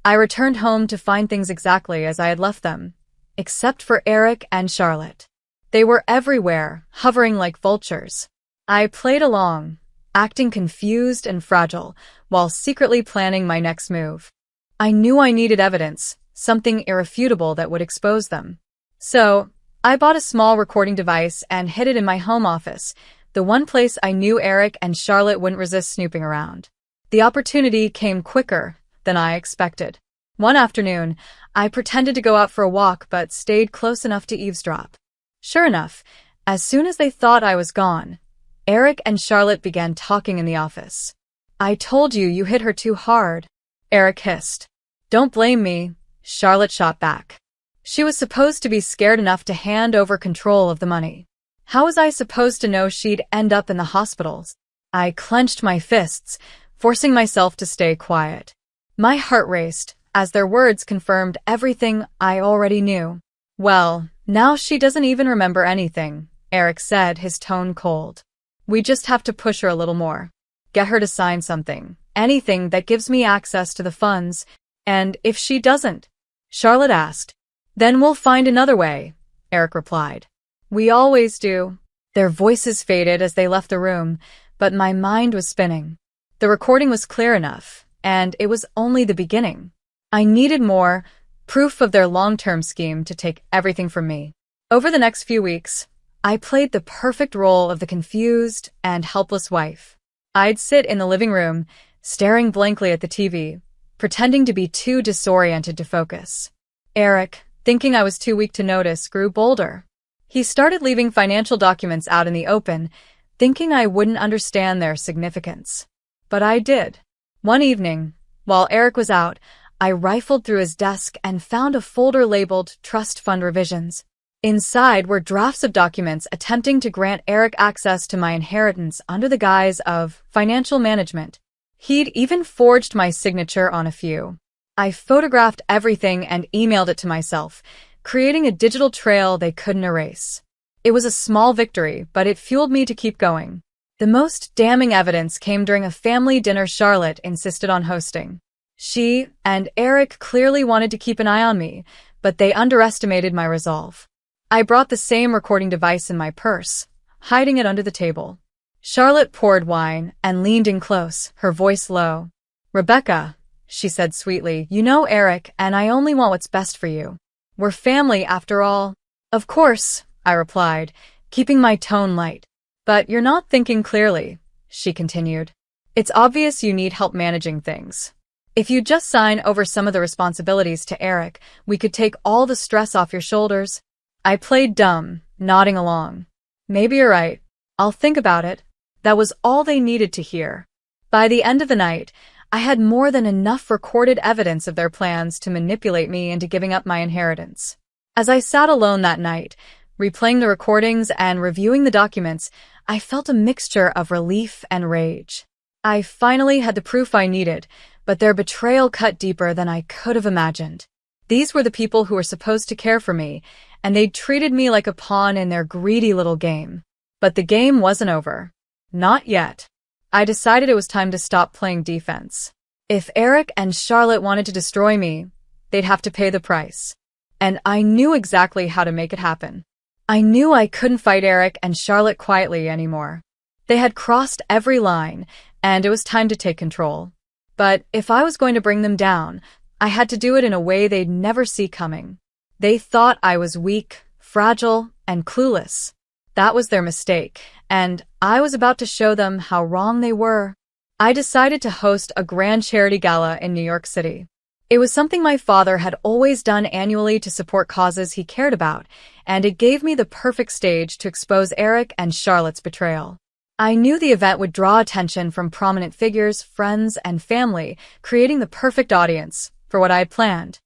I returned home to find things exactly as I had left them, except for Eric and Charlotte. They were everywhere, hovering like vultures. I played along, acting confused and fragile, while secretly planning my next move. I knew I needed evidence, something irrefutable that would expose them. So, I bought a small recording device and hid it in my home office, the one place I knew Eric and Charlotte wouldn't resist snooping around. The opportunity came quicker than I expected. One afternoon, I pretended to go out for a walk but stayed close enough to eavesdrop. Sure enough, as soon as they thought I was gone, Eric and Charlotte began talking in the office. "I told you you hit her too hard," Eric hissed. "Don't blame me," Charlotte shot back. She was supposed to be scared enough to hand over control of the money. How was I supposed to know she'd end up in the hospitals? I clenched my fists, forcing myself to stay quiet. My heart raced, as their words confirmed everything I already knew. "Well, now she doesn't even remember anything," Eric said, his tone cold. "We just have to push her a little more. Get her to sign something, anything that gives me access to the funds. And if she doesn't?" Charlotte asked. "Then we'll find another way," Eric replied. "We always do." Their voices faded as they left the room, but my mind was spinning. The recording was clear enough, and it was only the beginning. I needed more, proof of their long-term scheme to take everything from me. Over the next few weeks, I played the perfect role of the confused and helpless wife. I'd sit in the living room, staring blankly at the TV, pretending to be too disoriented to focus. Eric, thinking I was too weak to notice, grew bolder. He started leaving financial documents out in the open, thinking I wouldn't understand their significance. But I did. One evening, while Eric was out, I rifled through his desk and found a folder labeled Trust Fund Revisions. Inside were drafts of documents attempting to grant Eric access to my inheritance under the guise of financial management. He'd even forged my signature on a few. I photographed everything and emailed it to myself, creating a digital trail they couldn't erase. It was a small victory, but it fueled me to keep going. The most damning evidence came during a family dinner Charlotte insisted on hosting. She and Eric clearly wanted to keep an eye on me, but they underestimated my resolve. I brought the same recording device in my purse, hiding it under the table. Charlotte poured wine and leaned in close, her voice low. "Rebecca," she said sweetly, "you know Eric, and I only want what's best for you. We're family after all." "Of course," I replied, keeping my tone light. "But you're not thinking clearly," she continued. "It's obvious you need help managing things. If you just sign over some of the responsibilities to Eric, we could take all the stress off your shoulders." I played dumb, nodding along. "Maybe you're right. I'll think about it." That was all they needed to hear. By the end of the night, I had more than enough recorded evidence of their plans to manipulate me into giving up my inheritance. As I sat alone that night, replaying the recordings and reviewing the documents, I felt a mixture of relief and rage. I finally had the proof I needed, but their betrayal cut deeper than I could have imagined. These were the people who were supposed to care for me, and they'd treated me like a pawn in their greedy little game. But the game wasn't over. Not yet. I decided it was time to stop playing defense. If Eric and Charlotte wanted to destroy me, they'd have to pay the price. And I knew exactly how to make it happen. I knew I couldn't fight Eric and Charlotte quietly anymore. They had crossed every line, and it was time to take control. But if I was going to bring them down, I had to do it in a way they'd never see coming. They thought I was weak, fragile, and clueless. That was their mistake, and I was about to show them how wrong they were. I decided to host a grand charity gala in New York City. It was something my father had always done annually to support causes he cared about, and it gave me the perfect stage to expose Eric and Charlotte's betrayal. I knew the event would draw attention from prominent figures, friends, and family, creating the perfect audience for what I had planned.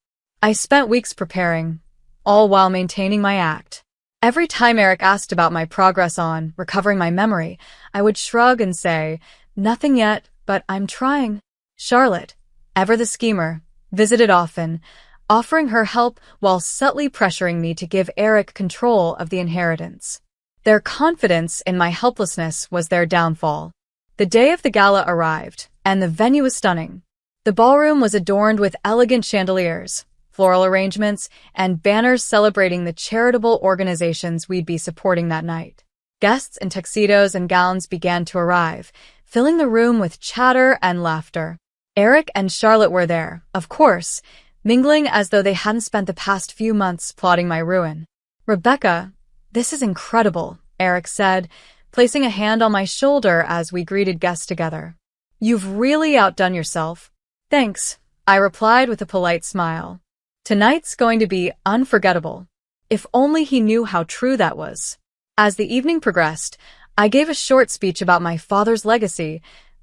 I spent weeks preparing, all while maintaining my act. Every time Eric asked about my progress on recovering my memory, I would shrug and say, "Nothing yet, but I'm trying." Charlotte, ever the schemer, visited often, offering her help while subtly pressuring me to give Eric control of the inheritance. Their confidence in my helplessness was their downfall. The day of the gala arrived, and the venue was stunning. The ballroom was adorned with elegant chandeliers, floral arrangements, and banners celebrating the charitable organizations we'd be supporting that night. Guests in tuxedos and gowns began to arrive, filling the room with chatter and laughter. Eric and Charlotte were there, of course, mingling as though they hadn't spent the past few months plotting my ruin. "Rebecca, this is incredible," Eric said, placing a hand on my shoulder as we greeted guests together. "You've really outdone yourself." "Thanks," I replied with a polite smile. Tonight's going to be unforgettable. If only he knew how true that was. As the evening progressed, I gave a short speech about my father's legacy,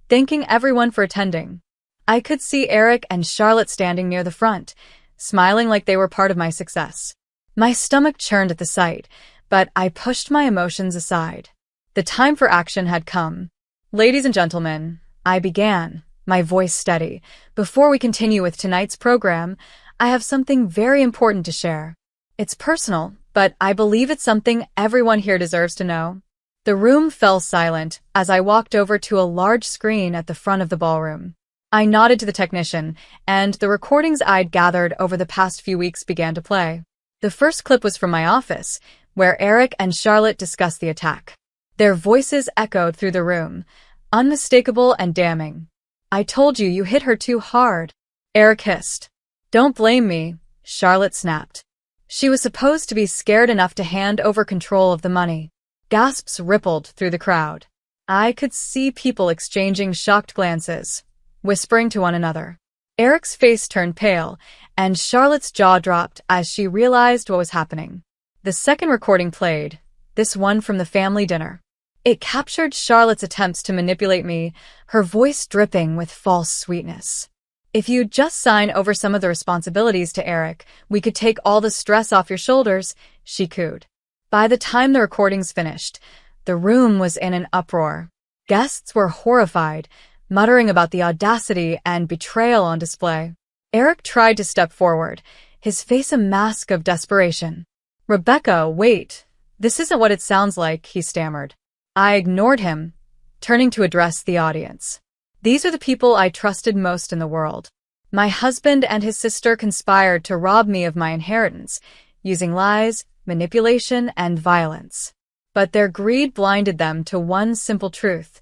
thanking everyone for attending. I could see Eric and Charlotte standing near the front, smiling like they were part of my success. My stomach churned at the sight, but I pushed my emotions aside. The time for action had come. "Ladies and gentlemen," I began, my voice steady, "before we continue with tonight's program, I have something very important to share. It's personal, but I believe it's something everyone here deserves to know." The room fell silent as I walked over to a large screen at the front of the ballroom. I nodded to the technician, and the recordings I'd gathered over the past few weeks began to play. The first clip was from my office, where Eric and Charlotte discussed the attack. Their voices echoed through the room, unmistakable and damning. "I told you you hit her too hard," Eric hissed. "Don't blame me," Charlotte snapped. She was supposed to be scared enough to hand over control of the money. Gasps rippled through the crowd. I could see people exchanging shocked glances, whispering to one another. Eric's face turned pale, and Charlotte's jaw dropped as she realized what was happening. The second recording played, this one from the family dinner. It captured Charlotte's attempts to manipulate me, her voice dripping with false sweetness. "If you'd just sign over some of the responsibilities to Eric, we could take all the stress off your shoulders," she cooed. By the time the recordings finished, the room was in an uproar. Guests were horrified, muttering about the audacity and betrayal on display. Eric tried to step forward, his face a mask of desperation. "Rebecca, wait. This isn't what it sounds like," he stammered. I ignored him, turning to address the audience. These are the people I trusted most in the world. My husband and his sister conspired to rob me of my inheritance, using lies, manipulation, and violence. But their greed blinded them to one simple truth: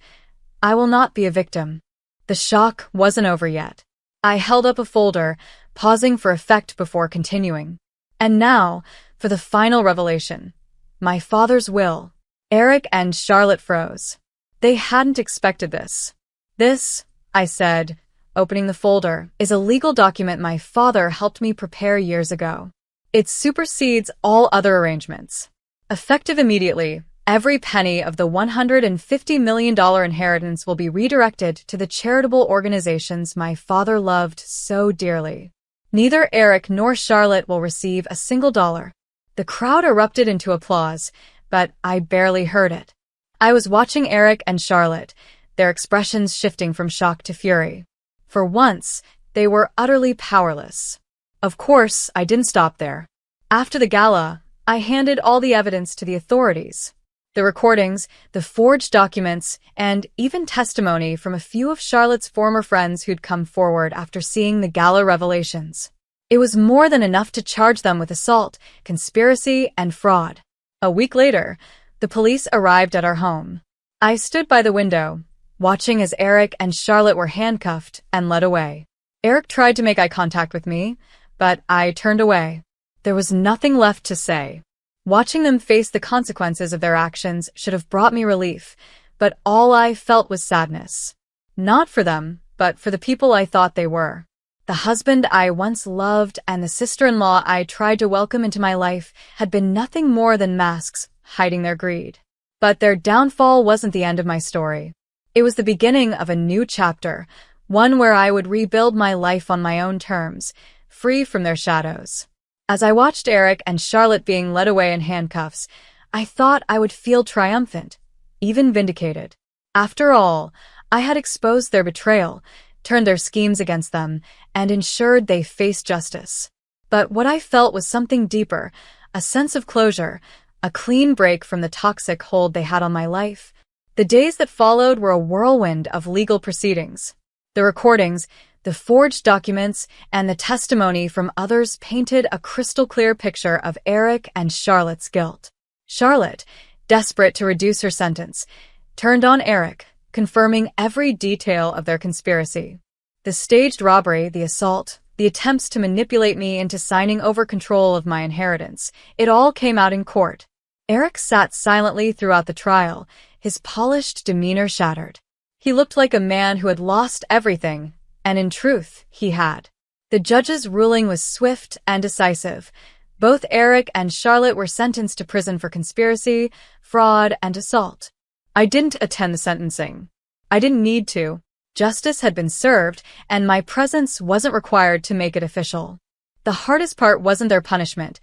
I will not be a victim. The shock wasn't over yet. I held up a folder, pausing for effect before continuing. And now, for the final revelation. My father's will. Eric and Charlotte froze. They hadn't expected this. This, I said, opening the folder, is a legal document my father helped me prepare years ago. It supersedes all other arrangements. Effective immediately, every penny of the $150 million inheritance will be redirected to the charitable organizations my father loved so dearly. Neither Eric nor Charlotte will receive a single dollar. The crowd erupted into applause, but I barely heard it. I was watching Eric and Charlotte, their expressions shifting from shock to fury. For once, they were utterly powerless. Of course, I didn't stop there. After the gala, I handed all the evidence to the authorities. The recordings, the forged documents, and even testimony from a few of Charlotte's former friends who'd come forward after seeing the gala revelations. It was more than enough to charge them with assault, conspiracy, and fraud. A week later, the police arrived at our home. I stood by the window, watching as Eric and Charlotte were handcuffed and led away. Eric tried to make eye contact with me, but I turned away. There was nothing left to say. Watching them face the consequences of their actions should have brought me relief, but all I felt was sadness. Not for them, but for the people I thought they were. The husband I once loved and the sister-in-law I tried to welcome into my life had been nothing more than masks hiding their greed. But their downfall wasn't the end of my story. It was the beginning of a new chapter, one where I would rebuild my life on my own terms, free from their shadows. As I watched Eric and Charlotte being led away in handcuffs, I thought I would feel triumphant, even vindicated. After all, I had exposed their betrayal, turned their schemes against them, and ensured they faced justice. But what I felt was something deeper, a sense of closure, a clean break from the toxic hold they had on my life. The days that followed were a whirlwind of legal proceedings. The recordings, the forged documents, and the testimony from others painted a crystal-clear picture of Eric and Charlotte's guilt. Charlotte, desperate to reduce her sentence, turned on Eric, confirming every detail of their conspiracy. The staged robbery, the assault, the attempts to manipulate me into signing over control of my inheritance, it all came out in court. Eric sat silently throughout the trial, his polished demeanor shattered. He looked like a man who had lost everything, and in truth, he had. The judge's ruling was swift and decisive. Both Eric and Charlotte were sentenced to prison for conspiracy, fraud, and assault. I didn't attend the sentencing. I didn't need to. Justice had been served, and my presence wasn't required to make it official. The hardest part wasn't their punishment.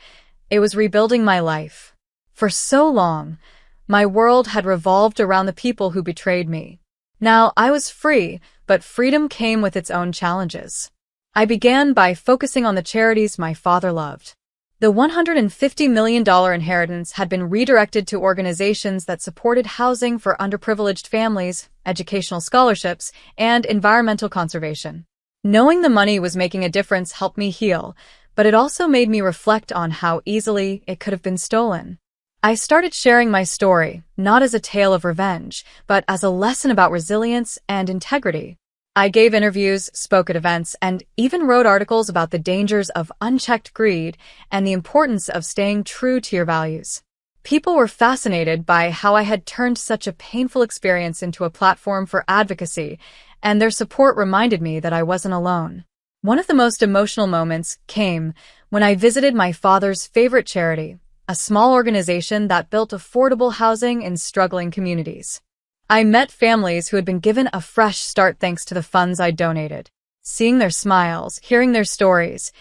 It was rebuilding my life. For so long, my world had revolved around the people who betrayed me. Now I was free, but freedom came with its own challenges. I began by focusing on the charities my father loved. The $150 million inheritance had been redirected to organizations that supported housing for underprivileged families, educational scholarships, and environmental conservation. Knowing the money was making a difference helped me heal, but it also made me reflect on how easily it could have been stolen. I started sharing my story, not as a tale of revenge, but as a lesson about resilience and integrity. I gave interviews, spoke at events, and even wrote articles about the dangers of unchecked greed and the importance of staying true to your values. People were fascinated by how I had turned such a painful experience into a platform for advocacy, and their support reminded me that I wasn't alone. One of the most emotional moments came when I visited my father's favorite charity, a small organization that built affordable housing in struggling communities. I met families who had been given a fresh start thanks to the funds I donated. Seeing their smiles, hearing their stories,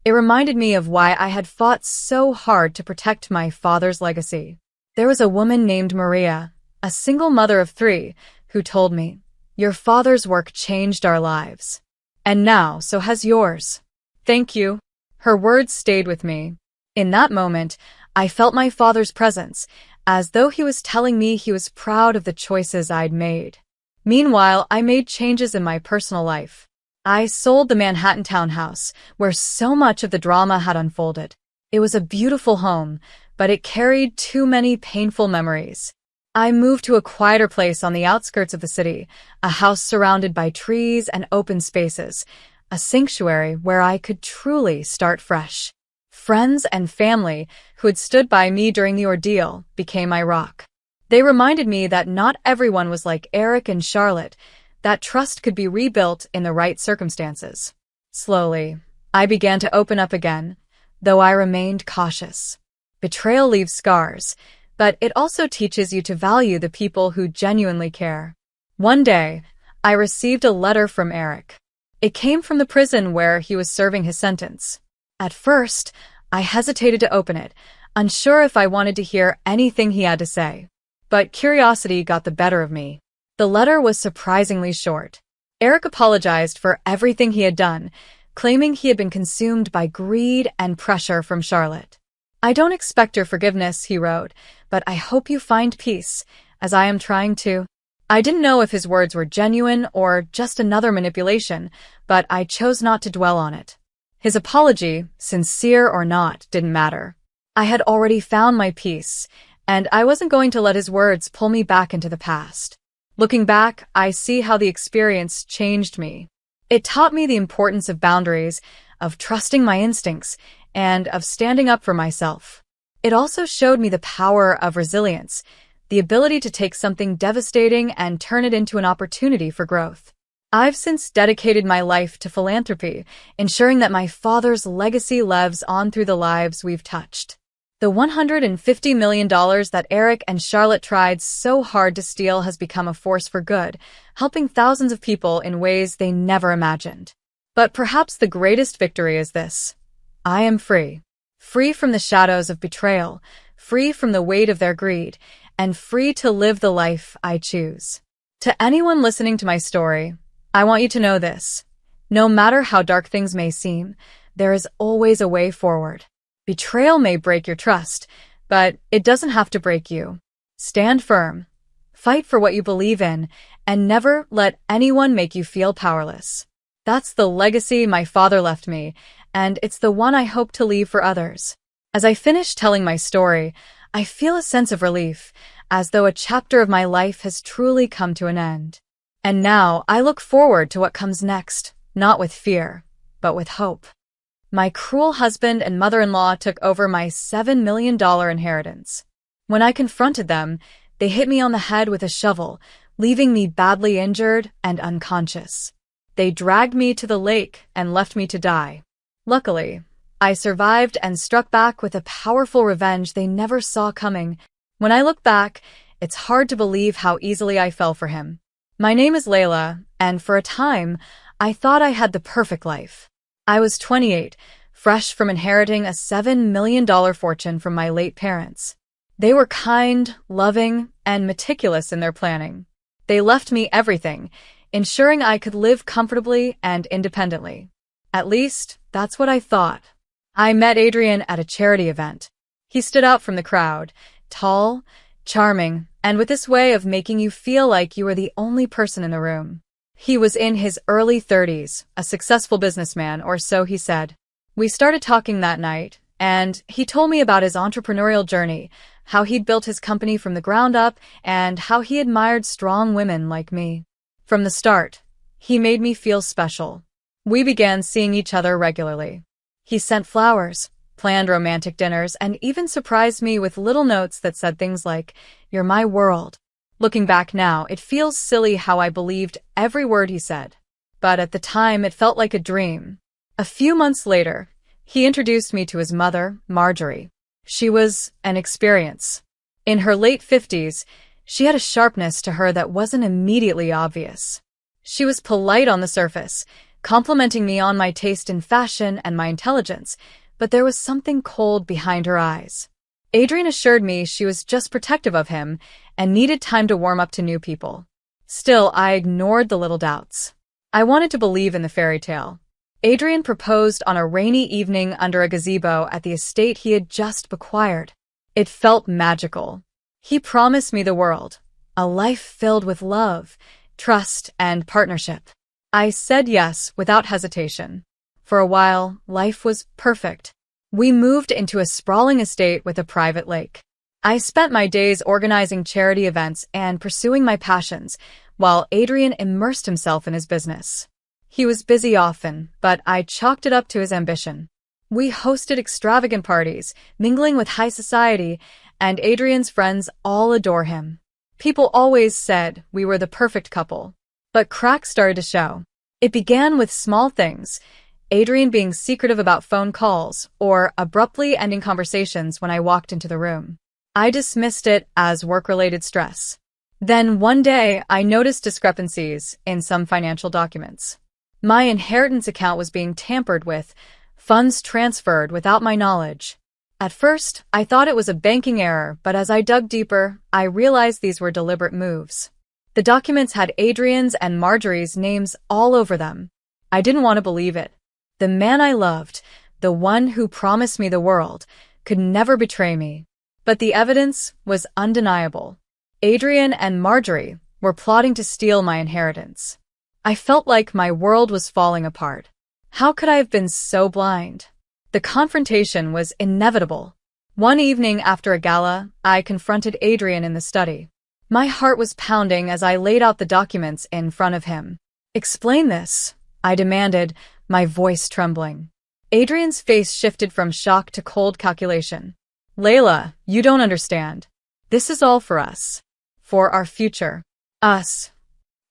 it reminded me of why I had fought so hard to protect my father's legacy. There was a woman named Maria, a single mother of 3, who told me, "Your father's work changed our lives. And now, so has yours. Thank you." Her words stayed with me. In that moment, I felt my father's presence, as though he was telling me he was proud of the choices I'd made. Meanwhile, I made changes in my personal life. I sold the Manhattan townhouse, where so much of the drama had unfolded. It was a beautiful home, but it carried too many painful memories. I moved to a quieter place on the outskirts of the city, a house surrounded by trees and open spaces, a sanctuary where I could truly start fresh. Friends and family who had stood by me during the ordeal became my rock. They reminded me that not everyone was like Eric and Charlotte, that trust could be rebuilt in the right circumstances. Slowly, I began to open up again, though I remained cautious. Betrayal leaves scars, but it also teaches you to value the people who genuinely care. One day, I received a letter from Eric. It came from the prison where he was serving his sentence. At first, I hesitated to open it, unsure if I wanted to hear anything he had to say. But curiosity got the better of me. The letter was surprisingly short. Eric apologized for everything he had done, claiming he had been consumed by greed and pressure from Charlotte. "I don't expect your forgiveness," he wrote, "but I hope you find peace, as I am trying to." I didn't know if his words were genuine or just another manipulation, but I chose not to dwell on it. His apology, sincere or not, didn't matter. I had already found my peace, and I wasn't going to let his words pull me back into the past. Looking back, I see how the experience changed me. It taught me the importance of boundaries, of trusting my instincts, and of standing up for myself. It also showed me the power of resilience, the ability to take something devastating and turn it into an opportunity for growth. I've since dedicated my life to philanthropy, ensuring that my father's legacy lives on through the lives we've touched. The $150 million that Eric and Charlotte tried so hard to steal has become a force for good, helping thousands of people in ways they never imagined. But perhaps the greatest victory is this: I am free. Free from the shadows of betrayal, free from the weight of their greed, and free to live the life I choose. To anyone listening to my story, I want you to know this: no matter how dark things may seem, there is always a way forward. Betrayal may break your trust, but it doesn't have to break you. Stand firm, fight for what you believe in, and never let anyone make you feel powerless. That's the legacy my father left me, and it's the one I hope to leave for others. As I finish telling my story, I feel a sense of relief, as though a chapter of my life has truly come to an end. And now I look forward to what comes next, not with fear, but with hope. My cruel husband and mother-in-law took over my $7 million inheritance. When I confronted them, they hit me on the head with a shovel, leaving me badly injured and unconscious. They dragged me to the lake and left me to die. Luckily, I survived and struck back with a powerful revenge they never saw coming. When I look back, it's hard to believe how easily I fell for him. My name is Layla, and for a time, I thought I had the perfect life. I was 28, fresh from inheriting a $7 million fortune from my late parents. They were kind, loving, and meticulous in their planning. They left me everything, ensuring I could live comfortably and independently. At least, that's what I thought. I met Adrian at a charity event. He stood out from the crowd, tall, charming, and with this way of making you feel like you were the only person in the room. He was in his early 30s, a successful businessman, or so he said. We started talking that night, and he told me about his entrepreneurial journey, how he'd built his company from the ground up, and how he admired strong women like me. From the start, he made me feel special. We began seeing each other regularly. He sent flowers, planned romantic dinners, and even surprised me with little notes that said things like, "You're my world." Looking back now, it feels silly how I believed every word he said. But at the time, it felt like a dream. A few months later, he introduced me to his mother, Marjorie. She was an experience. In her late 50s, she had a sharpness to her that wasn't immediately obvious. She was polite on the surface, complimenting me on my taste in fashion and my intelligence, but there was something cold behind her eyes. Adrian assured me she was just protective of him and needed time to warm up to new people. Still, I ignored the little doubts. I wanted to believe in the fairy tale. Adrian proposed on a rainy evening under a gazebo at the estate he had just acquired. It felt magical. He promised me the world, a life filled with love, trust, and partnership. I said yes without hesitation. For a while, life was perfect. We moved into a sprawling estate with a private lake. I spent my days organizing charity events and pursuing my passions, while Adrian immersed himself in his business. He was busy often, but I chalked it up to his ambition. We hosted extravagant parties, mingling with high society, and Adrian's friends all adore him. People always said we were the perfect couple. But cracks started to show. It began with small things, Adrian being secretive about phone calls, or abruptly ending conversations when I walked into the room. I dismissed it as work-related stress. Then one day, I noticed discrepancies in some financial documents. My inheritance account was being tampered with, funds transferred without my knowledge. At first, I thought it was a banking error, but as I dug deeper, I realized these were deliberate moves. The documents had Adrian's and Marjorie's names all over them. I didn't want to believe it. The man I loved, the one who promised me the world, could never betray me. But the evidence was undeniable. Adrian and Marjorie were plotting to steal my inheritance. I felt like my world was falling apart. How could I have been so blind? The confrontation was inevitable. One evening after a gala, I confronted Adrian in the study. My heart was pounding as I laid out the documents in front of him. "Explain this," I demanded, my voice trembling. Adrian's face shifted from shock to cold calculation. "Layla, you don't understand. This is all for us. For our future. Us."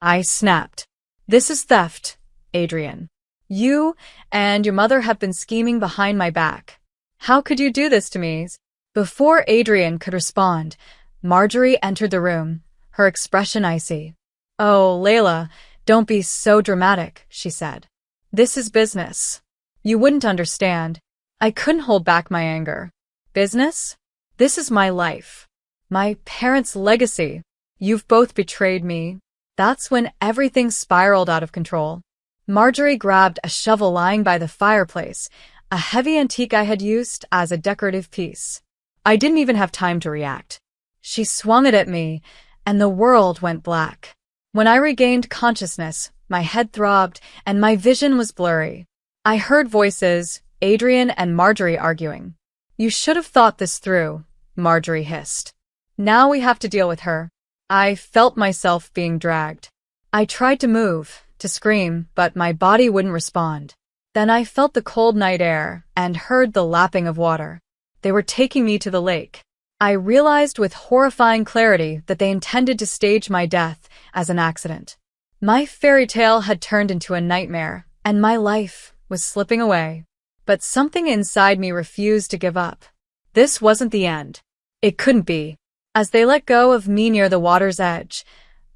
I snapped. "This is theft, Adrian. You and your mother have been scheming behind my back. How could you do this to me?" Before Adrian could respond, Marjorie entered the room, her expression icy. "Oh, Layla, don't be so dramatic," she said. "This is business. You wouldn't understand." I couldn't hold back my anger. "Business? This is my life. My parents' legacy. You've both betrayed me." That's when everything spiraled out of control. Marjorie grabbed a shovel lying by the fireplace, a heavy antique I had used as a decorative piece. I didn't even have time to react. She swung it at me, and the world went black. When I regained consciousness, my head throbbed, and my vision was blurry. I heard voices, Adrian and Marjorie arguing. "You should have thought this through," Marjorie hissed. "Now we have to deal with her." I felt myself being dragged. I tried to move, to scream, but my body wouldn't respond. Then I felt the cold night air and heard the lapping of water. They were taking me to the lake. I realized with horrifying clarity that they intended to stage my death as an accident. My fairy tale had turned into a nightmare, and my life was slipping away. But something inside me refused to give up. This wasn't the end. It couldn't be. As they let go of me near the water's edge,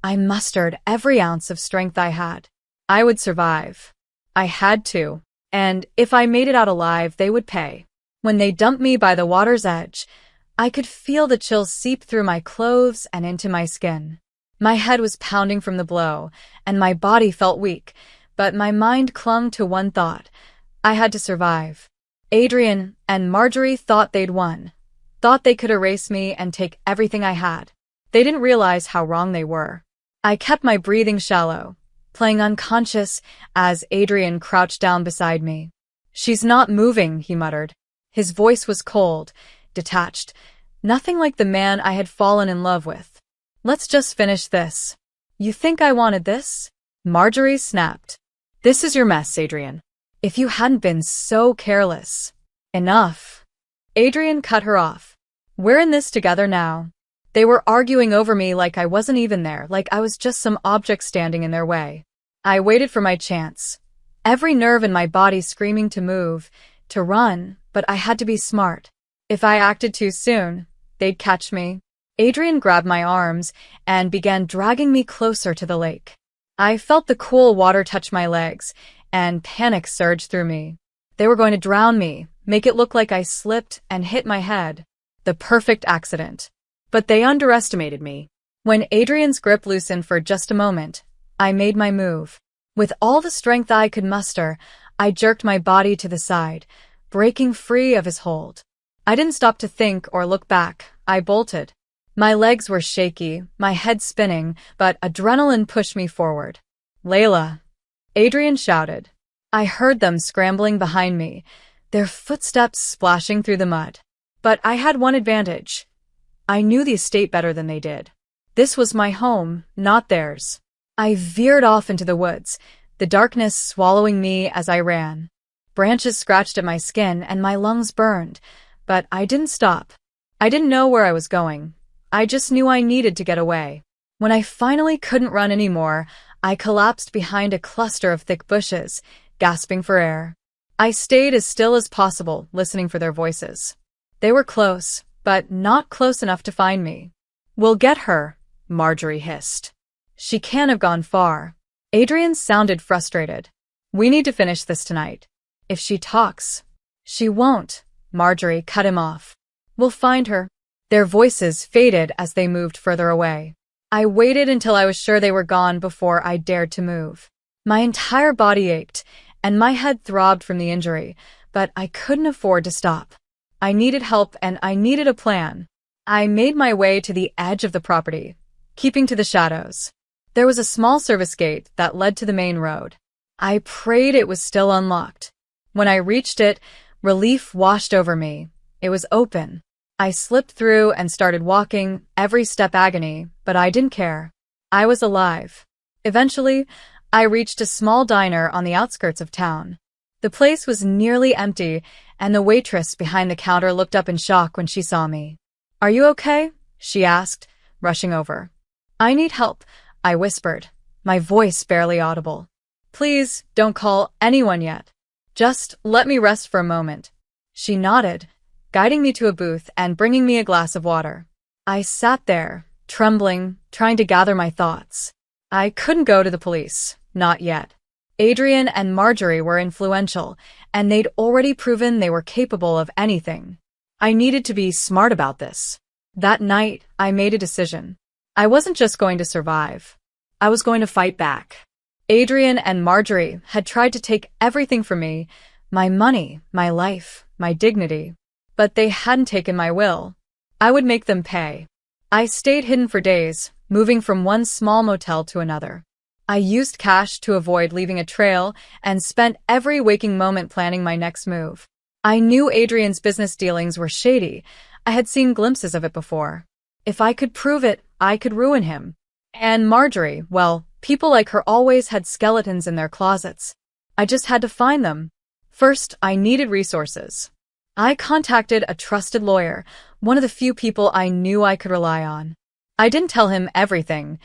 I mustered every ounce of strength I had. I would survive. I had to. And if I made it out alive, they would pay. When they dumped me by the water's edge, I could feel the chills seep through my clothes and into my skin. My head was pounding from the blow, and my body felt weak, but my mind clung to one thought. I had to survive. Adrian and Marjorie thought they'd won, thought they could erase me and take everything I had. They didn't realize how wrong they were. I kept my breathing shallow, playing unconscious as Adrian crouched down beside me. "She's not moving," he muttered. His voice was cold, detached, nothing like the man I had fallen in love with. "Let's just finish this." "You think I wanted this?" Marjorie snapped. "This is your mess, Adrian. If you hadn't been so careless." "Enough." Adrian cut her off. "We're in this together now." They were arguing over me like I wasn't even there, like I was just some object standing in their way. I waited for my chance, every nerve in my body screaming to move, to run, but I had to be smart. If I acted too soon, they'd catch me. Adrian grabbed my arms and began dragging me closer to the lake. I felt the cool water touch my legs, and panic surged through me. They were going to drown me, make it look like I slipped and hit my head. The perfect accident. But they underestimated me. When Adrian's grip loosened for just a moment, I made my move. With all the strength I could muster, I jerked my body to the side, breaking free of his hold. I didn't stop to think or look back. I bolted. My legs were shaky, my head spinning, but adrenaline pushed me forward. "Layla!" Adrian shouted. I heard them scrambling behind me, their footsteps splashing through the mud. But I had one advantage. I knew the estate better than they did. This was my home, not theirs. I veered off into the woods, the darkness swallowing me as I ran. Branches scratched at my skin and my lungs burned, but I didn't stop. I didn't know where I was going. I just knew I needed to get away. When I finally couldn't run anymore, I collapsed behind a cluster of thick bushes, gasping for air. I stayed as still as possible, listening for their voices. They were close, but not close enough to find me. "We'll get her," Marjorie hissed. "She can't have gone far." Adrian sounded frustrated. "We need to finish this tonight. If she talks..." "She won't," Marjorie cut him off. "We'll find her." Their voices faded as they moved further away. I waited until I was sure they were gone before I dared to move. My entire body ached, and my head throbbed from the injury, but I couldn't afford to stop. I needed help and I needed a plan. I made my way to the edge of the property, keeping to the shadows. There was a small service gate that led to the main road. I prayed it was still unlocked. When I reached it, relief washed over me. It was open. I slipped through and started walking, every step agony, but I didn't care. I was alive. Eventually, I reached a small diner on the outskirts of town. The place was nearly empty, and the waitress behind the counter looked up in shock when she saw me. "Are you okay?" she asked, rushing over. "I need help," I whispered, my voice barely audible. "Please, don't call anyone yet. Just let me rest for a moment." She nodded, guiding me to a booth and bringing me a glass of water. I sat there, trembling, trying to gather my thoughts. I couldn't go to the police, not yet. Adrian and Marjorie were influential, and they'd already proven they were capable of anything. I needed to be smart about this. That night, I made a decision. I wasn't just going to survive. I was going to fight back. Adrian and Marjorie had tried to take everything from me, my money, my life, my dignity. But they hadn't taken my will. I would make them pay. I stayed hidden for days, moving from one small motel to another. I used cash to avoid leaving a trail and spent every waking moment planning my next move. I knew Adrian's business dealings were shady. I had seen glimpses of it before. If I could prove it, I could ruin him. And Marjorie, well, people like her always had skeletons in their closets. I just had to find them. First, I needed resources. I contacted a trusted lawyer, one of the few people I knew I could rely on. I didn't tell him everything,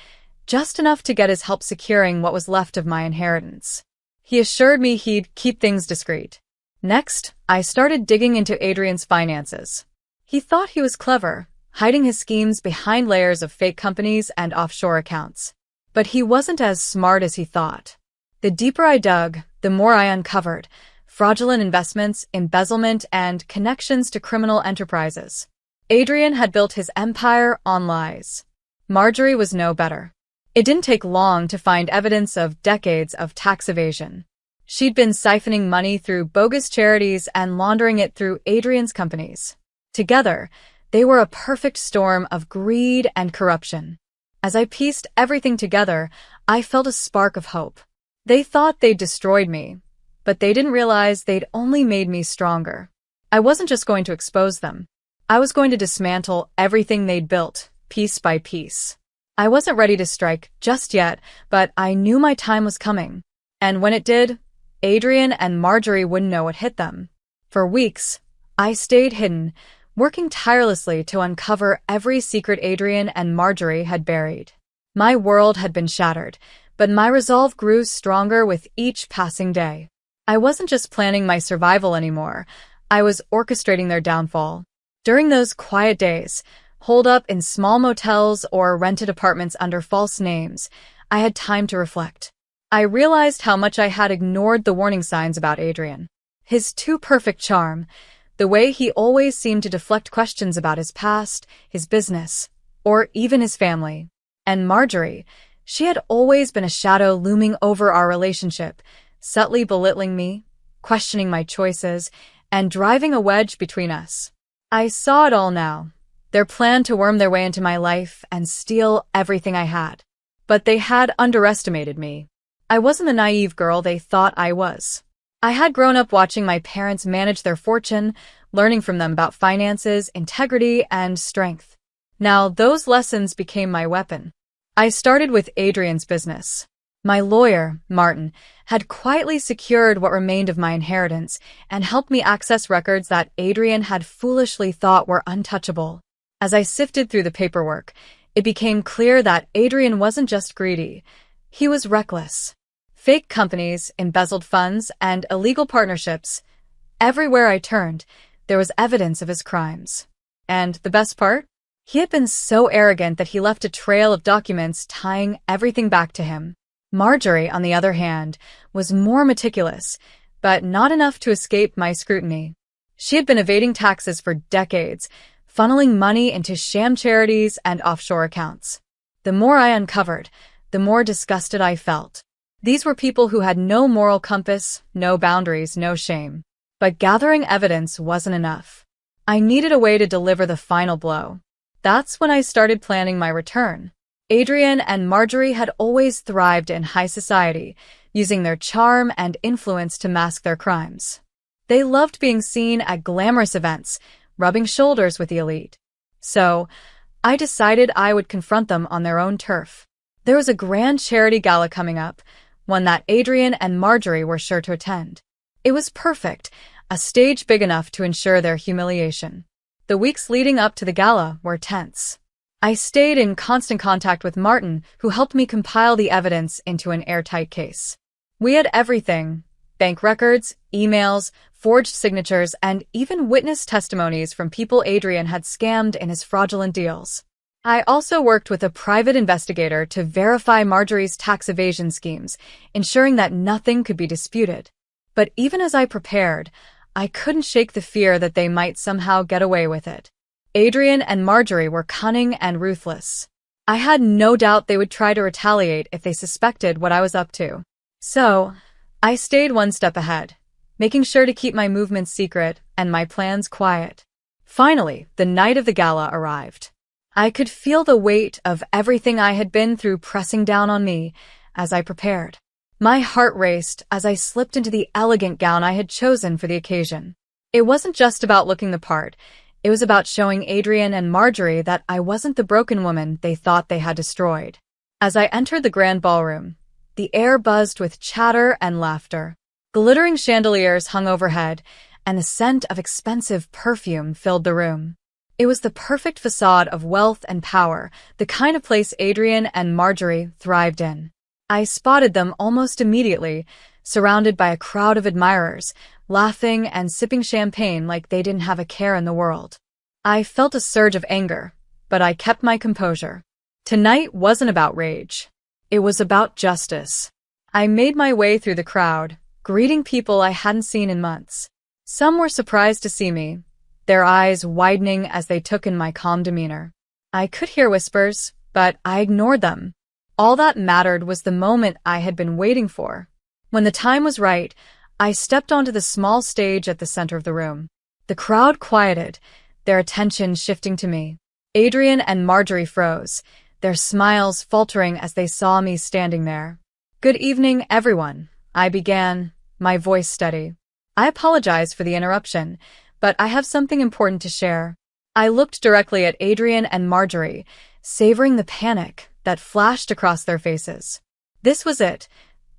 just enough to get his help securing what was left of my inheritance. He assured me he'd keep things discreet. Next, I started digging into Adrian's finances. He thought he was clever, hiding his schemes behind layers of fake companies and offshore accounts. But he wasn't as smart as he thought. The deeper I dug, the more I uncovered. Fraudulent investments, embezzlement, and connections to criminal enterprises. Adrian had built his empire on lies. Marjorie was no better. It didn't take long to find evidence of decades of tax evasion. She'd been siphoning money through bogus charities and laundering it through Adrian's companies. Together, they were a perfect storm of greed and corruption. As I pieced everything together, I felt a spark of hope. They thought they'd destroyed me, but they didn't realize they'd only made me stronger. I wasn't just going to expose them. I was going to dismantle everything they'd built, piece by piece. I wasn't ready to strike just yet, but I knew my time was coming. And when it did, Adrian and Marjorie wouldn't know what hit them. For weeks, I stayed hidden, working tirelessly to uncover every secret Adrian and Marjorie had buried. My world had been shattered, but my resolve grew stronger with each passing day. I wasn't just planning my survival anymore. I was orchestrating their downfall. During those quiet days, holed up in small motels or rented apartments under false names, I had time to reflect. I realized how much I had ignored the warning signs about Adrian. His too-perfect charm, the way he always seemed to deflect questions about his past, his business, or even his family. And Marjorie, she had always been a shadow looming over our relationship, subtly belittling me, questioning my choices, and driving a wedge between us. I saw it all now. Their plan to worm their way into my life and steal everything I had. But they had underestimated me. I wasn't the naive girl they thought I was. I had grown up watching my parents manage their fortune, learning from them about finances, integrity, and strength. Now, those lessons became my weapon. I started with Adrian's business. My lawyer, Martin, had quietly secured what remained of my inheritance and helped me access records that Adrian had foolishly thought were untouchable. As I sifted through the paperwork, it became clear that Adrian wasn't just greedy. He was reckless. Fake companies, embezzled funds, and illegal partnerships. Everywhere I turned, there was evidence of his crimes. And the best part? He had been so arrogant that he left a trail of documents tying everything back to him. Marjorie, on the other hand, was more meticulous, but not enough to escape my scrutiny. She had been evading taxes for decades, funneling money into sham charities and offshore accounts. The more I uncovered, the more disgusted I felt. These were people who had no moral compass, no boundaries, no shame. But gathering evidence wasn't enough. I needed a way to deliver the final blow. That's when I started planning my return. Adrian and Marjorie had always thrived in high society, using their charm and influence to mask their crimes. They loved being seen at glamorous events, rubbing shoulders with the elite. So, I decided I would confront them on their own turf. There was a grand charity gala coming up, one that Adrian and Marjorie were sure to attend. It was perfect, a stage big enough to ensure their humiliation. The weeks leading up to the gala were tense. I stayed in constant contact with Martin, who helped me compile the evidence into an airtight case. We had everything: bank records, emails, forged signatures, and even witness testimonies from people Adrian had scammed in his fraudulent deals. I also worked with a private investigator to verify Marjorie's tax evasion schemes, ensuring that nothing could be disputed. But even as I prepared, I couldn't shake the fear that they might somehow get away with it. Adrian and Marjorie were cunning and ruthless. I had no doubt they would try to retaliate if they suspected what I was up to. So, I stayed one step ahead, making sure to keep my movements secret and my plans quiet. Finally, the night of the gala arrived. I could feel the weight of everything I had been through pressing down on me as I prepared. My heart raced as I slipped into the elegant gown I had chosen for the occasion. It wasn't just about looking the part. It was about showing Adrian and Marjorie that I wasn't the broken woman they thought they had destroyed. As I entered the grand ballroom, the air buzzed with chatter and laughter. Glittering chandeliers hung overhead, and the scent of expensive perfume filled the room. It was the perfect facade of wealth and power, the kind of place Adrian and Marjorie thrived in. I spotted them almost immediately, surrounded by a crowd of admirers, laughing and sipping champagne like they didn't have a care in the world. I felt a surge of anger, but I kept my composure. Tonight wasn't about rage. It was about justice. I made my way through the crowd, greeting people I hadn't seen in months. Some were surprised to see me, their eyes widening as they took in my calm demeanor. I could hear whispers, but I ignored them. All that mattered was the moment I had been waiting for. When the time was right, I stepped onto the small stage at the center of the room. The crowd quieted, their attention shifting to me. Adrian and Marjorie froze, their smiles faltering as they saw me standing there. "Good evening, everyone," I began, my voice steady. "I apologize for the interruption, but I have something important to share." I looked directly at Adrian and Marjorie, savoring the panic that flashed across their faces. This was it,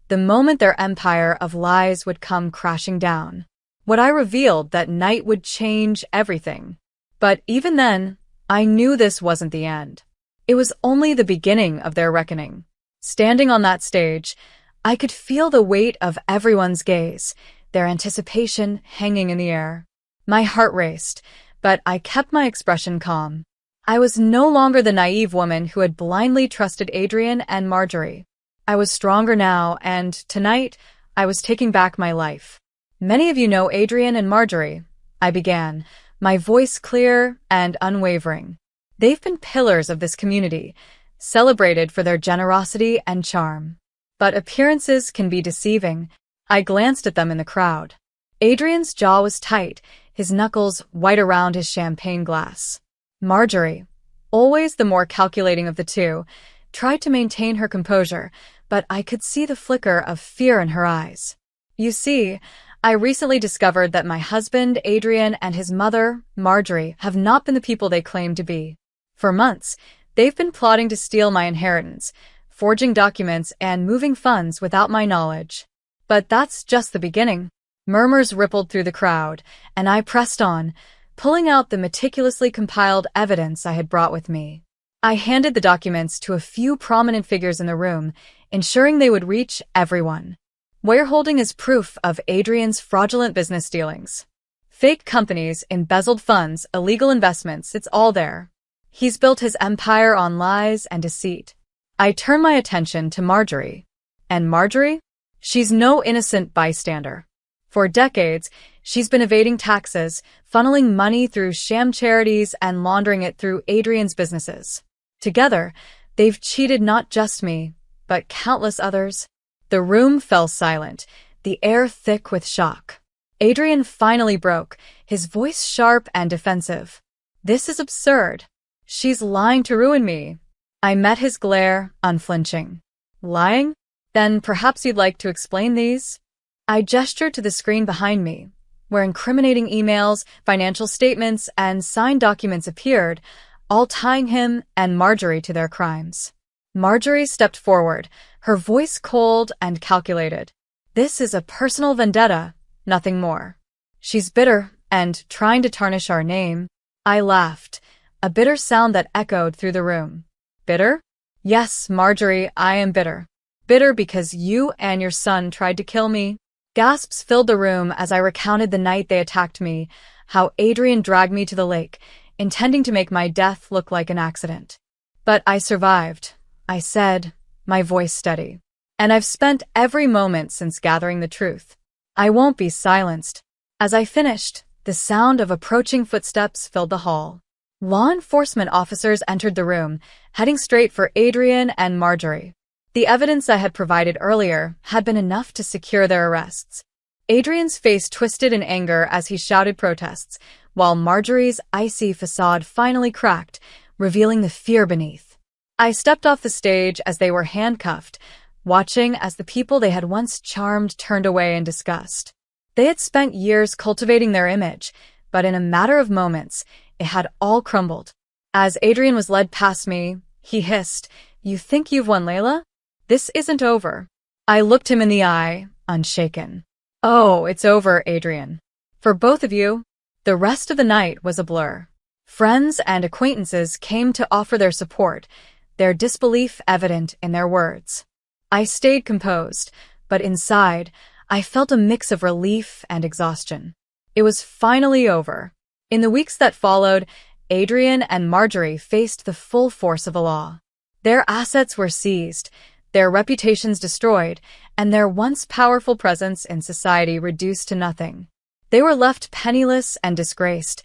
the moment their empire of lies would come crashing down. What I revealed that night would change everything. But even then, I knew this wasn't the end. It was only the beginning of their reckoning. Standing on that stage, I could feel the weight of everyone's gaze, their anticipation hanging in the air. My heart raced, but I kept my expression calm. I was no longer the naive woman who had blindly trusted Adrian and Marjorie. I was stronger now, and tonight, I was taking back my life. "Many of you know Adrian and Marjorie," I began, my voice clear and unwavering. "They've been pillars of this community, celebrated for their generosity and charm. But appearances can be deceiving." I glanced at them in the crowd. Adrian's jaw was tight, his knuckles white around his champagne glass. Marjorie, always the more calculating of the two, tried to maintain her composure, but I could see the flicker of fear in her eyes. You see, I recently discovered that my husband, Adrian, and his mother, Marjorie, have not been the people they claim to be. For months, they've been plotting to steal my inheritance, forging documents, and moving funds without my knowledge. But that's just the beginning. Murmurs rippled through the crowd, and I pressed on, pulling out the meticulously compiled evidence I had brought with me. I handed the documents to a few prominent figures in the room, ensuring they would reach everyone. We're holding as proof of Adrian's fraudulent business dealings. Fake companies, embezzled funds, illegal investments, it's all there. He's built his empire on lies and deceit. I turn my attention to Marjorie. And Marjorie? She's no innocent bystander. For decades, she's been evading taxes, funneling money through sham charities and laundering it through Adrian's businesses. Together, they've cheated not just me, but countless others. The room fell silent, the air thick with shock. Adrian finally broke, his voice sharp and defensive. This is absurd. She's lying to ruin me. I met his glare, unflinching. Lying? Then perhaps you'd like to explain these? I gestured to the screen behind me, where incriminating emails, financial statements, and signed documents appeared, all tying him and Marjorie to their crimes. Marjorie stepped forward, her voice cold and calculated. This is a personal vendetta, nothing more. She's bitter and trying to tarnish our name. I laughed, a bitter sound that echoed through the room. Bitter? Yes, Marjorie, I am bitter. Bitter because you and your son tried to kill me. Gasps filled the room as I recounted the night they attacked me, how Adrian dragged me to the lake, intending to make my death look like an accident. But I survived, I said, my voice steady. And I've spent every moment since gathering the truth. I won't be silenced. As I finished, the sound of approaching footsteps filled the hall. Law enforcement officers entered the room, heading straight for Adrian and Marjorie. The evidence I had provided earlier had been enough to secure their arrests. Adrian's face twisted in anger as he shouted protests, while Marjorie's icy facade finally cracked, revealing the fear beneath. I stepped off the stage as they were handcuffed, watching as the people they had once charmed turned away in disgust. They had spent years cultivating their image, but in a matter of moments, it had all crumbled. As Adrian was led past me, he hissed, "You think you've won, Layla? This isn't over." I looked him in the eye, unshaken. "Oh, it's over, Adrian. For both of you." The rest of the night was a blur. Friends and acquaintances came to offer their support, their disbelief evident in their words. I stayed composed, but inside, I felt a mix of relief and exhaustion. It was finally over. In the weeks that followed, Adrian and Marjorie faced the full force of the law. Their assets were seized, their reputations destroyed, and their once powerful presence in society reduced to nothing. They were left penniless and disgraced,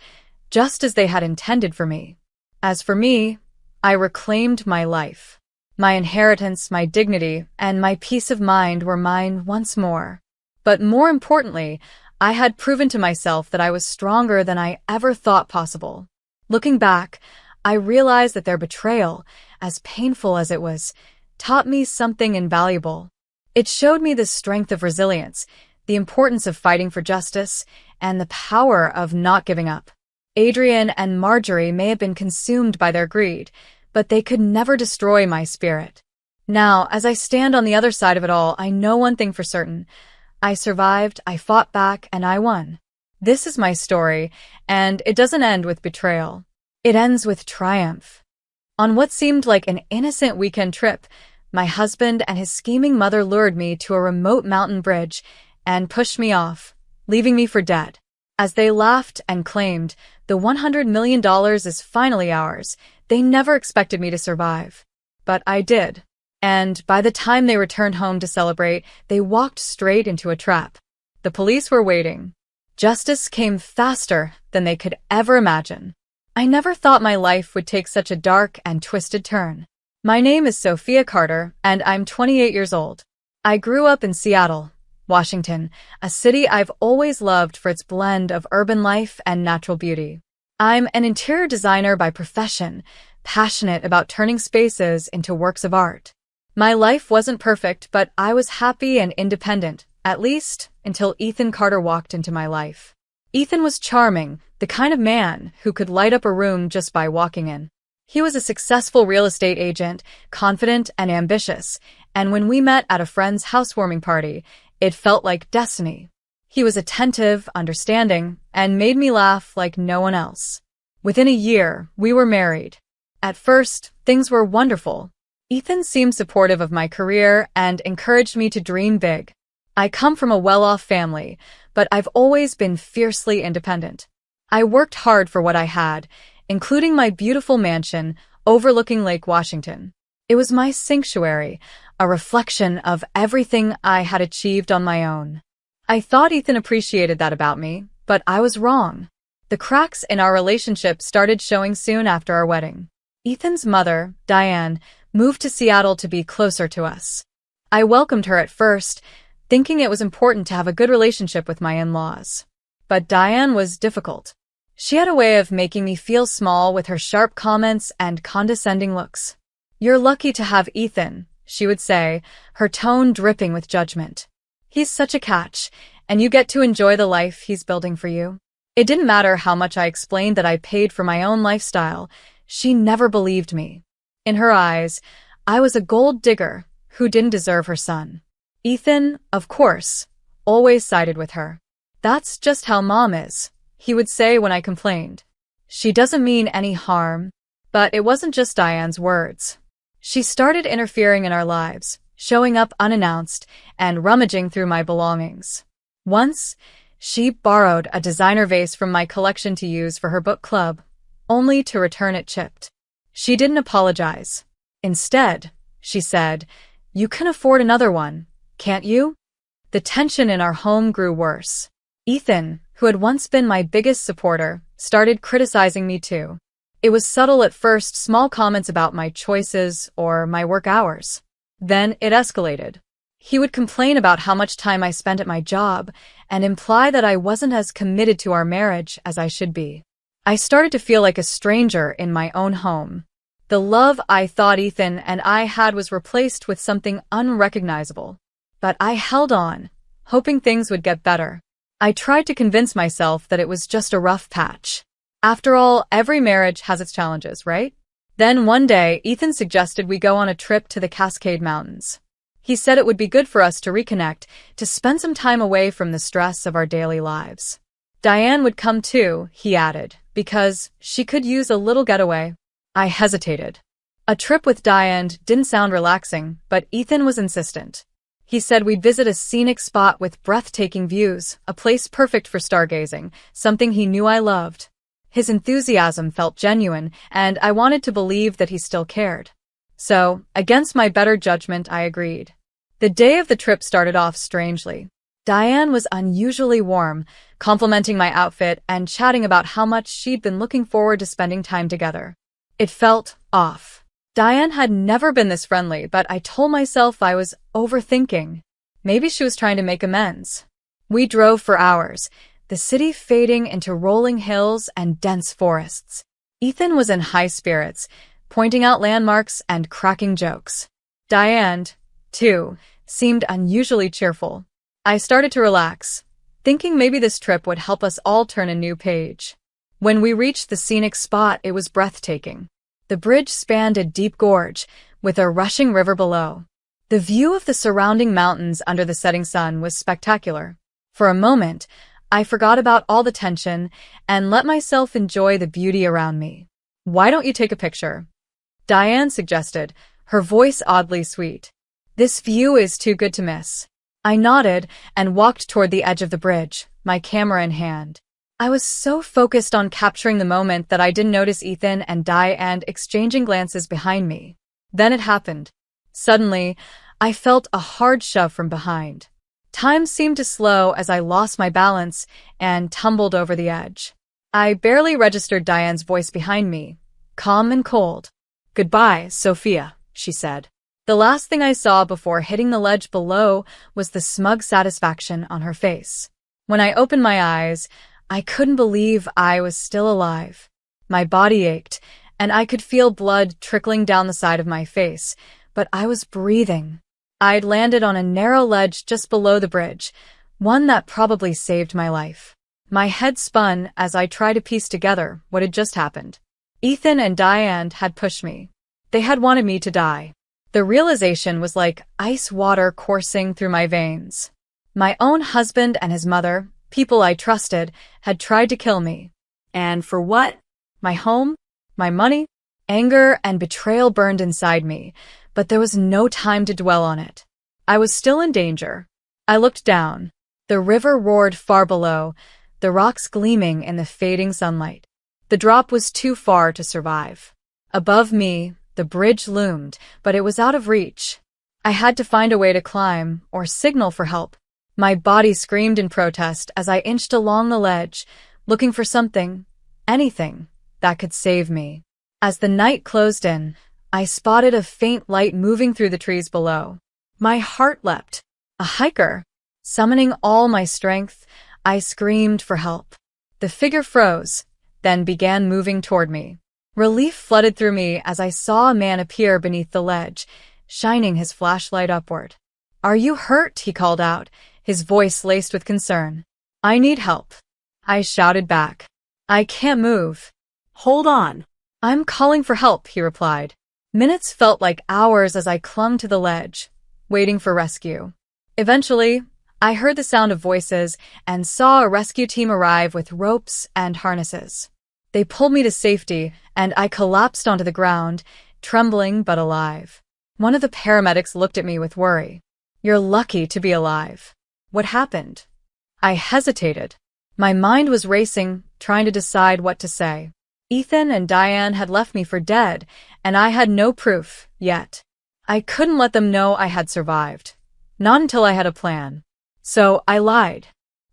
just as they had intended for me. As for me, I reclaimed my life. My inheritance, my dignity, and my peace of mind were mine once more. But more importantly, I had proven to myself that I was stronger than I ever thought possible. Looking back, I realized that their betrayal, as painful as it was, taught me something invaluable. It showed me the strength of resilience, the importance of fighting for justice, and the power of not giving up. Adrian and Marjorie may have been consumed by their greed, but they could never destroy my spirit. Now, as I stand on the other side of it all, I know one thing for certain. I survived, I fought back, and I won. This is my story, and it doesn't end with betrayal. It ends with triumph. On what seemed like an innocent weekend trip, my husband and his scheming mother lured me to a remote mountain bridge and pushed me off, leaving me for dead. As they laughed and claimed, the $100 million is finally ours, they never expected me to survive. But I did. And by the time they returned home to celebrate, they walked straight into a trap. The police were waiting. Justice came faster than they could ever imagine. I never thought my life would take such a dark and twisted turn. My name is Sophia Carter, and I'm 28 years old. I grew up in Seattle, Washington, a city I've always loved for its blend of urban life and natural beauty. I'm an interior designer by profession, passionate about turning spaces into works of art. My life wasn't perfect, but I was happy and independent, At least, until Ethan Carter walked into my life. Ethan was charming, the kind of man who could light up a room just by walking in. He was a successful real estate agent, confident and ambitious, and when we met at a friend's housewarming party, it felt like destiny. He was attentive, understanding, and made me laugh like no one else. Within a year, we were married. At first, things were wonderful. Ethan seemed supportive of my career and encouraged me to dream big. I come from a well-off family, but I've always been fiercely independent. I worked hard for what I had, including my beautiful mansion overlooking Lake Washington. It was my sanctuary, a reflection of everything I had achieved on my own. I thought Ethan appreciated that about me, but I was wrong. The cracks in our relationship started showing soon after our wedding. Ethan's mother, Diane, moved to Seattle to be closer to us. I welcomed her at first, thinking it was important to have a good relationship with my in-laws. But Diane was difficult. She had a way of making me feel small with her sharp comments and condescending looks. "You're lucky to have Ethan," she would say, her tone dripping with judgment. "He's such a catch, and you get to enjoy the life he's building for you." It didn't matter how much I explained that I paid for my own lifestyle. She never believed me. In her eyes, I was a gold digger who didn't deserve her son. Ethan, of course, always sided with her. "That's just how Mom is," he would say when I complained. "She doesn't mean any harm." But it wasn't just Diane's words. She started interfering in our lives, showing up unannounced and rummaging through my belongings. Once, she borrowed a designer vase from my collection to use for her book club, only to return it chipped. She didn't apologize. Instead, she said, "You can afford another one, can't you?" The tension in our home grew worse. Ethan, who had once been my biggest supporter, started criticizing me too. It was subtle at first, small comments about my choices or my work hours. Then it escalated. He would complain about how much time I spent at my job and imply that I wasn't as committed to our marriage as I should be. I started to feel like a stranger in my own home. The love I thought Ethan and I had was replaced with something unrecognizable. But I held on, hoping things would get better. I tried to convince myself that it was just a rough patch. After all, every marriage has its challenges, right? Then one day, Ethan suggested we go on a trip to the Cascade Mountains. He said it would be good for us to reconnect, to spend some time away from the stress of our daily lives. Diane would come too, he added, because she could use a little getaway. I hesitated. A trip with Diane didn't sound relaxing, but Ethan was insistent. He said we'd visit a scenic spot with breathtaking views, a place perfect for stargazing, something he knew I loved. His enthusiasm felt genuine, and I wanted to believe that he still cared. So, against my better judgment, I agreed. The day of the trip started off strangely. Diane was unusually warm, complimenting my outfit and chatting about how much she'd been looking forward to spending time together. It felt off. Diane had never been this friendly, but I told myself I was overthinking. Maybe she was trying to make amends. We drove for hours, the city fading into rolling hills and dense forests. Ethan was in high spirits, pointing out landmarks and cracking jokes. Diane, too, seemed unusually cheerful. I started to relax, thinking maybe this trip would help us all turn a new page. When we reached the scenic spot, it was breathtaking. The bridge spanned a deep gorge, with a rushing river below. The view of the surrounding mountains under the setting sun was spectacular. For a moment, I forgot about all the tension and let myself enjoy the beauty around me. "Why don't you take a picture?" Diane suggested, her voice oddly sweet. "This view is too good to miss." I nodded and walked toward the edge of the bridge, my camera in hand. I was so focused on capturing the moment that I didn't notice Ethan and Diane exchanging glances behind me. Then it happened. Suddenly, I felt a hard shove from behind. Time seemed to slow as I lost my balance and tumbled over the edge. I barely registered Diane's voice behind me, calm and cold. "Goodbye, Sophia," she said. The last thing I saw before hitting the ledge below was the smug satisfaction on her face. When I opened my eyes, I couldn't believe I was still alive. My body ached, and I could feel blood trickling down the side of my face, but I was breathing. I'd landed on a narrow ledge just below the bridge, one that probably saved my life. My head spun as I tried to piece together what had just happened. Ethan and Diane had pushed me. They had wanted me to die. The realization was like ice water coursing through my veins. My own husband and his mother, people I trusted, had tried to kill me. And for what? My home? My money? Anger and betrayal burned inside me, but there was no time to dwell on it. I was still in danger. I looked down. The river roared far below, the rocks gleaming in the fading sunlight. The drop was too far to survive. Above me, the bridge loomed, but it was out of reach. I had to find a way to climb or signal for help. My body screamed in protest as I inched along the ledge, looking for something, anything, that could save me. As the night closed in, I spotted a faint light moving through the trees below. My heart leapt. A hiker. Summoning all my strength, I screamed for help. The figure froze, then began moving toward me. Relief flooded through me as I saw a man appear beneath the ledge, shining his flashlight upward. "Are you hurt?" he called out, his voice laced with concern. "I need help," I shouted back. "I can't move." "Hold on. I'm calling for help," he replied. Minutes felt like hours as I clung to the ledge, waiting for rescue. Eventually, I heard the sound of voices and saw a rescue team arrive with ropes and harnesses. They pulled me to safety, and I collapsed onto the ground, trembling but alive. One of the paramedics looked at me with worry. "You're lucky to be alive." "What happened?" I hesitated. My mind was racing, trying to decide what to say. Ethan and Diane had left me for dead, and I had no proof, yet. I couldn't let them know I had survived. Not until I had a plan. So I lied.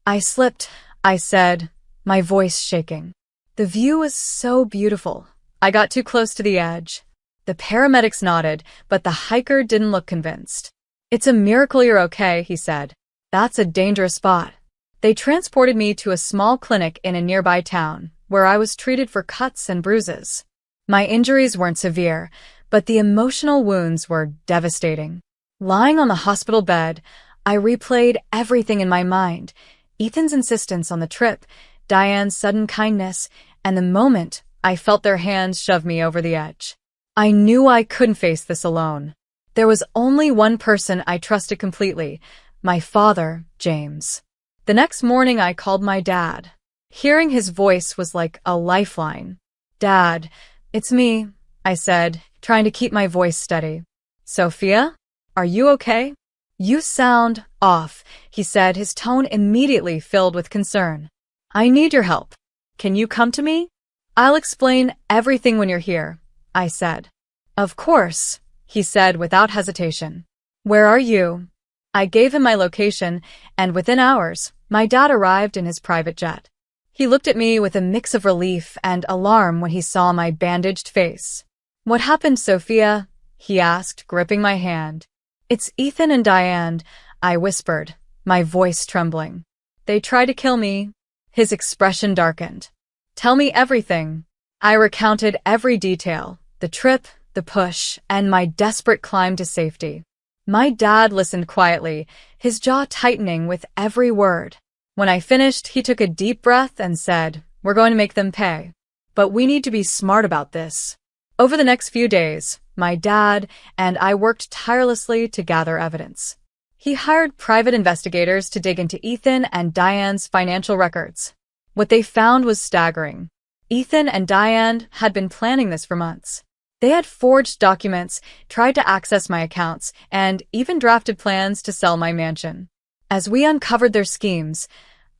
"I slipped," I said, my voice shaking. The view was so beautiful. I got too close to the edge. The paramedics nodded, but the hiker didn't look convinced. "It's a miracle you're okay," he said. "That's a dangerous spot." They transported me to a small clinic in a nearby town, where I was treated for cuts and bruises. My injuries weren't severe, but the emotional wounds were devastating. Lying on the hospital bed, I replayed everything in my mind: Ethan's insistence on the trip, Diane's sudden kindness, and the moment I felt their hands shove me over the edge. I knew I couldn't face this alone. There was only one person I trusted completely: my father, James. The next morning I called my dad. Hearing his voice was like a lifeline. "Dad, it's me," I said, trying to keep my voice steady. "Sophia, are you okay?" "You sound off," he said, his tone immediately filled with concern. "I need your help. Can you come to me?" "I'll explain everything when you're here," I said. "Of course," he said without hesitation. "Where are you?" I gave him my location, and within hours, my dad arrived in his private jet. He looked at me with a mix of relief and alarm when he saw my bandaged face. "What happened, Sophia?" he asked, gripping my hand. "It's Ethan and Diane," I whispered, my voice trembling. "They tried to kill me." His expression darkened. "Tell me everything." I recounted every detail: the trip, the push, and my desperate climb to safety. My dad listened quietly, his jaw tightening with every word. When I finished, he took a deep breath and said, "We're going to make them pay. But we need to be smart about this." Over the next few days, my dad and I worked tirelessly to gather evidence. He hired private investigators to dig into Ethan and Diane's financial records. What they found was staggering. Ethan and Diane had been planning this for months. They had forged documents, tried to access my accounts, and even drafted plans to sell my mansion. As we uncovered their schemes,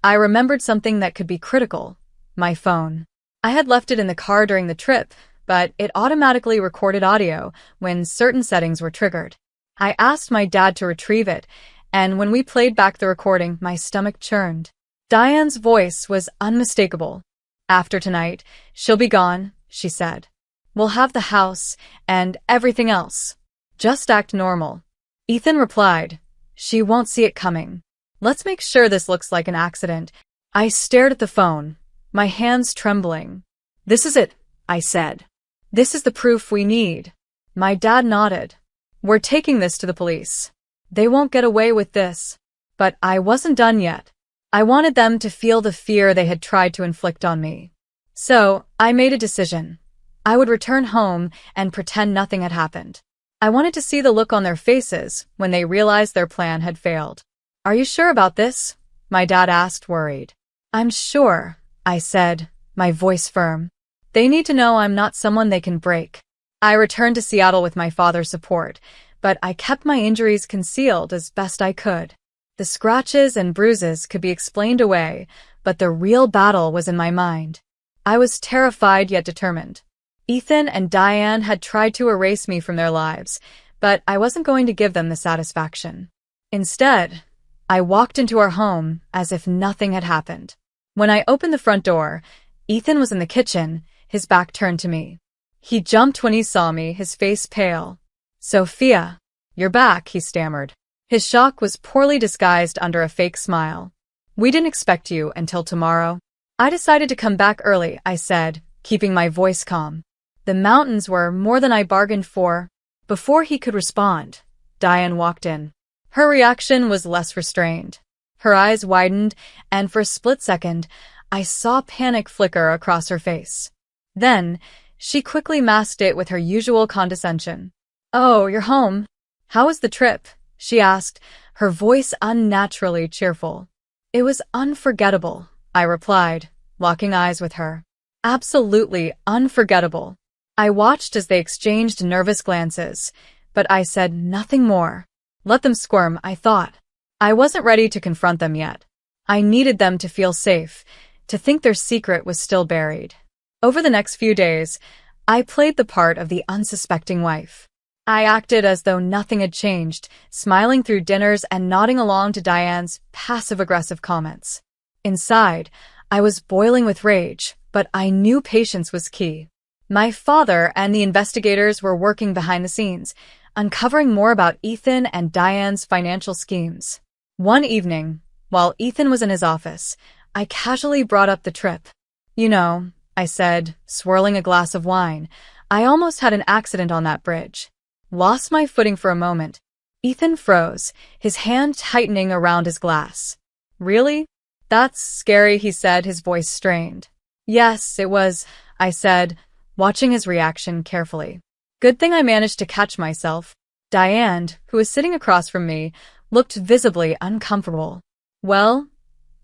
I remembered something that could be critical: my phone. I had left it in the car during the trip, but it automatically recorded audio when certain settings were triggered. I asked my dad to retrieve it, and when we played back the recording, my stomach churned. Diane's voice was unmistakable. "After tonight, she'll be gone," she said. "We'll have the house and everything else. Just act normal." Ethan replied, "She won't see it coming. Let's make sure this looks like an accident." I stared at the phone, my hands trembling. "This is it," I said. "This is the proof we need." My dad nodded. "We're taking this to the police." They won't get away with this. But I wasn't done yet. I wanted them to feel the fear they had tried to inflict on me. So, I made a decision. I would return home and pretend nothing had happened. I wanted to see the look on their faces when they realized their plan had failed. "Are you sure about this?" my dad asked, worried. "I'm sure," I said, my voice firm. "They need to know I'm not someone they can break." I returned to Seattle with my father's support, but I kept my injuries concealed as best I could. The scratches and bruises could be explained away, but the real battle was in my mind. I was terrified yet determined. Ethan and Diane had tried to erase me from their lives, but I wasn't going to give them the satisfaction. Instead, I walked into our home as if nothing had happened. When I opened the front door, Ethan was in the kitchen, his back turned to me. He jumped when he saw me, his face pale. "Sophia, you're back," he stammered. His shock was poorly disguised under a fake smile. "We didn't expect you until tomorrow." "I decided to come back early," I said, keeping my voice calm. "The mountains were more than I bargained for." Before he could respond, Diane walked in. Her reaction was less restrained. Her eyes widened, and for a split second, I saw panic flicker across her face. Then, she quickly masked it with her usual condescension. "Oh, you're home. How was the trip?" she asked, her voice unnaturally cheerful. "It was unforgettable," I replied, locking eyes with her. "Absolutely unforgettable." I watched as they exchanged nervous glances, but I said nothing more. Let them squirm, I thought. I wasn't ready to confront them yet. I needed them to feel safe, to think their secret was still buried. Over the next few days, I played the part of the unsuspecting wife. I acted as though nothing had changed, smiling through dinners and nodding along to Diane's passive-aggressive comments. Inside, I was boiling with rage, but I knew patience was key. My father and the investigators were working behind the scenes, uncovering more about Ethan and Diane's financial schemes. One evening, while Ethan was in his office, I casually brought up the trip. "You know," I said, swirling a glass of wine, "I almost had an accident on that bridge." Lost my footing for a moment. Ethan froze, his hand tightening around his glass. "Really? That's scary," he said, his voice strained. "Yes, it was," I said, watching his reaction carefully. "Good thing I managed to catch myself." Diane, who was sitting across from me, looked visibly uncomfortable. "Well,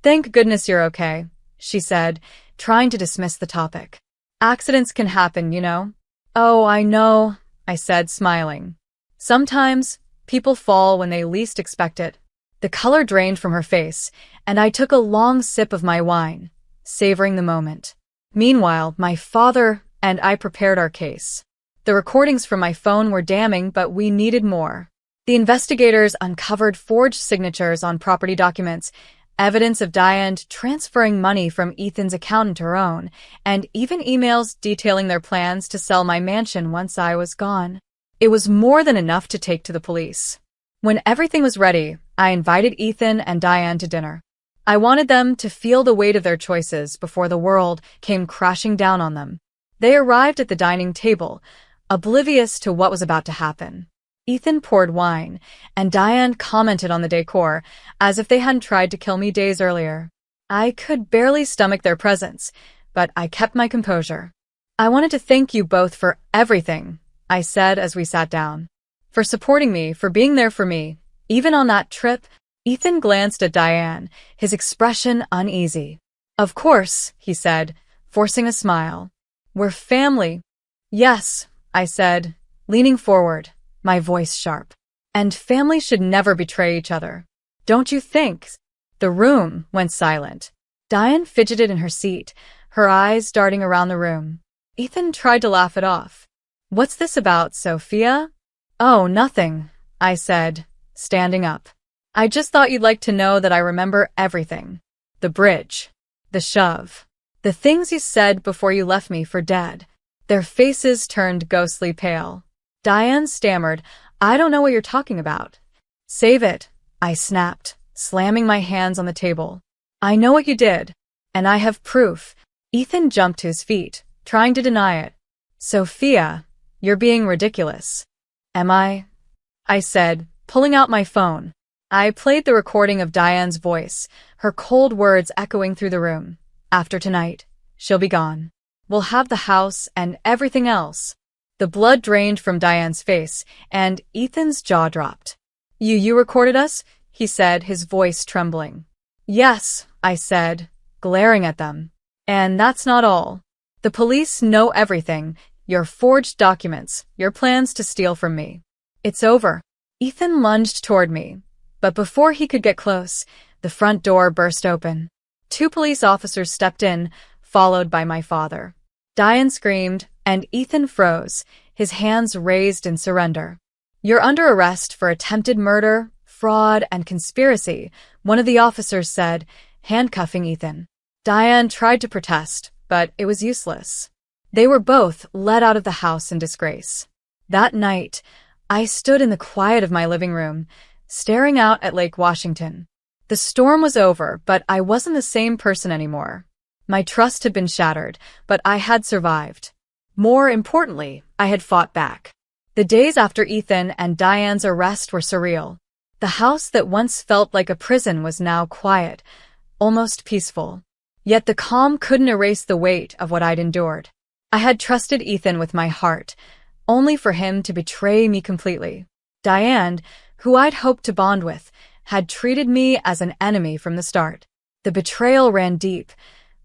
thank goodness you're okay," she said, trying to dismiss the topic. "Accidents can happen, you know." "Oh, I know," I said, smiling. "Sometimes, people fall when they least expect it." The color drained from her face, and I took a long sip of my wine, savoring the moment. Meanwhile, my father and I prepared our case. The recordings from my phone were damning, but we needed more. The investigators uncovered forged signatures on property documents, evidence of Diane transferring money from Ethan's account to her own, and even emails detailing their plans to sell my mansion once I was gone. It was more than enough to take to the police. When everything was ready, I invited Ethan and Diane to dinner. I wanted them to feel the weight of their choices before the world came crashing down on them. They arrived at the dining table, oblivious to what was about to happen. Ethan poured wine, and Diane commented on the decor, as if they hadn't tried to kill me days earlier. I could barely stomach their presence, but I kept my composure. "I wanted to thank you both for everything," I said as we sat down. "For supporting me, for being there for me, even on that trip." Ethan glanced at Diane, his expression uneasy. "Of course," he said, forcing a smile. "We're family." "Yes," I said, leaning forward, my voice sharp. "And family should never betray each other. Don't you think?" The room went silent. Diane fidgeted in her seat, her eyes darting around the room. Ethan tried to laugh it off. "What's this about, Sophia?" "Oh, nothing," I said, standing up. "I just thought you'd like to know that I remember everything. The bridge, the shove, the things you said before you left me for dead." Their faces turned ghostly pale. Diane stammered, "I don't know what you're talking about." "Save it," I snapped, slamming my hands on the table. "I know what you did, and I have proof." Ethan jumped to his feet, trying to deny it. "Sophia, you're being ridiculous." "Am I?" I said, Pulling out my phone, I played the recording of Diane's voice, her cold words echoing through the room. After tonight, she'll be gone. We'll have the house and everything else. The blood drained from Diane's face, and Ethan's jaw dropped. You recorded us? He said, his voice trembling. Yes, I said, glaring at them. And that's not all. The police know everything, your forged documents, your plans to steal from me. It's over. Ethan lunged toward me, but before he could get close, the front door burst open. 2 police officers stepped in, followed by my father. Diane screamed, and Ethan froze, his hands raised in surrender. You're under arrest for attempted murder, fraud, and conspiracy, one of the officers said, handcuffing Ethan. Diane tried to protest, but it was useless. They were both led out of the house in disgrace. That night, I stood in the quiet of my living room, staring out at Lake Washington. The storm was over, but I wasn't the same person anymore. My trust had been shattered, but I had survived. More importantly, I had fought back. The days after Ethan and Diane's arrest were surreal. The house that once felt like a prison was now quiet, almost peaceful. Yet the calm couldn't erase the weight of what I'd endured. I had trusted Ethan with my heart, only for him to betray me completely. Diane, who I'd hoped to bond with, had treated me as an enemy from the start. The betrayal ran deep,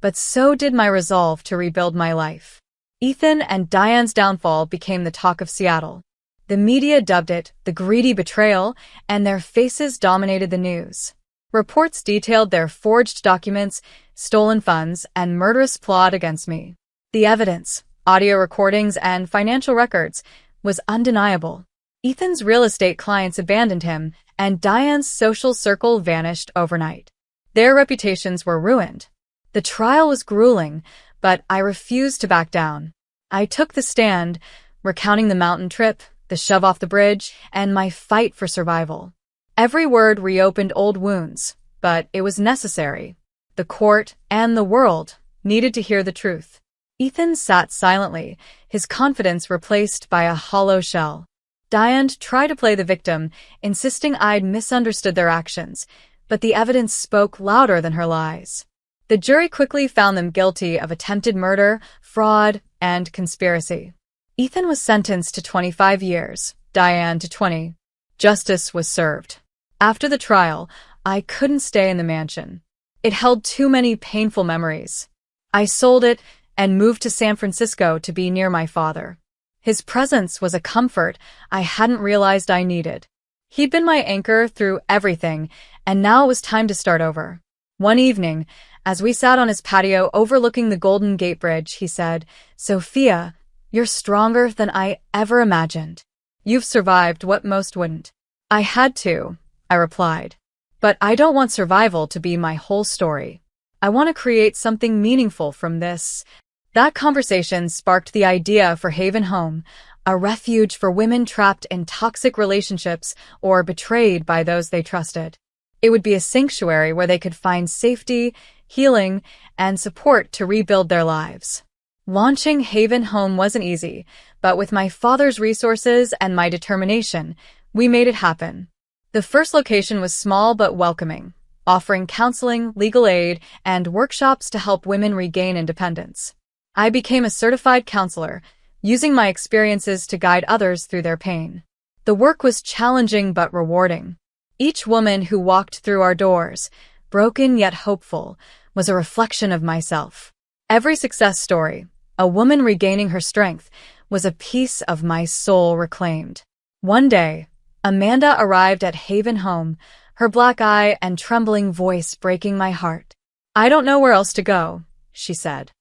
but so did my resolve to rebuild my life. Ethan and Diane's downfall became the talk of Seattle. The media dubbed it the greedy betrayal, and their faces dominated the news. Reports detailed their forged documents, stolen funds, and murderous plot against me. The evidence, audio recordings, and financial records was undeniable. Ethan's real estate clients abandoned him, and Diane's social circle vanished overnight. Their reputations were ruined. The trial was grueling, but I refused to back down. I took the stand, recounting the mountain trip, the shove off the bridge, and my fight for survival. Every word reopened old wounds, but it was necessary. The court and the world needed to hear the truth. Ethan sat silently, his confidence replaced by a hollow shell. Diane tried to play the victim, insisting I'd misunderstood their actions, but the evidence spoke louder than her lies. The jury quickly found them guilty of attempted murder, fraud, and conspiracy. Ethan was sentenced to 25 years, Diane to 20. Justice was served. After the trial, I couldn't stay in the mansion. It held too many painful memories. I sold it and moved to San Francisco to be near my father. His presence was a comfort I hadn't realized I needed. He'd been my anchor through everything, and now it was time to start over. One evening, as we sat on his patio overlooking the Golden Gate Bridge, he said, "Sophia, you're stronger than I ever imagined. You've survived what most wouldn't." "I had to," I replied. "But I don't want survival to be my whole story. I want to create something meaningful from this." That conversation sparked the idea for Haven Home, a refuge for women trapped in toxic relationships or betrayed by those they trusted. It would be a sanctuary where they could find safety, healing, and support to rebuild their lives. Launching Haven Home wasn't easy, but with my father's resources and my determination, we made it happen. The first location was small but welcoming, offering counseling, legal aid, and workshops to help women regain independence. I became a certified counselor, using my experiences to guide others through their pain. The work was challenging but rewarding. Each woman who walked through our doors, broken yet hopeful, was a reflection of myself. Every success story, a woman regaining her strength, was a piece of my soul reclaimed. One day, Amanda arrived at Haven Home, her black eye and trembling voice breaking my heart. "I don't know where else to go," she said.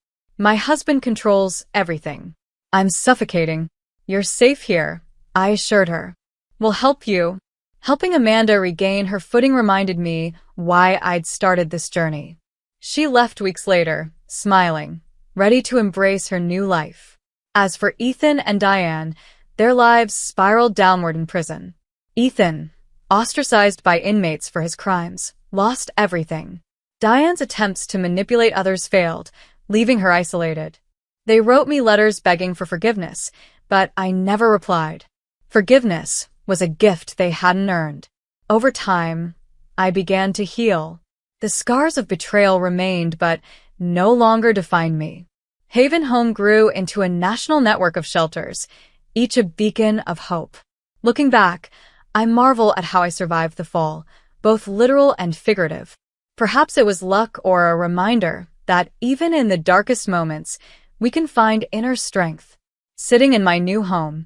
"My husband controls everything. I'm suffocating." "You're safe here," I assured her. "We'll help you." Helping Amanda regain her footing reminded me why I'd started this journey. She left weeks later, smiling, ready to embrace her new life. As for Ethan and Diane, their lives spiraled downward in prison. Ethan, ostracized by inmates for his crimes, lost everything. Diane's attempts to manipulate others failed, leaving her isolated. They wrote me letters begging for forgiveness, but I never replied. Forgiveness was a gift they hadn't earned. Over time, I began to heal. The scars of betrayal remained, but no longer defined me. Haven Home grew into a national network of shelters, each a beacon of hope. Looking back, I marvel at how I survived the fall, both literal and figurative. Perhaps it was luck or a reminder that even in the darkest moments, we can find inner strength. Sitting in my new home,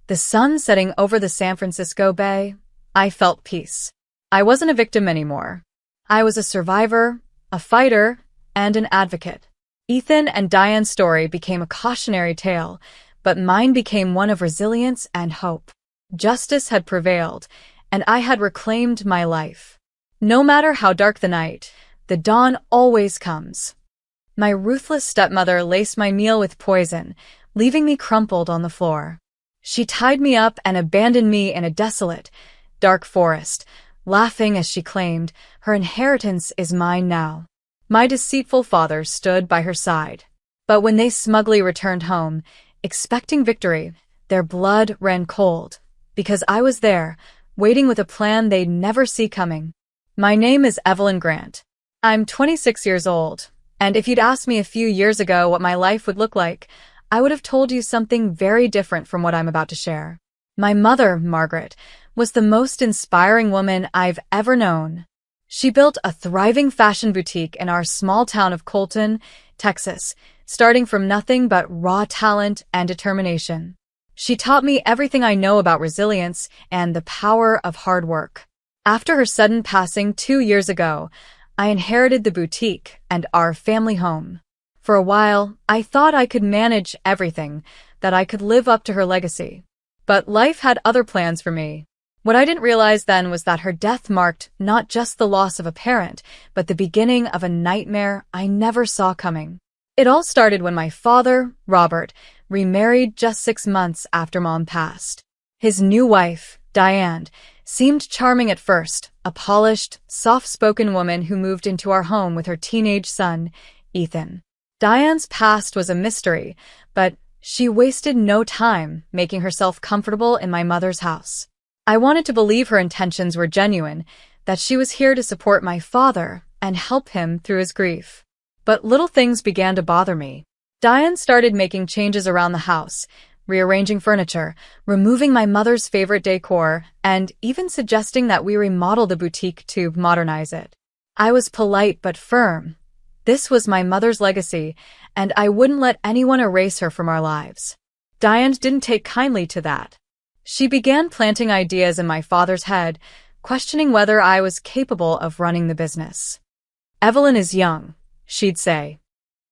the sun setting over the San Francisco Bay, I felt peace. I wasn't a victim anymore. I was a survivor, a fighter, and an advocate. Ethan and Diane's story became a cautionary tale, but mine became one of resilience and hope. Justice had prevailed, and I had reclaimed my life. No matter how dark the night, the dawn always comes. My ruthless stepmother laced my meal with poison, leaving me crumpled on the floor. She tied me up and abandoned me in a desolate, dark forest, laughing as she claimed, "Her inheritance is mine now." My deceitful father stood by her side. But when they smugly returned home, expecting victory, their blood ran cold, because I was there, waiting with a plan they'd never see coming. My name is Evelyn Grant. I'm 26 years old, and if you'd asked me a few years ago what my life would look like, I would have told you something very different from what I'm about to share. My mother, Margaret, was the most inspiring woman I've ever known. She built a thriving fashion boutique in our small town of Colton, Texas, starting from nothing but raw talent and determination. She taught me everything I know about resilience and the power of hard work. After her sudden passing 2 years ago, I inherited the boutique and our family home. For a while, I thought I could manage everything, that I could live up to her legacy. But life had other plans for me. What I didn't realize then was that her death marked not just the loss of a parent, but the beginning of a nightmare I never saw coming. It all started when my father, Robert, remarried just 6 months after Mom passed. His new wife, Diane, seemed charming at first, a polished, soft-spoken woman who moved into our home with her teenage son, Ethan. Diane's past was a mystery, but she wasted no time making herself comfortable in my mother's house. I wanted to believe her intentions were genuine, that she was here to support my father and help him through his grief. But little things began to bother me. Diane started making changes around the house, rearranging furniture, removing my mother's favorite decor, and even suggesting that we remodel the boutique to modernize it. I was polite but firm. This was my mother's legacy, and I wouldn't let anyone erase her from our lives. Diane didn't take kindly to that. She began planting ideas in my father's head, questioning whether I was capable of running the business. "Evelyn is young," she'd say.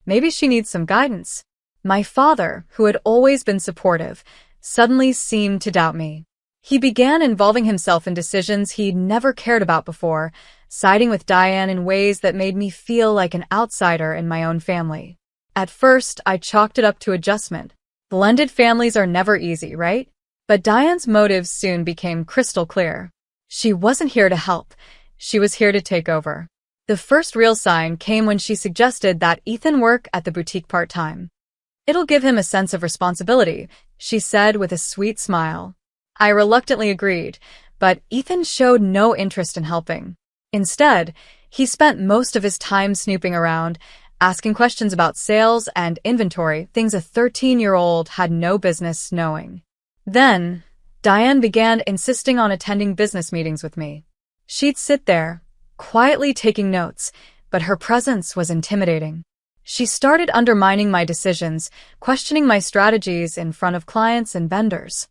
"Maybe she needs some guidance." My father, who had always been supportive, suddenly seemed to doubt me. He began involving himself in decisions he'd never cared about before, siding with Diane in ways that made me feel like an outsider in my own family. At first, I chalked it up to adjustment. Blended families are never easy, right? But Diane's motives soon became crystal clear. She wasn't here to help. She was here to take over. The first real sign came when she suggested that Ethan work at the boutique part-time. "It'll give him a sense of responsibility," she said with a sweet smile. I reluctantly agreed, but Ethan showed no interest in helping. Instead, he spent most of his time snooping around, asking questions about sales and inventory, things a 13-year-old had no business knowing. Then, Diane began insisting on attending business meetings with me. She'd sit there, quietly taking notes, but her presence was intimidating. She started undermining my decisions, questioning my strategies in front of clients and vendors.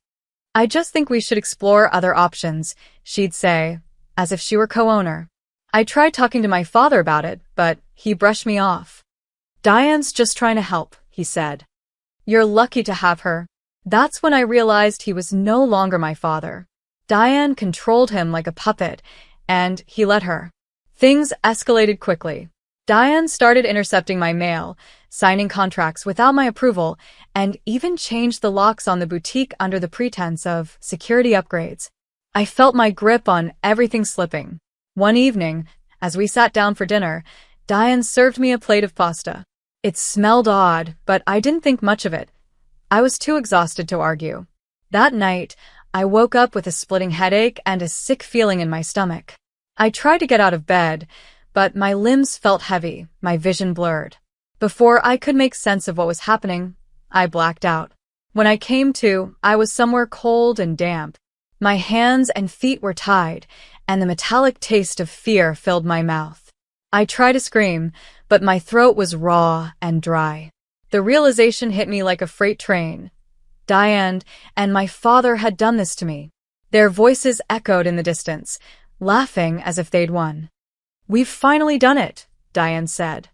"I just think we should explore other options," she'd say, as if she were co-owner. I tried talking to my father about it, but he brushed me off. "Diane's just trying to help," he said. "You're lucky to have her." That's when I realized he was no longer my father. Diane controlled him like a puppet, and he let her. Things escalated quickly. Diane started intercepting my mail, signing contracts without my approval, and even changed the locks on the boutique under the pretense of security upgrades. I felt my grip on everything slipping. One evening, as we sat down for dinner, Diane served me a plate of pasta. It smelled odd, but I didn't think much of it. I was too exhausted to argue. That night, I woke up with a splitting headache and a sick feeling in my stomach. I tried to get out of bed, but my limbs felt heavy, my vision blurred. Before I could make sense of what was happening, I blacked out. When I came to, I was somewhere cold and damp. My hands and feet were tied, and the metallic taste of fear filled my mouth. I tried to scream, but my throat was raw and dry. The realization hit me like a freight train. Diane and my father had done this to me. Their voices echoed in the distance, laughing as if they'd won. "We've finally done it," Diane said.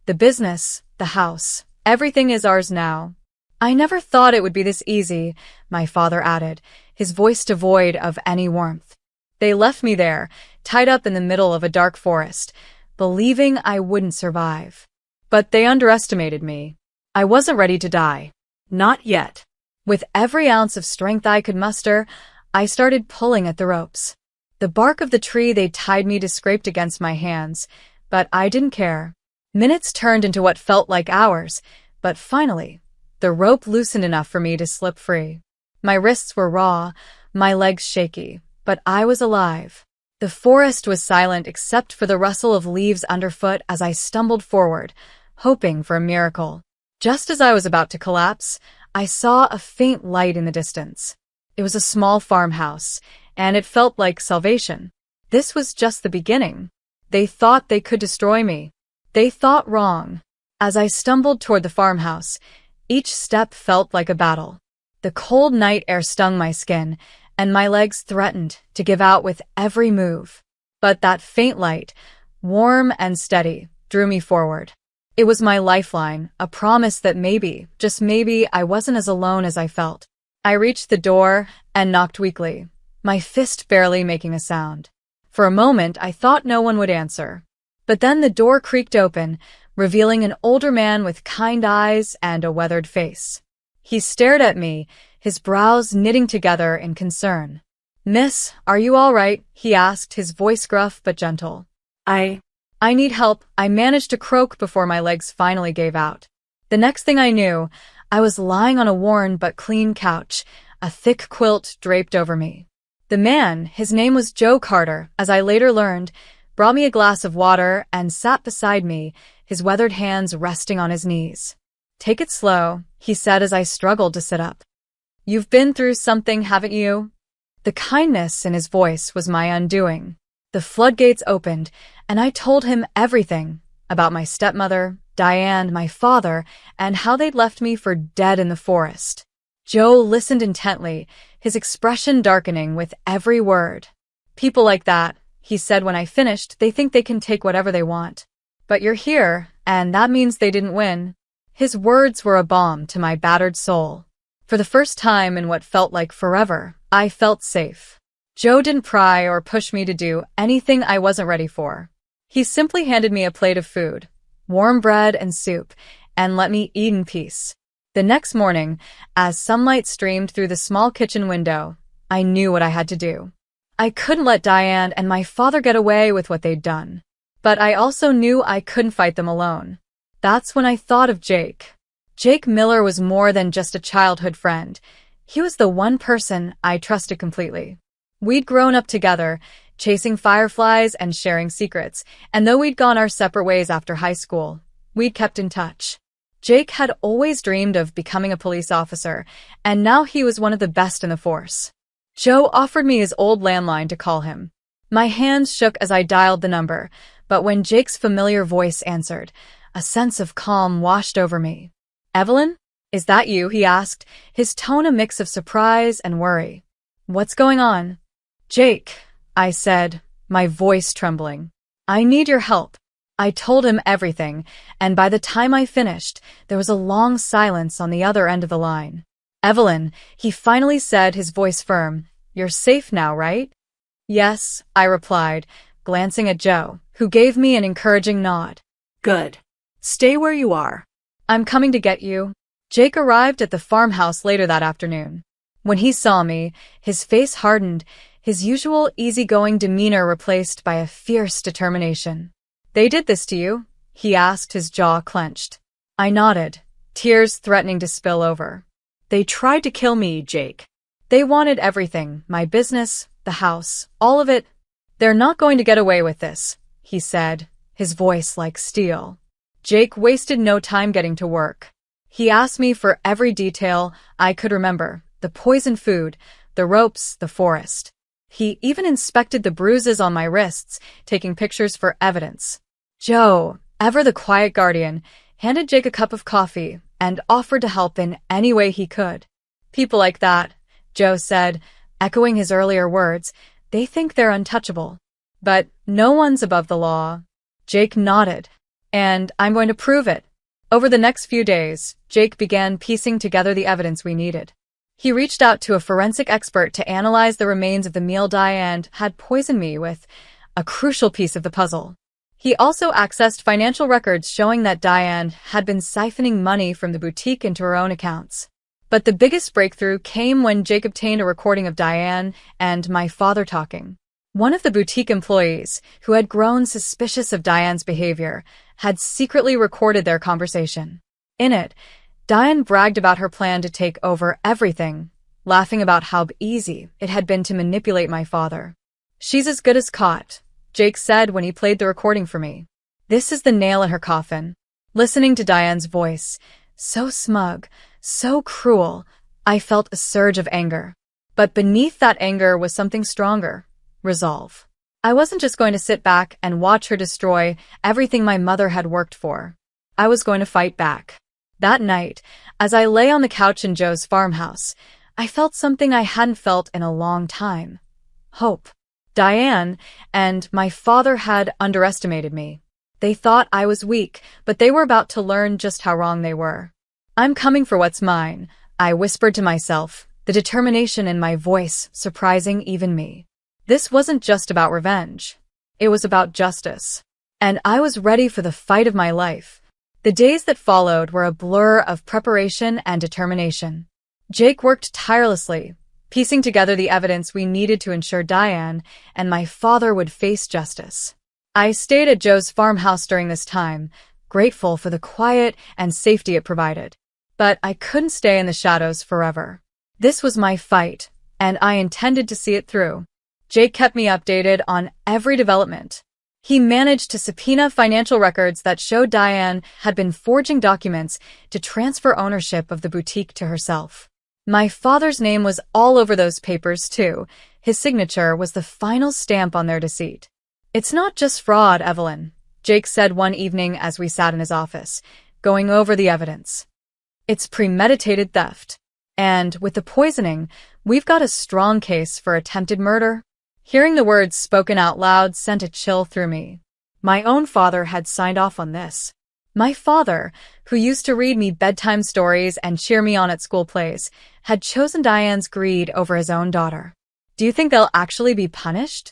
"The business, the house, everything is ours now." "I never thought it would be this easy," my father added, his voice devoid of any warmth. "They left me there, tied up in the middle of a dark forest, believing I wouldn't survive. But they underestimated me. I wasn't ready to die. Not yet." With every ounce of strength I could muster, I started pulling at the ropes. The bark of the tree they'd tied me to scraped against my hands, but I didn't care. Minutes turned into what felt like hours, but finally, the rope loosened enough for me to slip free. My wrists were raw, my legs shaky, but I was alive. The forest was silent except for the rustle of leaves underfoot as I stumbled forward, hoping for a miracle. Just as I was about to collapse, I saw a faint light in the distance. It was a small farmhouse, and it felt like salvation. This was just the beginning. They thought they could destroy me. They thought wrong. As I stumbled toward the farmhouse, each step felt like a battle. The cold night air stung my skin, and my legs threatened to give out with every move. But that faint light, warm and steady, drew me forward. It was my lifeline, a promise that maybe, just maybe, I wasn't as alone as I felt. I reached the door and knocked weakly, my fist barely making a sound. For a moment, I thought no one would answer. But then the door creaked open, revealing an older man with kind eyes and a weathered face. He stared at me, his brows knitting together in concern. "Miss, are you all right?" he asked, his voice gruff but gentle. I need help," I managed to croak before my legs finally gave out. The next thing I knew, I was lying on a worn but clean couch, a thick quilt draped over me. The man, his name was Joe Carter, as I later learned, brought me a glass of water and sat beside me, his weathered hands resting on his knees. "Take it slow," he said as I struggled to sit up. "You've been through something, haven't you?" The kindness in his voice was my undoing. The floodgates opened, and I told him everything about my stepmother, Diane, my father, and how they'd left me for dead in the forest. Joe listened intently, his expression darkening with every word. "People like that," he said when I finished, "they think they can take whatever they want. But you're here, and that means they didn't win." His words were a balm to my battered soul. For the first time in what felt like forever, I felt safe. Joe didn't pry or push me to do anything I wasn't ready for. He simply handed me a plate of food, warm bread and soup, and let me eat in peace. The next morning, as sunlight streamed through the small kitchen window, I knew what I had to do. I couldn't let Diane and my father get away with what they'd done. But I also knew I couldn't fight them alone. That's when I thought of Jake. Jake Miller was more than just a childhood friend. He was the one person I trusted completely. We'd grown up together, chasing fireflies and sharing secrets, and though we'd gone our separate ways after high school, we'd kept in touch. Jake had always dreamed of becoming a police officer, and now he was one of the best in the force. Joe offered me his old landline to call him. My hands shook as I dialed the number, but when Jake's familiar voice answered, a sense of calm washed over me. "Evelyn? Is that you?" he asked, his tone a mix of surprise and worry. "What's going on?" "Jake," I said, my voice trembling. "I need your help." I told him everything, and by the time I finished, there was a long silence on the other end of the line. "Evelyn," he finally said, his voice firm, "you're safe now, right?" "Yes," I replied, glancing at Joe, who gave me an encouraging nod. "Good. Stay where you are. "I'm coming to get you." Jake arrived at the farmhouse later that afternoon. When he saw me, his face hardened, his usual easygoing demeanor replaced by a fierce determination. "They did this to you?" he asked, his jaw clenched. I nodded, tears threatening to spill over. They tried to kill me, Jake. They wanted everything, my business, the house, all of it. They're not going to get away with this, he said, his voice like steel. Jake wasted no time getting to work. He asked me for every detail I could remember, the poisoned food, the ropes, the forest. He even inspected the bruises on my wrists, taking pictures for evidence. Joe, ever the quiet guardian, handed Jake a cup of coffee and offered to help in any way he could. People like that, Joe said, echoing his earlier words, they think they're untouchable. But no one's above the law. Jake nodded. And I'm going to prove it. Over the next few days, Jake began piecing together the evidence we needed. He reached out to a forensic expert to analyze the remains of the meal Diane had poisoned me with, a crucial piece of the puzzle. He also accessed financial records showing that Diane had been siphoning money from the boutique into her own accounts. But the biggest breakthrough came when Jake obtained a recording of Diane and my father talking. One of the boutique employees, who had grown suspicious of Diane's behavior, had secretly recorded their conversation. In it, Diane bragged about her plan to take over everything, laughing about how easy it had been to manipulate my father. She's as good as caught, Jake said when he played the recording for me. This is the nail in her coffin. Listening to Diane's voice, so smug, so cruel, I felt a surge of anger. But beneath that anger was something stronger, resolve. I wasn't just going to sit back and watch her destroy everything my mother had worked for. I was going to fight back. That night, as I lay on the couch in Joe's farmhouse, I felt something I hadn't felt in a long time. Hope. Diane and my father had underestimated me. They thought I was weak, but they were about to learn just how wrong they were. I'm coming for what's mine, I whispered to myself, the determination in my voice surprising even me. This wasn't just about revenge. It was about justice. And I was ready for the fight of my life. The days that followed were a blur of preparation and determination. Jake worked tirelessly, piecing together the evidence we needed to ensure Diane and my father would face justice. I stayed at Joe's farmhouse during this time, grateful for the quiet and safety it provided. But I couldn't stay in the shadows forever. This was my fight, and I intended to see it through. Jake kept me updated on every development. He managed to subpoena financial records that showed Diane had been forging documents to transfer ownership of the boutique to herself. My father's name was all over those papers, too. His signature was the final stamp on their deceit. It's not just fraud, Evelyn, Jake said one evening as we sat in his office, going over the evidence. It's premeditated theft. And with the poisoning, we've got a strong case for attempted murder. Hearing the words spoken out loud sent a chill through me. My own father had signed off on this. My father, who used to read me bedtime stories and cheer me on at school plays, had chosen Diane's greed over his own daughter. Do you think they'll actually be punished?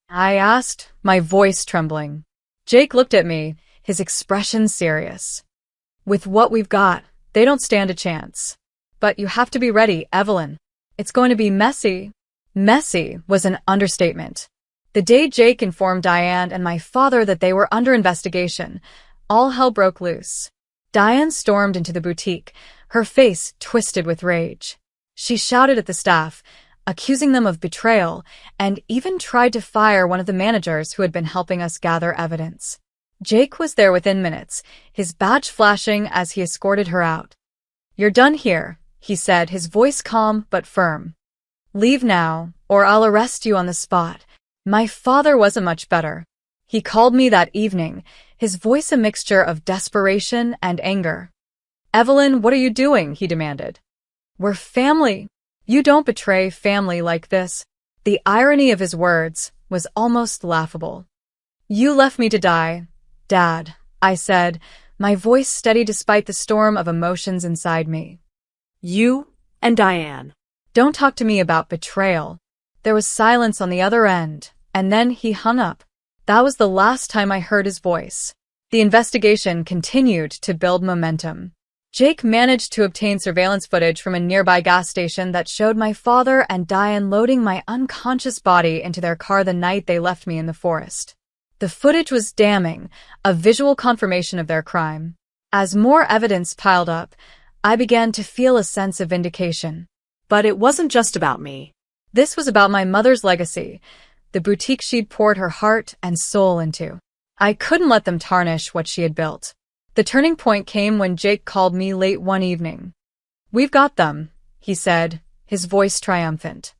I asked, my voice trembling. Jake looked at me, his expression serious. With what we've got, they don't stand a chance. But you have to be ready, Evelyn. It's going to be messy. Messy was an understatement. The day Jake informed Diane and my father that they were under investigation, all hell broke loose. Diane stormed into the boutique, her face twisted with rage. She shouted at the staff, accusing them of betrayal, and even tried to fire one of the managers who had been helping us gather evidence. Jake was there within minutes, his badge flashing as he escorted her out. "You're done here," he said, his voice calm but firm. "Leave now, or I'll arrest you on the spot." My father wasn't much better. He called me that evening, his voice a mixture of desperation and anger. "Evelyn, what are you doing?" he demanded. "We're family. You don't betray family like this." The irony of his words was almost laughable. "You left me to die, Dad," I said, my voice steady despite the storm of emotions inside me. You and Diane. "Don't talk to me about betrayal." There was silence on the other end, and then he hung up. That was the last time I heard his voice. The investigation continued to build momentum. Jake managed to obtain surveillance footage from a nearby gas station that showed my father and Diane loading my unconscious body into their car the night they left me in the forest. The footage was damning, a visual confirmation of their crime. As more evidence piled up, I began to feel a sense of vindication. But it wasn't just about me. This was about my mother's legacy, the boutique she'd poured her heart and soul into. I couldn't let them tarnish what she had built. The turning point came when Jake called me late one evening. "We've got them," he said, his voice triumphant.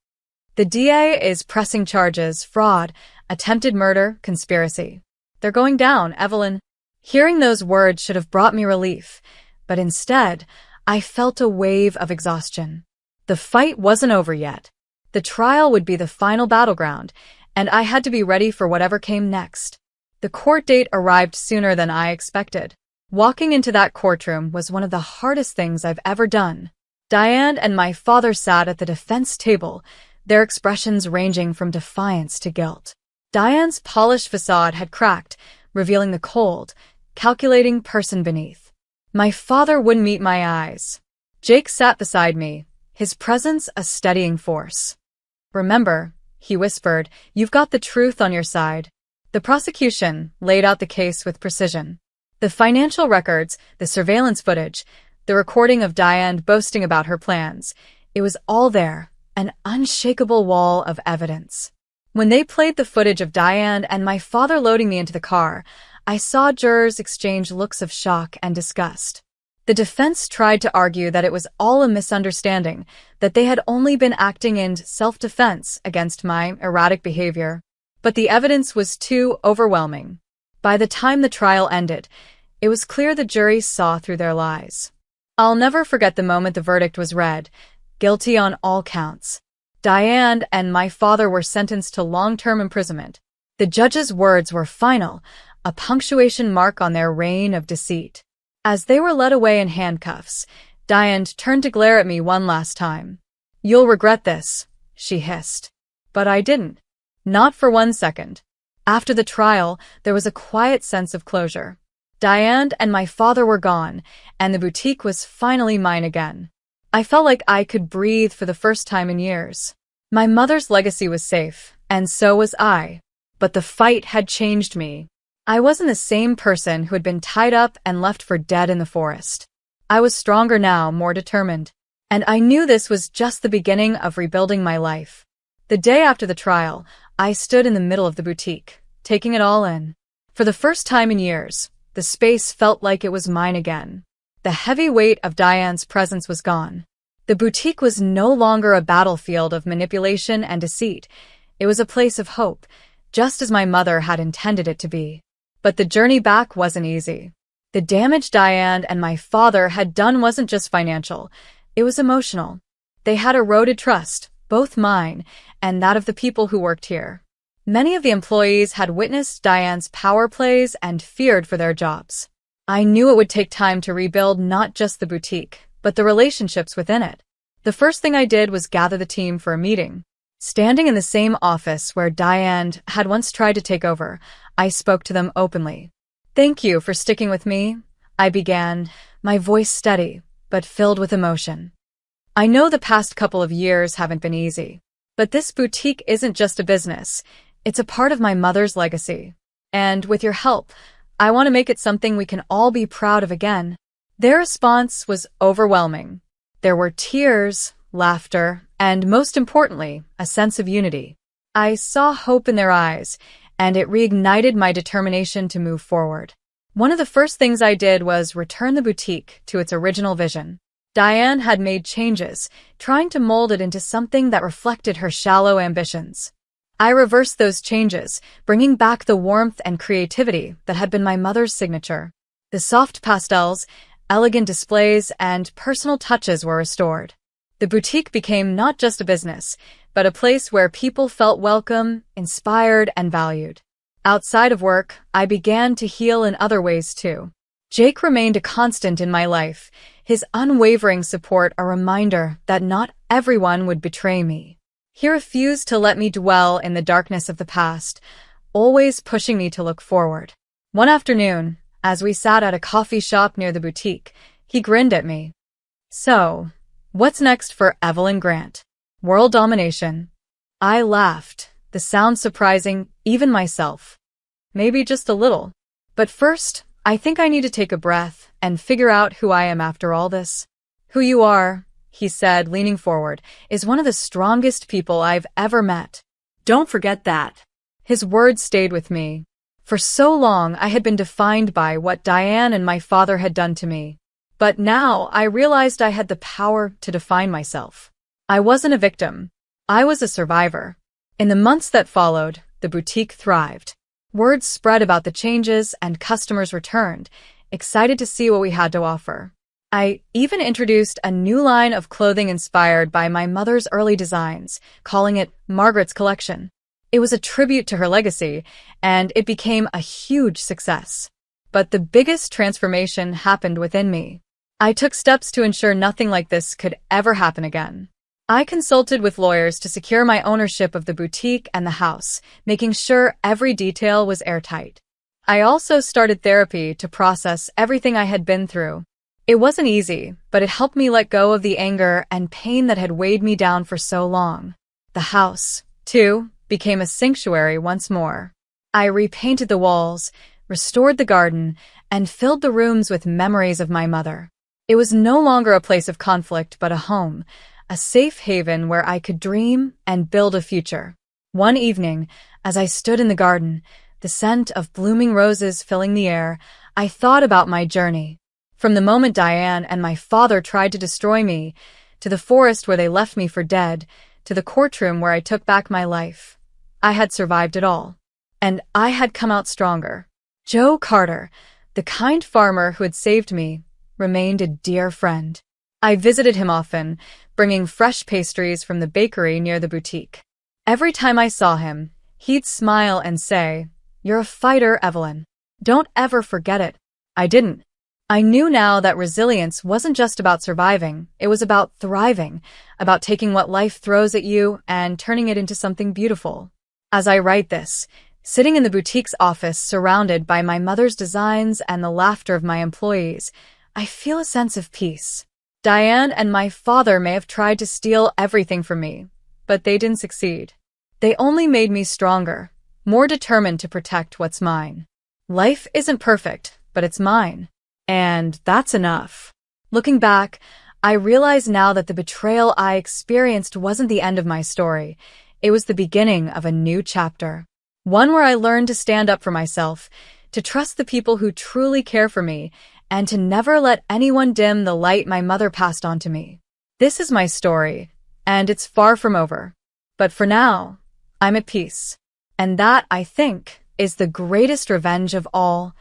"The DA is pressing charges, fraud, attempted murder, conspiracy. They're going down, Evelyn." Hearing those words should have brought me relief, but instead, I felt a wave of exhaustion. The fight wasn't over yet. The trial would be the final battleground, and I had to be ready for whatever came next. The court date arrived sooner than I expected. Walking into that courtroom was one of the hardest things I've ever done. Diane and my father sat at the defense table, their expressions ranging from defiance to guilt. Diane's polished facade had cracked, revealing the cold, calculating person beneath. My father wouldn't meet my eyes. Jake sat beside me, his presence a steadying force. "Remember," he whispered, "you've got the truth on your side." The prosecution laid out the case with precision. The financial records, the surveillance footage, the recording of Diane boasting about her plans. It was all there, an unshakable wall of evidence. When they played the footage of Diane and my father loading me into the car, I saw jurors exchange looks of shock and disgust. The defense tried to argue that it was all a misunderstanding, that they had only been acting in self-defense against my erratic behavior. But the evidence was too overwhelming. By the time the trial ended, it was clear the jury saw through their lies. I'll never forget the moment the verdict was read, guilty on all counts. Diane and my father were sentenced to long-term imprisonment. The judge's words were final, a punctuation mark on their reign of deceit. As they were led away in handcuffs, Diane turned to glare at me one last time. "You'll regret this," she hissed. But I didn't. Not for 1 second. After the trial, there was a quiet sense of closure. Diane and my father were gone, and the boutique was finally mine again. I felt like I could breathe for the first time in years. My mother's legacy was safe, and so was I. But the fight had changed me. I wasn't the same person who had been tied up and left for dead in the forest. I was stronger now, more determined. And I knew this was just the beginning of rebuilding my life. The day after the trial, I stood in the middle of the boutique, taking it all in. For the first time in years, the space felt like it was mine again. The heavy weight of Diane's presence was gone. The boutique was no longer a battlefield of manipulation and deceit. It was a place of hope, just as my mother had intended it to be. But the journey back wasn't easy. The damage Diane and my father had done wasn't just financial, it was emotional. They had eroded trust, both mine and that of the people who worked here. Many of the employees had witnessed Diane's power plays and feared for their jobs. I knew it would take time to rebuild not just the boutique, but the relationships within it. The first thing I did was gather the team for a meeting. Standing in the same office where Diane had once tried to take over, I spoke to them openly. "Thank you for sticking with me," I began, my voice steady, but filled with emotion. "I know the past couple of years haven't been easy, but this boutique isn't just a business. It's a part of my mother's legacy. And with your help, I want to make it something we can all be proud of again." Their response was overwhelming. There were tears, laughter, and most importantly, a sense of unity. I saw hope in their eyes, and it reignited my determination to move forward. One of the first things I did was return the boutique to its original vision. Diane had made changes, trying to mold it into something that reflected her shallow ambitions. I reversed those changes, bringing back the warmth and creativity that had been my mother's signature. The soft pastels, elegant displays, and personal touches were restored. The boutique became not just a business, but a place where people felt welcome, inspired, and valued. Outside of work, I began to heal in other ways too. Jake remained a constant in my life, his unwavering support a reminder that not everyone would betray me. He refused to let me dwell in the darkness of the past, always pushing me to look forward. One afternoon, as we sat at a coffee shop near the boutique, he grinned at me. "So, what's next for Evelyn Grant? World domination?" I laughed, the sound surprising even myself. "Maybe just a little. But first, I think I need to take a breath and figure out who I am after all this." "Who you are," he said, leaning forward, is one of the strongest people I've ever met. Don't forget that. His words stayed with me. For so long, I had been defined by what Diane and my father had done to me. But now I realized I had the power to define myself. I wasn't a victim. I was a survivor. In the months that followed, the boutique thrived. Word spread about the changes and customers returned, excited to see what we had to offer. I even introduced a new line of clothing inspired by my mother's early designs, calling it Margaret's Collection. It was a tribute to her legacy, and it became a huge success. But the biggest transformation happened within me. I took steps to ensure nothing like this could ever happen again. I consulted with lawyers to secure my ownership of the boutique and the house, making sure every detail was airtight. I also started therapy to process everything I had been through. It wasn't easy, but it helped me let go of the anger and pain that had weighed me down for so long. The house, too, became a sanctuary once more. I repainted the walls, restored the garden, and filled the rooms with memories of my mother. It was no longer a place of conflict, but a home, a safe haven where I could dream and build a future. One evening, as I stood in the garden, the scent of blooming roses filling the air, I thought about my journey. From the moment Diane and my father tried to destroy me, to the forest where they left me for dead, to the courtroom where I took back my life. I had survived it all. And I had come out stronger. Joe Carter, the kind farmer who had saved me, remained a dear friend. I visited him often, bringing fresh pastries from the bakery near the boutique. Every time I saw him, he'd smile and say, "You're a fighter, Evelyn. Don't ever forget it." I didn't. I knew now that resilience wasn't just about surviving, it was about thriving, about taking what life throws at you and turning it into something beautiful. As I write this, sitting in the boutique's office surrounded by my mother's designs and the laughter of my employees, I feel a sense of peace. Diane and my father may have tried to steal everything from me, but they didn't succeed. They only made me stronger, more determined to protect what's mine. Life isn't perfect, but it's mine. And that's enough. Looking back, I realize now that the betrayal I experienced wasn't the end of my story. It was the beginning of a new chapter. One where I learned to stand up for myself, to trust the people who truly care for me, and to never let anyone dim the light my mother passed on to me. This is my story, and it's far from over. But for now, I'm at peace. And that, I think, is the greatest revenge of all.